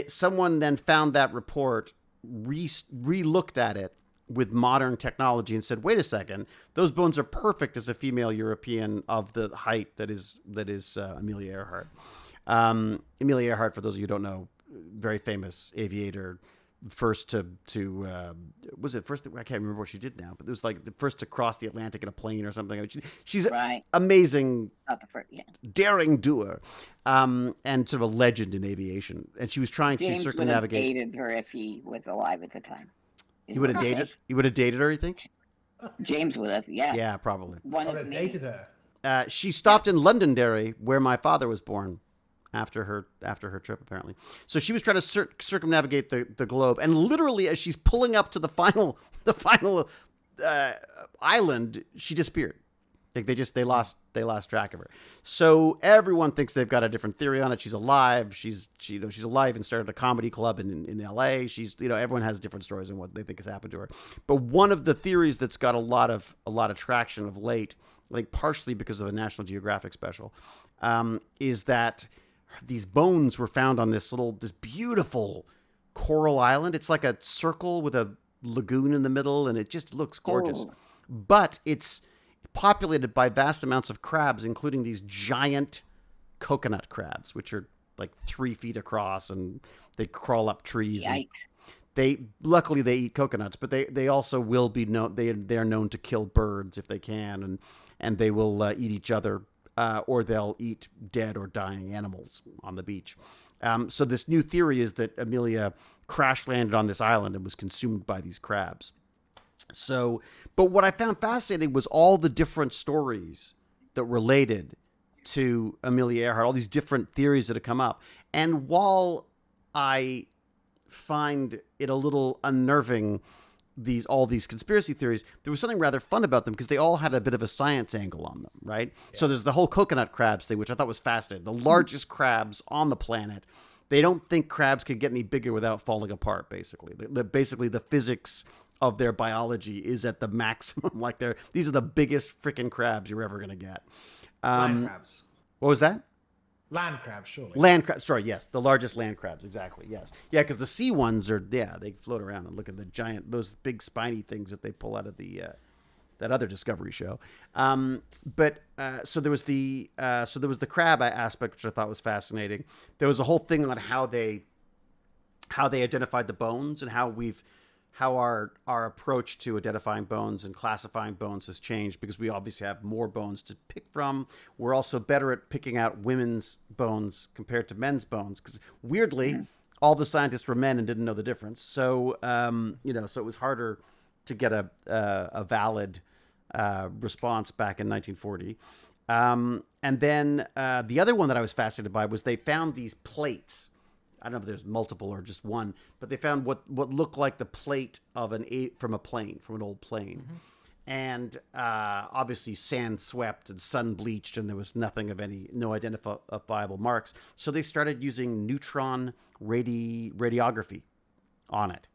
Speaker 1: Someone then found that report, re-looked at it with modern technology and said, wait a second, those bones are perfect as a female European of the height that is Amelia Earhart. Amelia Earhart, for those of you who don't know, very famous aviator, first to was it first? I can't remember what she did now, but it was like the first to cross the Atlantic in a plane or something. I mean, she's
Speaker 2: Right.
Speaker 1: amazing,
Speaker 2: Not the first. Yeah.
Speaker 1: daring doer, and sort of a legend in aviation. And she was trying
Speaker 2: James
Speaker 1: to
Speaker 2: would have
Speaker 1: circumnavigate.
Speaker 2: dated her if he was alive at the time.
Speaker 1: He would have dated. He would have dated her. You think?
Speaker 2: James would have. Yeah.
Speaker 1: Yeah, probably.
Speaker 2: One
Speaker 5: I
Speaker 2: of
Speaker 5: would have
Speaker 2: me.
Speaker 5: dated her.
Speaker 1: She stopped in Londonderry, where my father was born, after her trip, apparently. So she was trying to circumnavigate the globe, and literally, as she's pulling up to the final island, she disappeared. Like they lost track of her. So everyone thinks they've got a different theory on it. She's alive. She's alive and started a comedy club in L.A. She's everyone has different stories on what they think has happened to her. But one of the theories that's got a lot of traction of late, like partially because of a National Geographic special, is that these bones were found on this beautiful coral island. It's like a circle with a lagoon in the middle, and it just looks gorgeous.
Speaker 2: Oh.
Speaker 1: But it's populated by vast amounts of crabs, including these giant coconut crabs, which are like 3 feet across, and they crawl up trees.
Speaker 2: Yikes.
Speaker 1: Luckily they eat coconuts, but they also will be known. They are known to kill birds if they can, and they will eat each other, or they'll eat dead or dying animals on the beach. So this new theory is that Amelia crash landed on this island and was consumed by these crabs. So, but what I found fascinating was all the different stories that related to Amelia Earhart, all these different theories that have come up. And while I find it a little unnerving, all these conspiracy theories, there was something rather fun about them because they all had a bit of a science angle on them, right? Yeah. So there's the whole coconut crabs thing, which I thought was fascinating. The largest crabs on the planet. They don't think crabs could get any bigger without falling apart, basically. Basically, the physics of their biology is at the maximum. Like these are the biggest freaking crabs you're ever going to get.
Speaker 5: Land crabs.
Speaker 1: What was that?
Speaker 5: Land crabs, surely.
Speaker 1: Land crabs. Sorry, yes. The largest land crabs, exactly, yes. Yeah, because the sea ones they float around and look at the giant, those big spiny things that they pull out of the that other Discovery show. So there was the crab aspect, which I thought was fascinating. There was a whole thing on how they identified the bones and how our approach to identifying bones and classifying bones has changed because we obviously have more bones to pick from. We're also better at picking out women's bones compared to men's bones because weirdly, all the scientists were men and didn't know the difference. So, so it was harder to get a valid response back in 1940. And then the other one that I was fascinated by was they found these plates. I don't know if there's multiple or just one, but they found what looked like the plate of from an old plane. Mm-hmm. And obviously sand swept and sun bleached, and there was no identifiable marks. So they started using neutron radiography on it.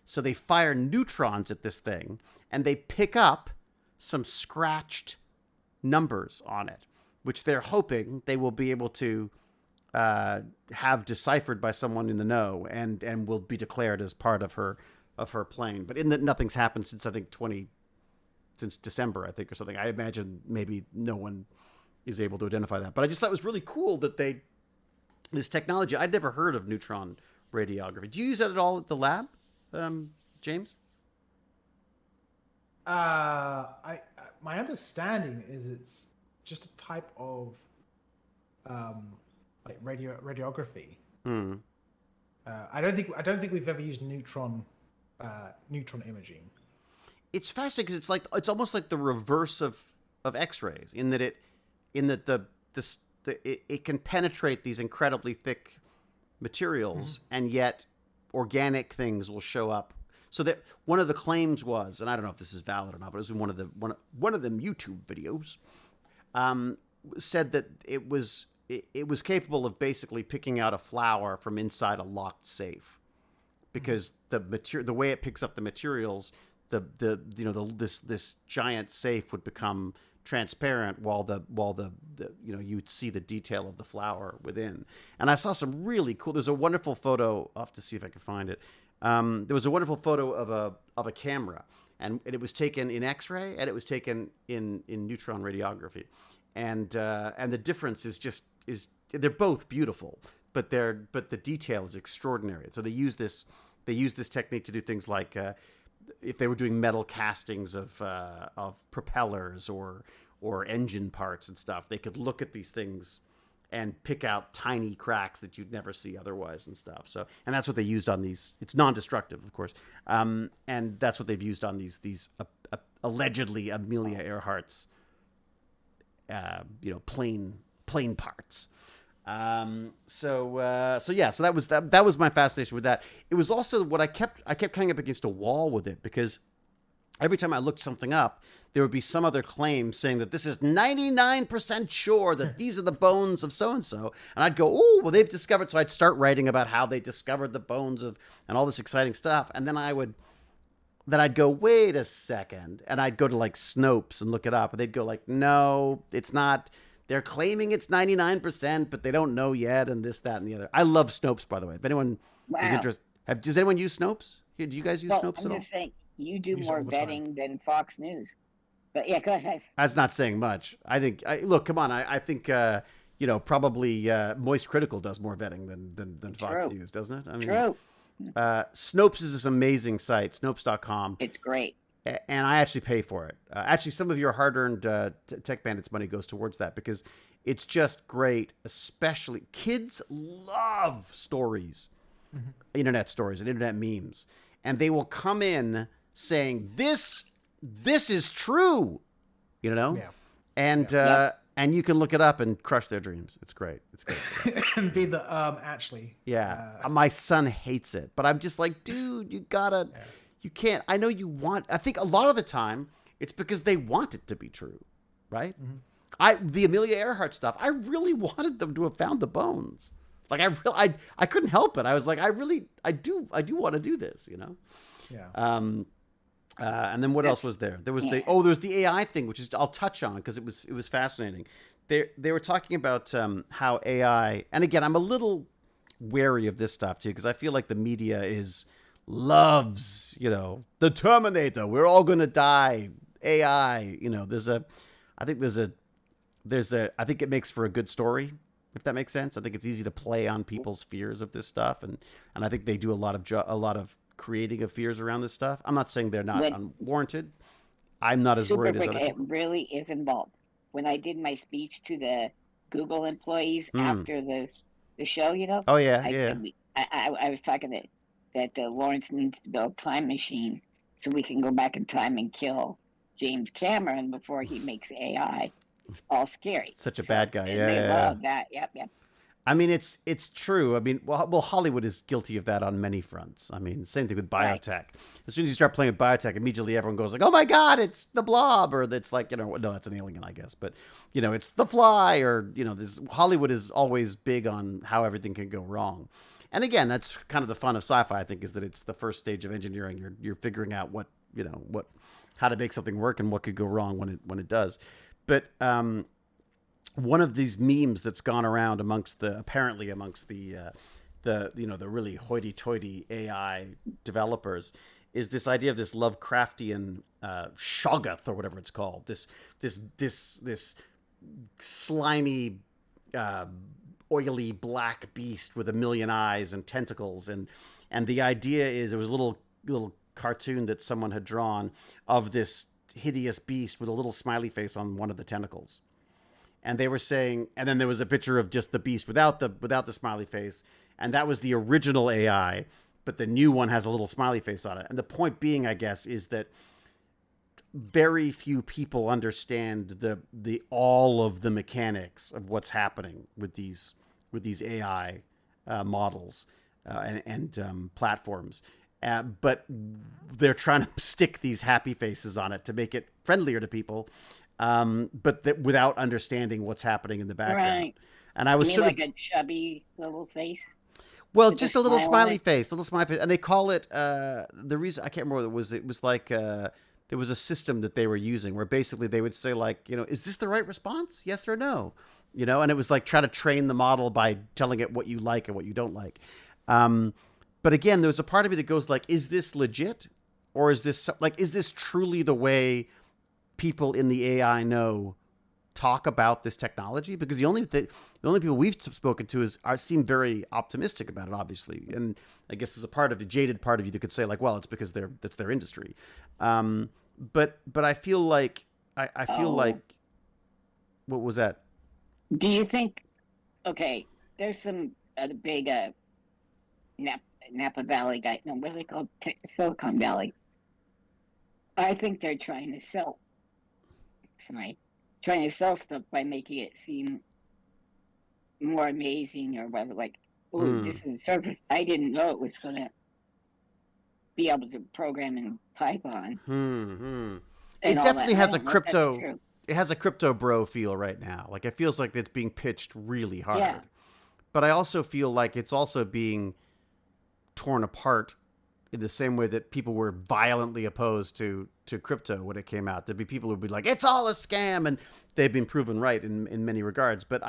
Speaker 1: So they fire neutrons at this thing, and they pick up some scratched numbers on it, which they're hoping they will be able to have deciphered by someone in the know and will be declared as part of her plane. But in that nothing's happened since since December, I think, or something. I imagine maybe no one is able to identify that. But I just thought it was really cool that this technology. I'd never heard of neutron radiography. Do you use that at all at the lab, James?
Speaker 5: My understanding is it's just a type of like radiography. I don't think we've ever used neutron imaging.
Speaker 1: It's fascinating because it's almost like the reverse of X-rays in that it can penetrate these incredibly thick materials, and yet organic things will show up. So that one of the claims was, and I don't know if this is valid or not, but it was in one of them YouTube videos, said that it was capable of basically picking out a flower from inside a locked safe, because the way it picks up the materials, this giant safe would become transparent while you'd see the detail of the flower within. And I saw some really cool. There's a wonderful photo. I'll have to see if I can find it. There was a wonderful photo of a camera, and it was taken in X-ray and it was taken in neutron radiography, and the difference is they're both beautiful, but the detail is extraordinary. So they use this technique to do things like if they were doing metal castings of propellers or engine parts and stuff, they could look at these things and pick out tiny cracks that you'd never see otherwise and stuff. So, and that's what they used on these. It's non-destructive, of course, and that's what they've used on these allegedly Amelia Earhart's plane parts. So that was my fascination with that. It was also what I kept coming up against a wall with it, because every time I looked something up, there would be some other claim saying that this is 99% sure that these are the bones of so-and-so. And I'd go, oh, well, they've discovered. So I'd start writing about how they discovered the bones of, and all this exciting stuff. And then I'd go, wait a second. And I'd go to like Snopes and look it up. And they'd go like, no, it's not. They're claiming it's 99%, but they don't know yet. And this, that, and the other. I love Snopes, by the way. If anyone is interested, does anyone use Snopes? Do you guys use Snopes at all?
Speaker 2: I'm just saying, you do
Speaker 5: Use it
Speaker 2: more
Speaker 5: all the time.
Speaker 2: vetting than Fox News. But yeah, go ahead.
Speaker 1: That's not saying much. I think. Look, come on. I think. Probably Moist Critical does more vetting than Fox News, doesn't it? I mean,
Speaker 2: True.
Speaker 1: Snopes is this amazing site, Snopes.com.
Speaker 2: It's great.
Speaker 1: And I actually pay for it. Actually, some of your hard-earned Tech Bandits money goes towards that because it's just great. Especially kids love stories, internet stories and internet memes, and they will come in saying this is true,
Speaker 5: Yeah.
Speaker 1: and you can look it up and crush their dreams. It's great. It's great.
Speaker 5: And be the actually.
Speaker 1: Yeah. My son hates it, but I'm just like, dude, you gotta. Yeah. You can't. I know you want. I think a lot of the time it's because they want it to be true, right? Mm-hmm. The Amelia Earhart stuff. I really wanted them to have found the bones. Like I couldn't help it. I was like, I do want to do this, you know.
Speaker 5: Yeah.
Speaker 1: And then what else was there? There was there's the AI thing, which is I'll touch on because it was fascinating. They were talking about how AI, and again, I'm a little wary of this stuff too because I feel like the media loves, the Terminator. We're all gonna die. AI. I think it makes for a good story, if that makes sense. I think it's easy to play on people's fears of this stuff, and I think they do a lot of creating of fears around this stuff. I'm not saying they're not unwarranted. I'm not as worried as other people.
Speaker 2: It really is involved. When I did my speech to the Google employees after the show,
Speaker 1: Oh yeah,
Speaker 2: I was talking that Lawrence needs to build a time machine so we can go back in time and kill James Cameron before he makes AI all scary.
Speaker 1: Such a bad guy.
Speaker 2: They love that. Yep.
Speaker 1: I mean, it's true. I mean, well, Hollywood is guilty of that on many fronts. I mean, same thing with biotech. Right. As soon as you start playing with biotech, immediately everyone goes like, "Oh my God, it's the Blob," or it's like, no, that's an alien, I guess. But it's The Fly, or this. Hollywood is always big on how everything can go wrong. And again, that's kind of the fun of sci-fi. I think is that it's the first stage of engineering. You're figuring out how to make something work and what could go wrong when it does. But one of these memes that's gone around amongst the really hoity-toity AI developers is this idea of this Lovecraftian Shogoth or whatever it's called. This slimy, oily black beast with a million eyes and tentacles, and the idea is it was a little cartoon that someone had drawn of this hideous beast with a little smiley face on one of the tentacles. And they were saying, and then there was a picture of just the beast without the smiley face, and that was the original AI, but the new one has a little smiley face on it. And the point being, I guess, is that very few people understand all of the mechanics of what's happening with these AI models and platforms. But they're trying to stick these happy faces on it to make it friendlier to people. But without understanding what's happening in the background.
Speaker 2: Right.
Speaker 1: And I was
Speaker 2: sort of like a chubby little face.
Speaker 1: Well, just a little smiley face, and they call it the reason I can't remember what it was like. There was a system that they were using where basically they would say like, is this the right response? Yes or no? And it was like try to train the model by telling it what you like and what you don't like. But again, there's a part of me that goes like, is this legit, or is this truly the way people in the AI know talk about this technology? Because the only people we've spoken to seem very optimistic about it, obviously, and I guess there's a jaded part of you that could say like, well, it's because that's their industry. But I feel like I feel like, what was that?
Speaker 2: Do you think? Okay, there's some big Napa Valley guy. No, what are they called? Silicon Valley. I think they're trying to sell stuff by making it seem more amazing or whatever. Like, oh, this is a service. I didn't know it was going to be able to program in Python.
Speaker 1: Hmm.
Speaker 2: And
Speaker 1: It
Speaker 2: all
Speaker 1: definitely
Speaker 2: that. I
Speaker 1: has a
Speaker 2: don't know if that's
Speaker 1: crypto.
Speaker 2: true.
Speaker 1: It has a crypto bro feel right now. Like it feels like it's being pitched really hard.
Speaker 2: Yeah.
Speaker 1: But I also feel like it's also being torn apart in the same way that people were violently opposed to crypto when it came out. There'd be people who'd be like, it's all a scam, and they've been proven right in many regards. But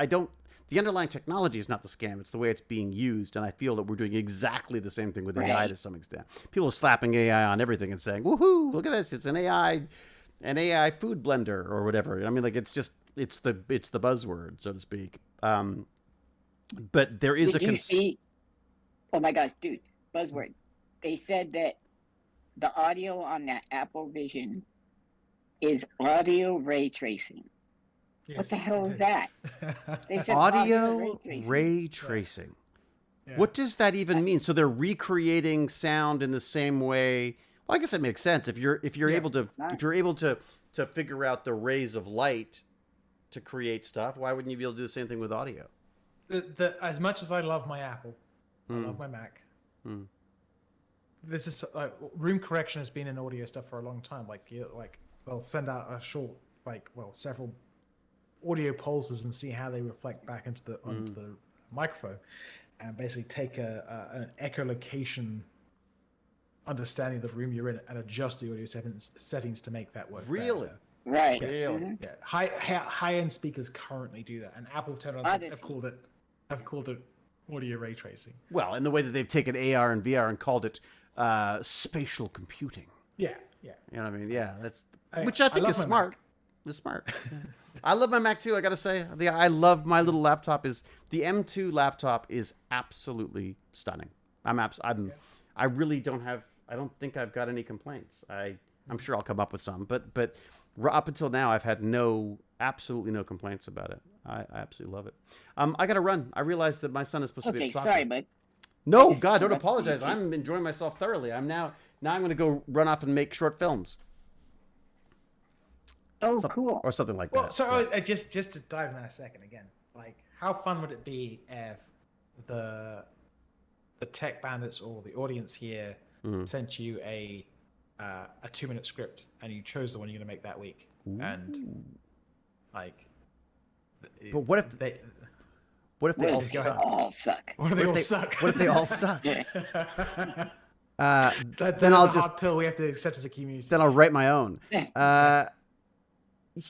Speaker 1: the underlying technology is not the scam. It's the way it's being used. And I feel that we're doing exactly the same thing with AI
Speaker 2: Right.
Speaker 1: to some extent. People are slapping AI on everything and saying, woohoo, look at this. It's an AI food blender or whatever. I mean, like, it's the buzzword, so to speak. But there is
Speaker 2: Did you see? Oh my gosh, dude! Buzzword. They said that the audio on that Apple Vision is audio ray tracing. What the hell is that? They said
Speaker 1: audio
Speaker 2: ray tracing.
Speaker 1: ray tracing.
Speaker 5: Yeah.
Speaker 1: What does that even mean? So they're recreating sound in the same way. Well, I guess that makes sense. If you're
Speaker 5: Yeah.
Speaker 1: able to figure out the rays of light to create stuff, why wouldn't you be able to do the same thing with audio?
Speaker 5: As much as I love my Apple, I love my Mac.
Speaker 1: Mm.
Speaker 5: This is room correction has been in audio stuff for a long time. Like they'll send out a short, several audio pulses and see how they reflect back into the microphone, and basically take an echolocation understanding of the room you're in and adjust the audio settings to make that work.
Speaker 1: Really?
Speaker 5: better.
Speaker 2: Right.
Speaker 5: Yes.
Speaker 2: Mhm.
Speaker 5: Yeah, high end speakers currently do that, and Apple have called it audio ray tracing.
Speaker 1: Well, in the way that they've taken AR and VR and called it spatial computing.
Speaker 5: Yeah.
Speaker 1: You know what I mean? Yeah,
Speaker 5: I
Speaker 1: which I think
Speaker 5: love
Speaker 1: is
Speaker 5: my
Speaker 1: smart.
Speaker 5: Mac.
Speaker 1: It's smart. I love my Mac too. I gotta say, I love my little laptop. The M2 laptop is absolutely stunning. I really don't have. I don't think I've got any complaints. I'm sure I'll come up with some, but up until now, I've had absolutely no complaints about it. I absolutely love it. I gotta run. I realized that my son is supposed to be
Speaker 2: Okay,
Speaker 1: at soccer.
Speaker 2: sorry, bud.
Speaker 1: No,
Speaker 2: just
Speaker 1: God, don't
Speaker 2: interrupted you
Speaker 1: apologize.
Speaker 2: too.
Speaker 1: I'm enjoying myself thoroughly. I'm now I'm going to go run off and make short films
Speaker 2: Oh, cool.
Speaker 1: or something like
Speaker 5: Well,
Speaker 1: that.
Speaker 5: so just to dive in that a second again, like how fun would it be if the tech bandits or the audience here sent you a 2-minute script and you chose the one you're going to make that week, and like,
Speaker 1: But what if
Speaker 5: they
Speaker 1: all
Speaker 2: They
Speaker 1: suck?
Speaker 2: all suck.
Speaker 5: what if they all suck?
Speaker 1: What if they all suck?
Speaker 2: Yeah.
Speaker 1: Then I'll just
Speaker 5: hard pill we have to accept as a community.
Speaker 1: then I'll write my own.
Speaker 2: Yeah.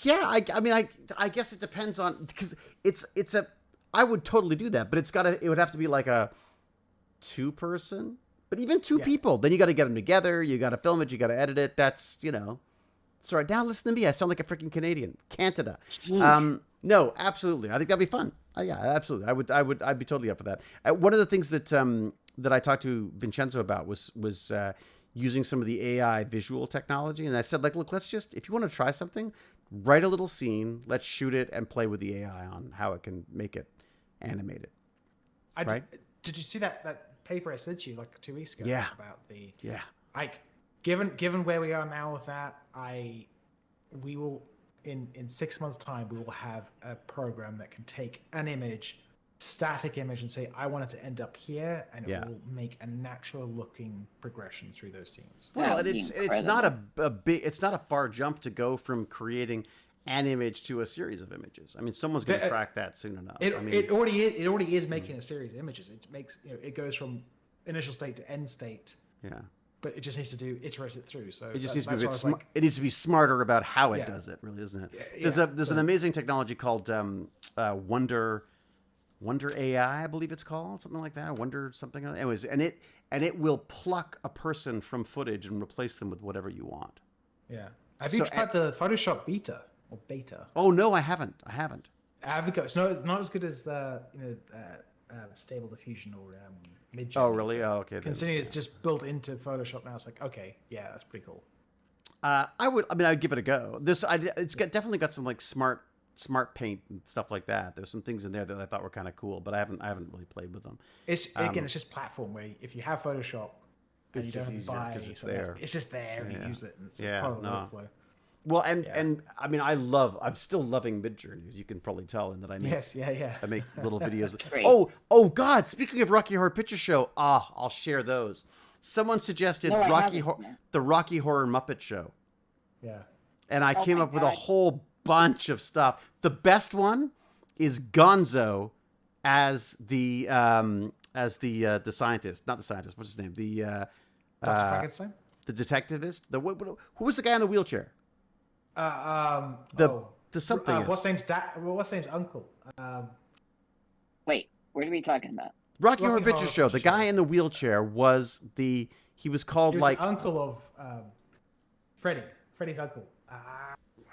Speaker 1: Yeah, I mean, I guess it depends on, because I would totally do that, but it would have to be like a 2-person, but even 2 people, then you got to get them together, you got to film it, you got to edit it. That's, sorry, now listen to me. I sound like a freaking Canadian. Canada. No, absolutely. I think that'd be fun. Yeah, absolutely. I'd be totally up for that. One of the things that I talked to Vincenzo about was using some of the AI visual technology. And I said, like, look, if you want to try something, write a little scene, let's shoot it and play with the AI on how it can make it animated. Right?
Speaker 5: Did you see that paper I sent you like 2 weeks ago?
Speaker 1: Yeah.
Speaker 5: About the
Speaker 1: Yeah.
Speaker 5: like, given where we are now with that, we will in 6 months' time we will have a program that can take an image, static image, and say I want it to end up here, and it will make a natural looking progression through those scenes.
Speaker 1: Well,
Speaker 2: That'd
Speaker 1: and
Speaker 2: be
Speaker 1: it's not it's not a far jump to go from creating an image to a series of images. I mean, someone's going to crack that soon enough.
Speaker 5: It already is making a series of images. It makes it goes from initial state to end state.
Speaker 1: Yeah.
Speaker 5: But it just needs to iterate it through. So
Speaker 1: It just needs to be
Speaker 5: that's
Speaker 1: a bit
Speaker 5: why I was like,
Speaker 1: it needs to be smarter about how it
Speaker 5: Yeah.
Speaker 1: does it, really, isn't it?
Speaker 5: Yeah,
Speaker 1: There's an amazing technology called Wonder AI, I believe it's called, something like that. Wonder something. Anyways, and it will pluck a person from footage and replace them with whatever you want.
Speaker 5: yeah. Have you tried the Photoshop beta or beta?
Speaker 1: Oh no, I haven't.
Speaker 5: Have you got? It's not as good as Stable Diffusion or Midjourney.
Speaker 1: Oh really? Oh okay.
Speaker 5: Considering it's just built into Photoshop now, it's like, okay, yeah, that's pretty cool.
Speaker 1: I'd give it a go. Definitely got some like smart paint and stuff like that. There's some things in there that I thought were kind of cool, but I haven't really played with them.
Speaker 5: It's just platform where if you have Photoshop and you
Speaker 1: It's
Speaker 5: don't
Speaker 1: just
Speaker 5: have to
Speaker 1: easier
Speaker 5: buy
Speaker 1: 'cause it's
Speaker 5: something else,
Speaker 1: there.
Speaker 5: it's just there and you use it, and it's
Speaker 1: Yeah,
Speaker 5: part of the
Speaker 1: no.
Speaker 5: workflow.
Speaker 1: Well, and I mean, I'm still loving Midjourney, as you can probably tell, in that I make
Speaker 5: Yes, yeah.
Speaker 1: I make little videos.
Speaker 2: Great.
Speaker 1: Oh God! Speaking of Rocky Horror Picture Show, I'll share those. Someone suggested
Speaker 2: No, I haven't, no.
Speaker 1: the Rocky Horror Muppet Show.
Speaker 5: Yeah.
Speaker 1: And I
Speaker 2: Oh
Speaker 1: came
Speaker 2: my
Speaker 1: up with a
Speaker 2: God.
Speaker 1: whole bunch of stuff. The best one is Gonzo as the scientist, not the scientist. What's his name?
Speaker 5: Dr. Frankenstein?
Speaker 1: The detectivist. Who was the guy in the wheelchair? The something.
Speaker 5: What's name's uncle?
Speaker 2: Wait, what are we talking about?
Speaker 1: Rocky Horror
Speaker 5: Rocky
Speaker 1: Picture
Speaker 5: Horror
Speaker 1: Show. The
Speaker 5: Picture
Speaker 1: guy
Speaker 5: Show.
Speaker 1: in the wheelchair was he was called
Speaker 5: He was
Speaker 1: like
Speaker 5: the uncle of Freddy. Freddy's uncle.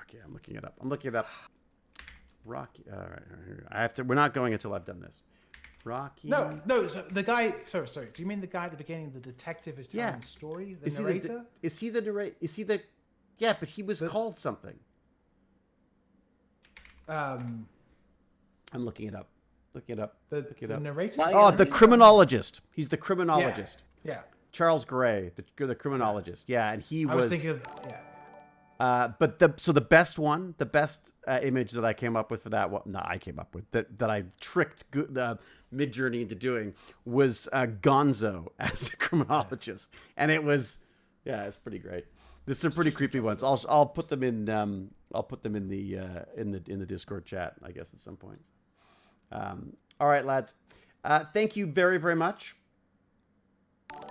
Speaker 1: Okay, I'm looking it up. Rocky. All right, here. I have to. We're not going until I've done this. Rocky.
Speaker 5: No. So the guy. Sorry. Do you mean the guy at the beginning? The detective is telling the story. The narrator.
Speaker 1: Is he the narrator? Is he the? Yeah, but he was called something.
Speaker 5: Um.
Speaker 1: I'm looking it up. Look it up.
Speaker 5: The narrator.
Speaker 2: Why-
Speaker 1: Oh, the criminologist. He's the criminologist.
Speaker 5: Yeah.
Speaker 1: Charles Gray, the criminologist. Yeah, and he
Speaker 5: I was thinking of
Speaker 1: But the best one, the best image that I came up with for that one, I came up with that I tricked Midjourney into doing was Gonzo as the criminologist, and it was, it's pretty great. There's some pretty creepy ones. I'll put them in the Discord chat, I guess, at some point. All right, lads. Thank you very, very much.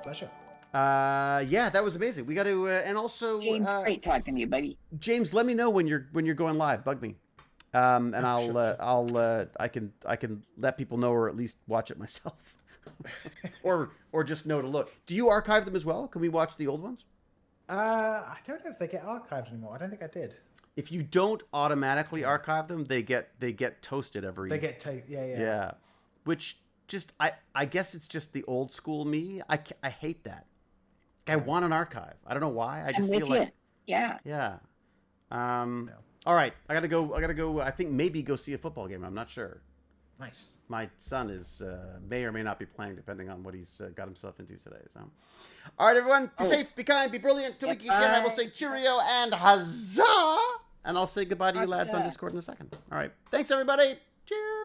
Speaker 5: pleasure.
Speaker 1: That was amazing. We got to, and also,
Speaker 2: James, great talking to you, buddy.
Speaker 1: James, let me know when you're going live. Bug me, and I can let people know, or at least watch it myself, or just know to look. Do you archive them as well? Can we watch the old ones?
Speaker 5: I don't know if they get archived anymore. I don't think I did.
Speaker 1: If you don't automatically archive them, they get toasted every.
Speaker 5: They get
Speaker 1: Yeah, which just I guess it's just the old school me. I hate that. I want an archive. I don't know why. I just feel like
Speaker 2: yeah.
Speaker 1: All right, I gotta go. I think maybe go see a football game. I'm not sure.
Speaker 5: Nice.
Speaker 1: My son is may or may not be playing, depending on what he's got himself into today. So, all right, everyone, be safe, be kind, be brilliant. Till we again, I will say cheerio and huzzah, and I'll say goodbye to you lads on Discord in a second. All right, thanks everybody. Cheers.